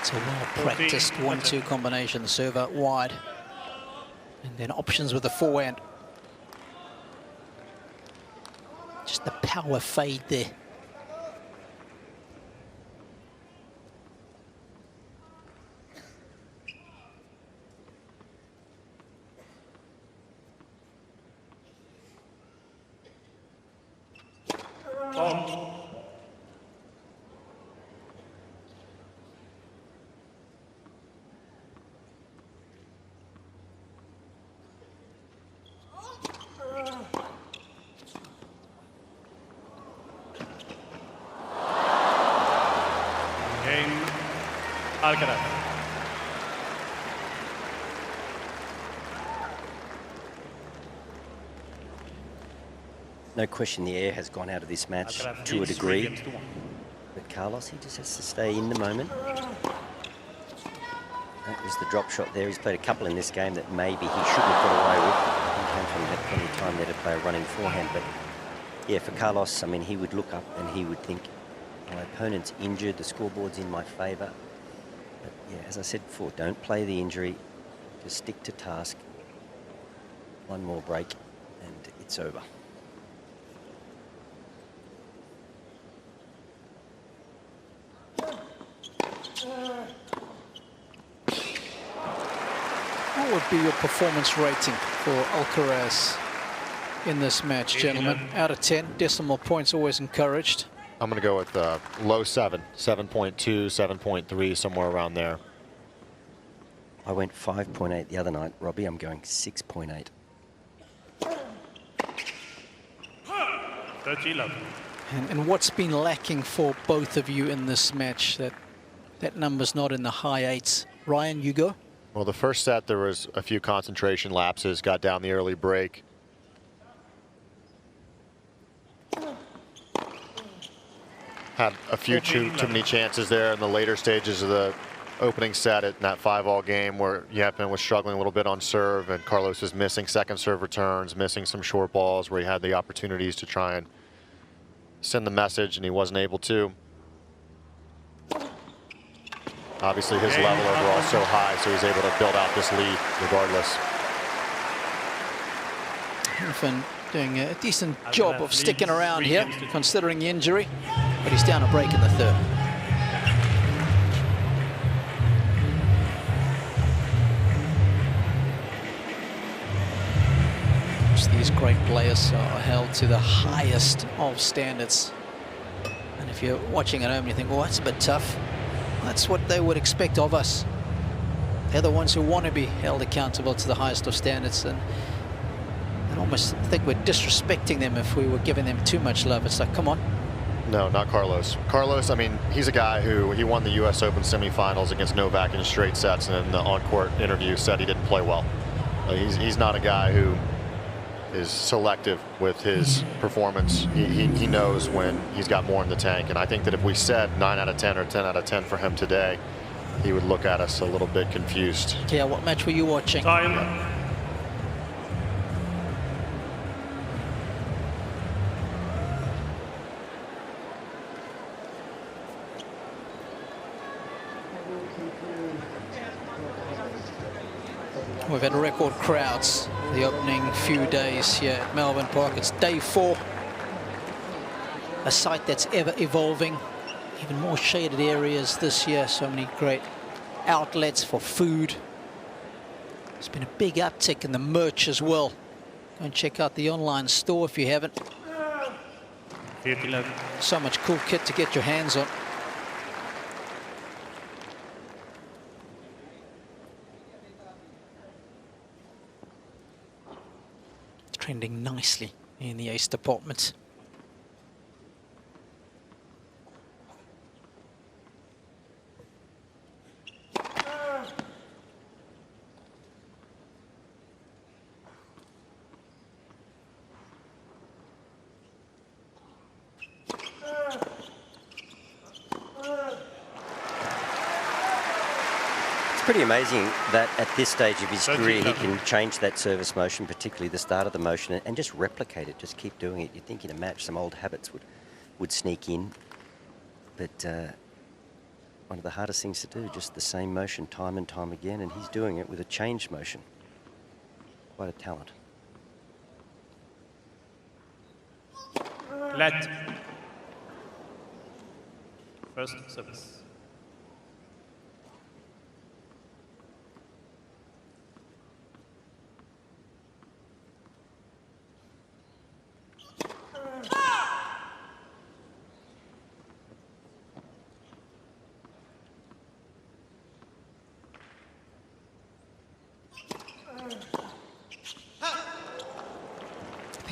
It's a well-practiced 1-2 combination, the serve out wide. And then options with the forehand. Just the power fade there. Cain, Alcaraz. No question the air has gone out of this match to a degree. But Carlos, he just has to stay in the moment. That was the drop shot there. He's played a couple in this game that maybe he shouldn't have got away with. I think Hanfmann had plenty of time there to play a running forehand. But yeah, for Carlos, I mean, he would look up and he would think, my opponent's injured, the scoreboard's in my favour. But yeah, as I said before, don't play the injury. Just stick to task. One more break and it's over. What would be your performance rating for Alcaraz in this match, gentlemen? Out of 10, decimal points always encouraged. I'm going to go with low 7, 7.2, 7.3, somewhere around there. I went 5.8 the other night, Robbie. I'm going 6.8. 30-11. And what's been lacking for both of you in this match? That number's not in the high 8s. Ryan, you go. Well, the first set, there was a few concentration lapses, got down the early break. Had a few too many chances there in the later stages of the opening set in that 5-all game where Hanfmann was struggling a little bit on serve and Carlos was missing second serve returns, missing some short balls where he had the opportunities to try and send the message and he wasn't able to. Obviously his level overall is so high, so he's able to build out this lead regardless. Hanfmann doing a decent job of sticking around here, considering the injury, but he's down a break in the third. These great players are held to the highest of standards. And if you're watching at home and you think, well, that's a bit tough, that's what they would expect of us. They're the ones who want to be held accountable to the highest of standards, and I almost think we're disrespecting them if we were giving them too much love. It's like, come on. No, not Carlos. Carlos, I mean, he's a guy who, he won the US Open semifinals against Novak in straight sets, and in the on-court interview said he didn't play well. He's not a guy who is selective with his performance. He knows when he's got more in the tank, and I think that if we said 9 out of 10 or 10 out of 10 for him today, he would look at us a little bit confused. Yeah, what match were you watching? Time. We've had record crowds the opening few days here at Melbourne Park. It's day 4. A site that's ever evolving. Even more shaded areas this year. So many great outlets for food. There's been a big uptick in the merch as well. Go and check out the online store if you haven't. So much cool kit to get your hands on. Trending nicely in the ace department. Pretty amazing that at this stage of his career he can change that service motion, particularly the start of the motion, and just replicate it, just keep doing it. You'd think in a match some old habits would sneak in, but one of the hardest things to do, just the same motion time and time again, and he's doing it with a changed motion. Quite a talent. Let. First service.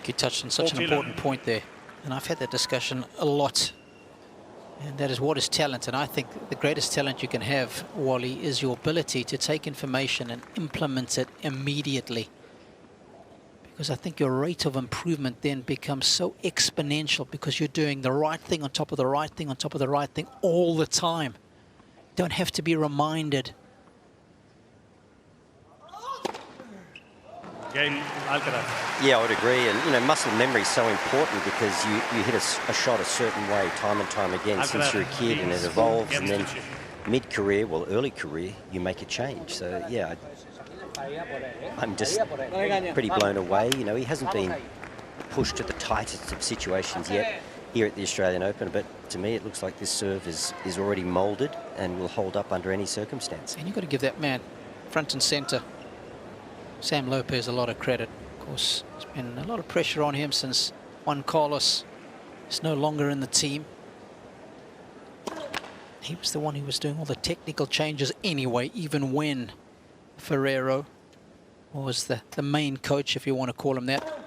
You touched on such an important point there, and I've had that discussion a lot, and that is what is talent. And I think the greatest talent you can have, Wally, is your ability to take information and implement it immediately, because I think your rate of improvement then becomes so exponential because you're doing the right thing on top of the right thing on top of the right thing all the time. You don't have to be reminded. Cain, Alcaraz. Yeah, I would agree. And, you know, muscle memory is so important because you hit a shot a certain way time and time again since you're a kid, and it evolves. And then mid-career, well, early career, you make a change. So, yeah, I'm just pretty blown away. You know, he hasn't been pushed to the tightest of situations yet here at the Australian Open, but to me it looks like this serve is already moulded and will hold up under any circumstance. And you've got to give that man front and centre, Sam Lopez, a lot of credit. Of course, there's been a lot of pressure on him since Juan Carlos is no longer in the team. He was the one who was doing all the technical changes anyway, even when Ferrero was the main coach, if you want to call him that.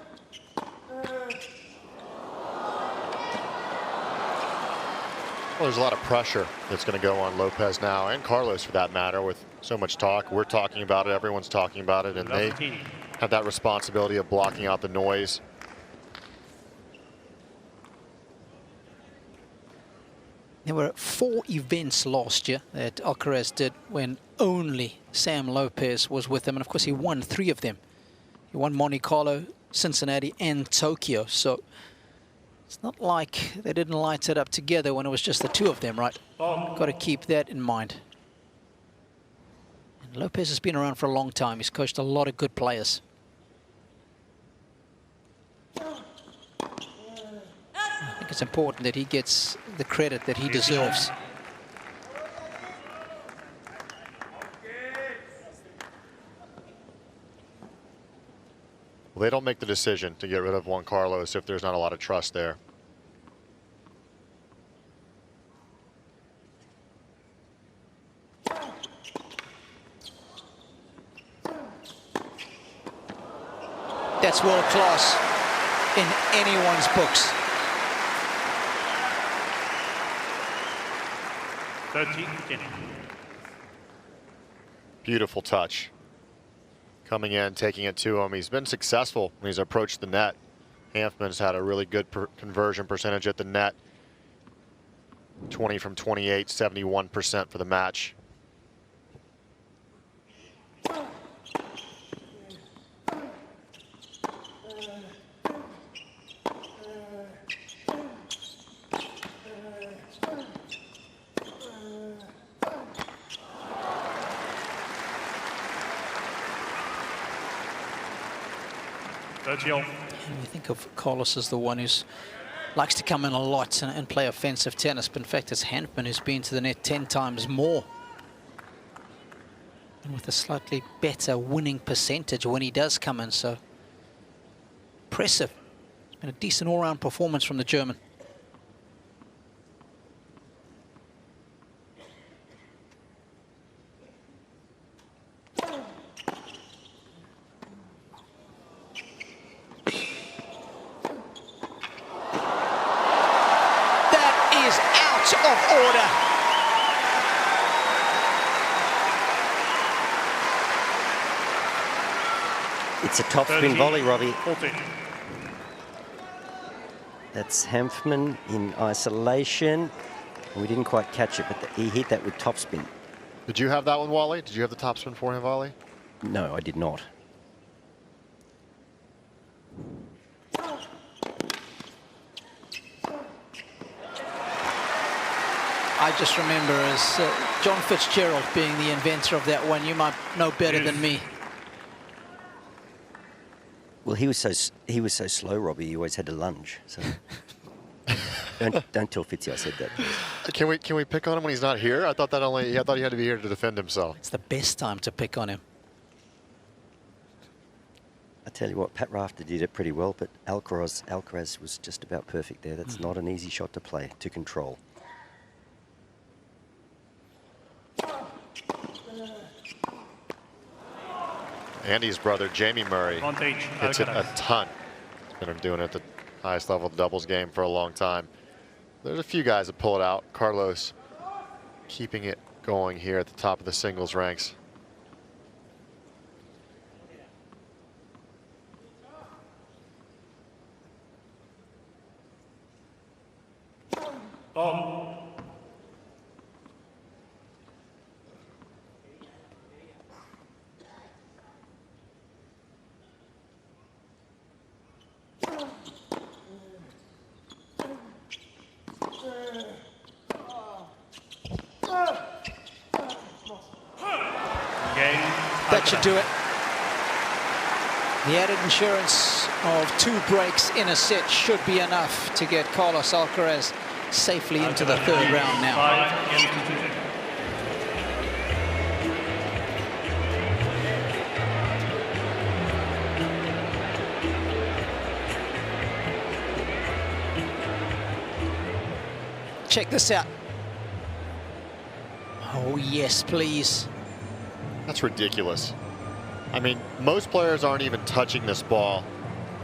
Well, there's a lot of pressure that's going to go on Lopez now, and Carlos for that matter, with so much talk. We're talking about it, everyone's talking about it, and they have that responsibility of blocking out the noise. There were 4 events last year that Alcaraz did when only Sam Lopez was with him, and of course he won 3 of them. He won Monte Carlo, Cincinnati, and Tokyo, so it's not like they didn't light it up together when it was just the 2 of them, right? Got to keep that in mind. And Lopez has been around for a long time. He's coached a lot of good players. I think it's important that he gets the credit that he deserves. Well, they don't make the decision to get rid of Juan Carlos if there's not a lot of trust there. That's world class in anyone's books. 13-10. Beautiful touch. Coming in, taking it to him. He's been successful when he's approached the net. Hanfmann's had a really good conversion percentage at the net. 20 from 28, 71% for the match. And we think of Carlos as the one who likes to come in a lot and play offensive tennis, but in fact it's Hanfmann who's been to the net 10 times more. And with a slightly better winning percentage when he does come in, so impressive. It's been a decent all-round performance from the German. is out of order. It's a topspin volley, Robbie. 14. That's Hanfmann in isolation. We didn't quite catch it, but he hit that with topspin. Did you have that one, Wally? Did you have the topspin forehand volley? No, I did not. I just remember as John Fitzgerald being the inventor of that one. You might know better than me. Well, he was so slow, Robbie. He always had to lunge. So don't tell Fitzy I said that. Please. Can we pick on him when he's not here? I thought he had to be here to defend himself. It's the best time to pick on him. I tell you what, Pat Rafter did it pretty well, but Alcaraz was just about perfect there. That's not an easy shot to play, to control. Andy's brother, Jamie Murray, hits it a ton. He's been doing it at the highest level of the doubles game for a long time. There's a few guys that pull it out. Carlos keeping it going here at the top of the singles ranks. That should do it. The added insurance of 2 breaks in a set should be enough to get Carlos Alcaraz safely into the 3rd round now. 5 games to 2. Check this out. Oh, yes, please. That's ridiculous. I mean, most players aren't even touching this ball.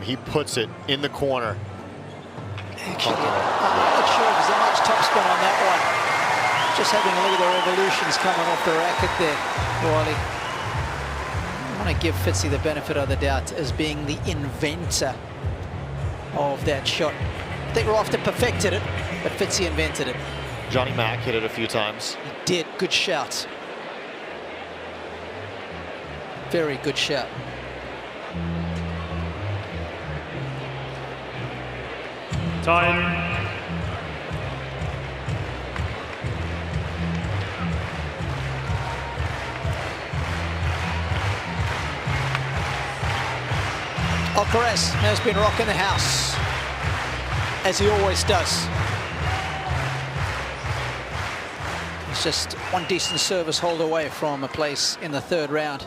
He puts it in the corner. Actually, I'm not sure if there's much topspin on that one. Just having a look at the revolutions coming off the racket there, Wally. I want to give Fitzy the benefit of the doubt as being the inventor of that shot. I think Rafter perfected it, but Fitzy invented it. Johnny Mack hit it a few times. He did. Good shout. Very good shot. Time. Alcaraz has been rocking the house, as he always does. He's just one decent service hold away from a place in the 3rd round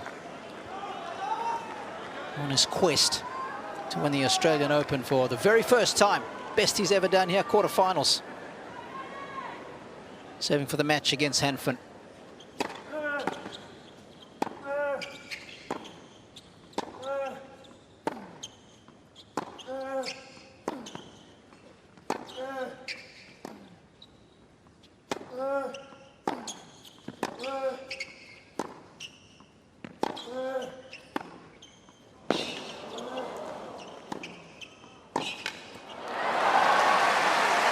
on his quest to win the Australian Open for the very first time. Best he's ever done here, quarterfinals. Saving for the match against Hanfmann.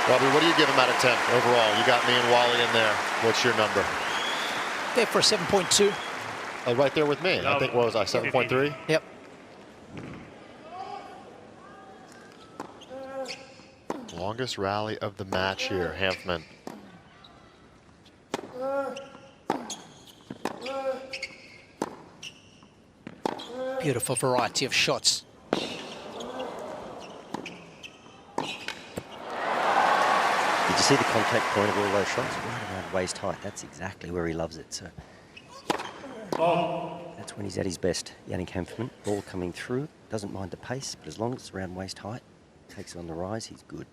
Robbie, what do you give him out of 10 overall? You got me and Wally in there. What's your number? There for a 7.2. Right there with me. I think, what was I, 7.3? Yep. Longest rally of the match here, Hanfmann. Beautiful variety of shots. Did you see the contact point of all those shots? Right around waist height. That's exactly where he loves it. So that's when he's at his best. Yannick Hanfmann, ball coming through, doesn't mind the pace, but as long as it's around waist height, takes it on the rise, he's good.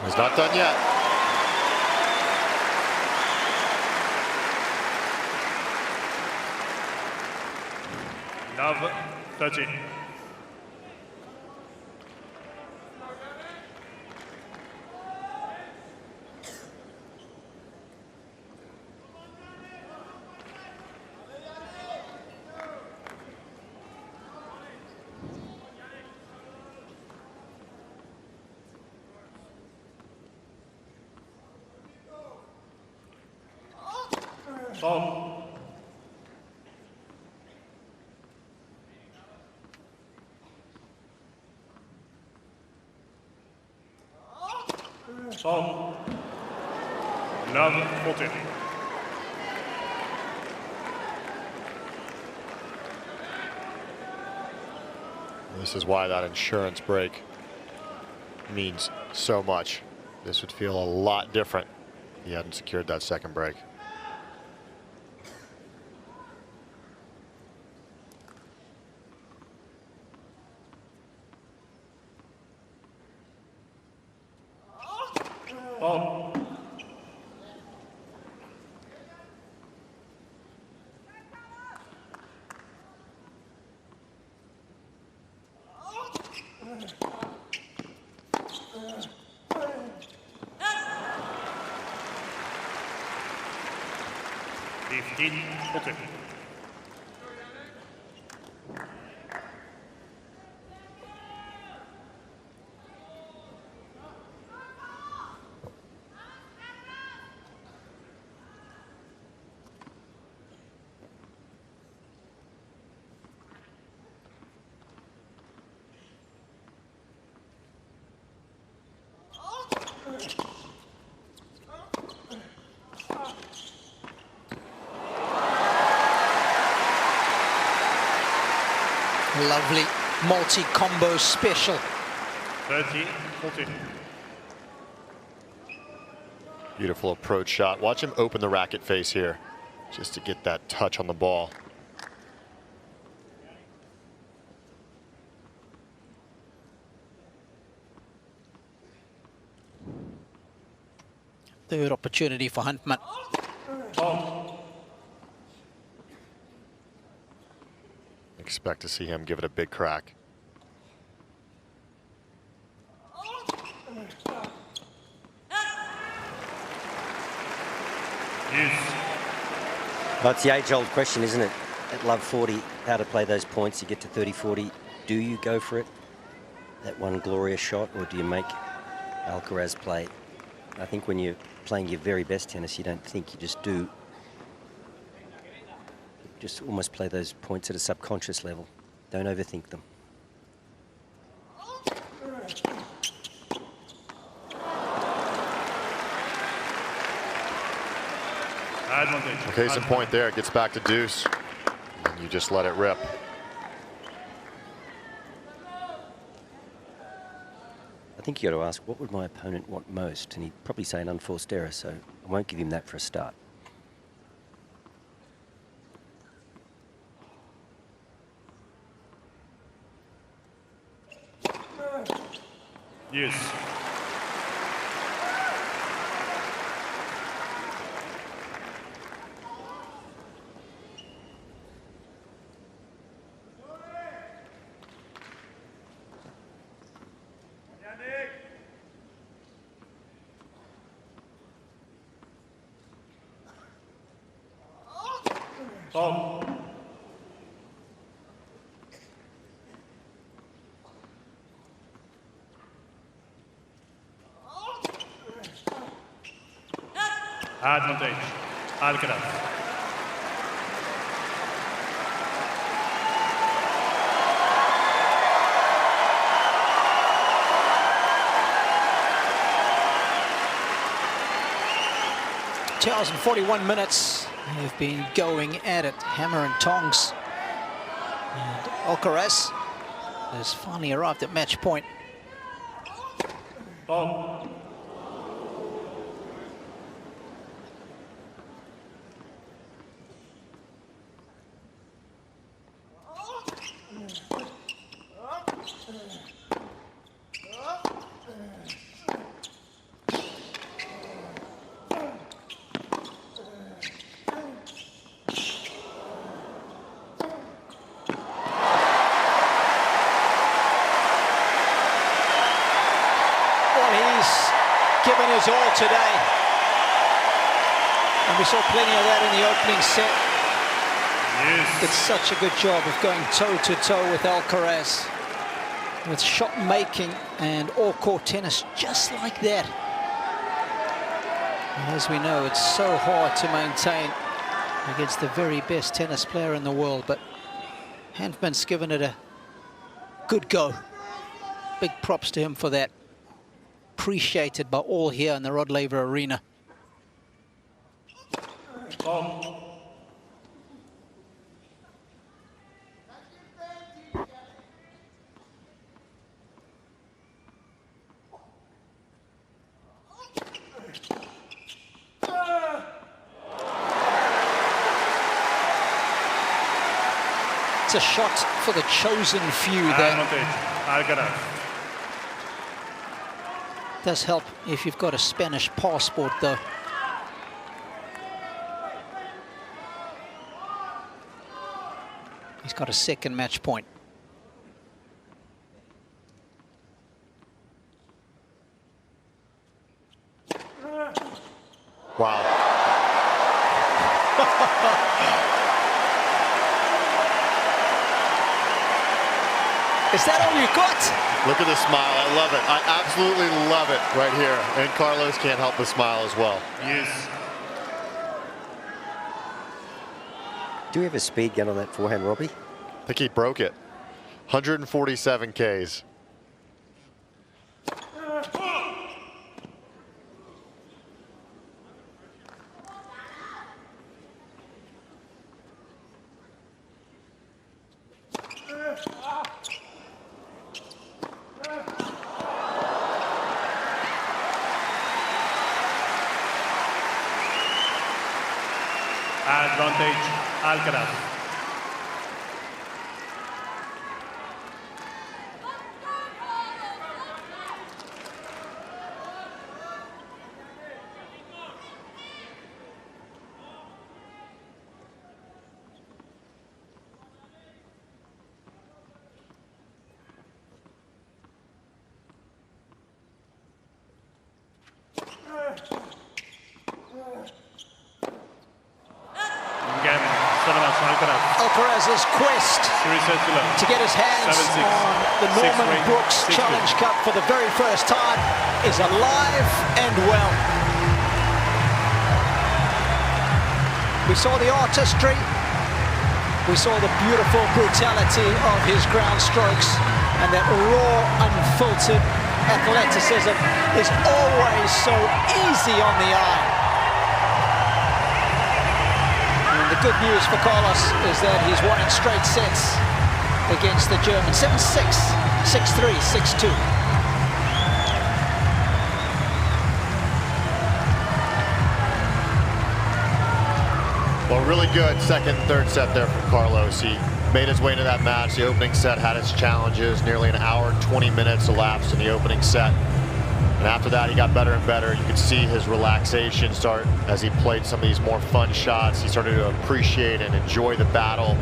He's not done yet. Love 30. Ball. Ball. Love 14. This is why that insurance break means so much. This would feel a lot different if he hadn't secured that second break. Ball. Okay. Lovely multi-combo special. 30-14. Beautiful approach shot. Watch him open the racket face here just to get that touch on the ball. Third opportunity for Hanfmann. Expect to see him give it a big crack. Well, it's the age-old question, isn't it? At Love 40, how to play those points. You get to 30-40. Do you go for it, that one glorious shot, or do you make Alcaraz play? I think when you're playing your very best tennis, you don't think, you just do. Just almost play those points at a subconscious level. Don't overthink them. Case in point there, it gets back to deuce. And you just let it rip. I think you got to ask, what would my opponent want most? And he'd probably say an unforced error, so I won't give him that for a start. Yes. Yannick. Tom. Advantage. Alcaraz. Hours and 41 minutes. They've been going at it, hammer and tongs. And Alcaraz has finally arrived at match point. Ball. his all today. And we saw plenty of that in the opening set. Yes. Did such a good job of going toe-to-toe with Alcaraz. With shot making and all-court tennis just like that. And as we know, it's so hard to maintain against the very best tennis player in the world. But Hanfmann's given it a good go. Big props to him for that. Appreciated by all here in the Rod Laver Arena. It's a shot for the chosen few there. Alcaraz. Does help if you've got a Spanish passport, though. He's got a second match point. Wow. Is that all you got? Look at the smile. I love it. I absolutely love it right here. And Carlos can't help but smile as well. Yes. Do we have a speed gun on that forehand, Robbie? I think he broke it. 147 Ks. Advantage, Alcaraz. Alcaraz's quest to get his hands on the Norman Brooks Challenge Cup for the very first time is alive and well. We saw the artistry, we saw the beautiful brutality of his ground strokes, and that raw, unfiltered athleticism is always so easy on the eye. The good news for Carlos is that he's won in straight sets against the German. 7-6, 6-3, 6-2. Well, really good second and third set there from Carlos. He made his way into that match. The opening set had its challenges. Nearly an hour and 20 minutes elapsed in the opening set. And after that, he got better and better. You could see his relaxation start as he played some of these more fun shots. He started to appreciate and enjoy the battle.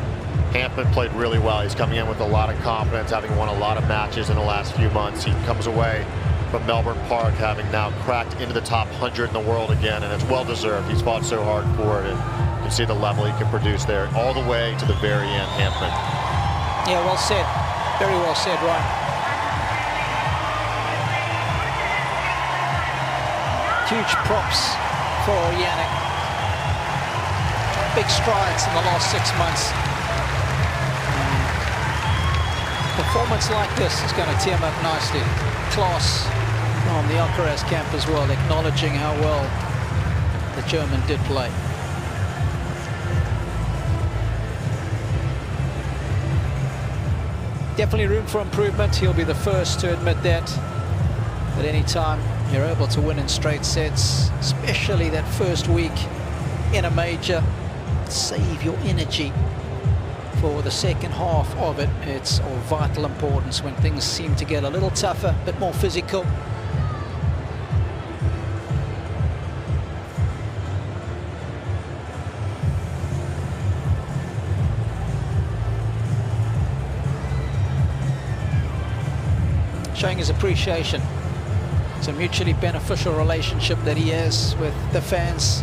Hanfmann played really well. He's coming in with a lot of confidence, having won a lot of matches in the last few months. He comes away from Melbourne Park having now cracked into the top 100 in the world again, and it's well-deserved. He's fought so hard for it, and you can see the level he can produce there all the way to the very end, Hanfmann. Yeah, well said. Very well said, Ryan. Huge props for Yannick. Big strides in the last 6 months. Performance like this is going to tear him up nicely. Class from the Alcaraz camp as well, acknowledging how well the German did play. Definitely room for improvement. He'll be the first to admit that. At any time you're able to win in straight sets, especially that first week in a major, save your energy for the second half of it. It's of vital importance when things seem to get a little tougher, a bit more physical. Showing his appreciation It's a mutually beneficial relationship that he has with the fans.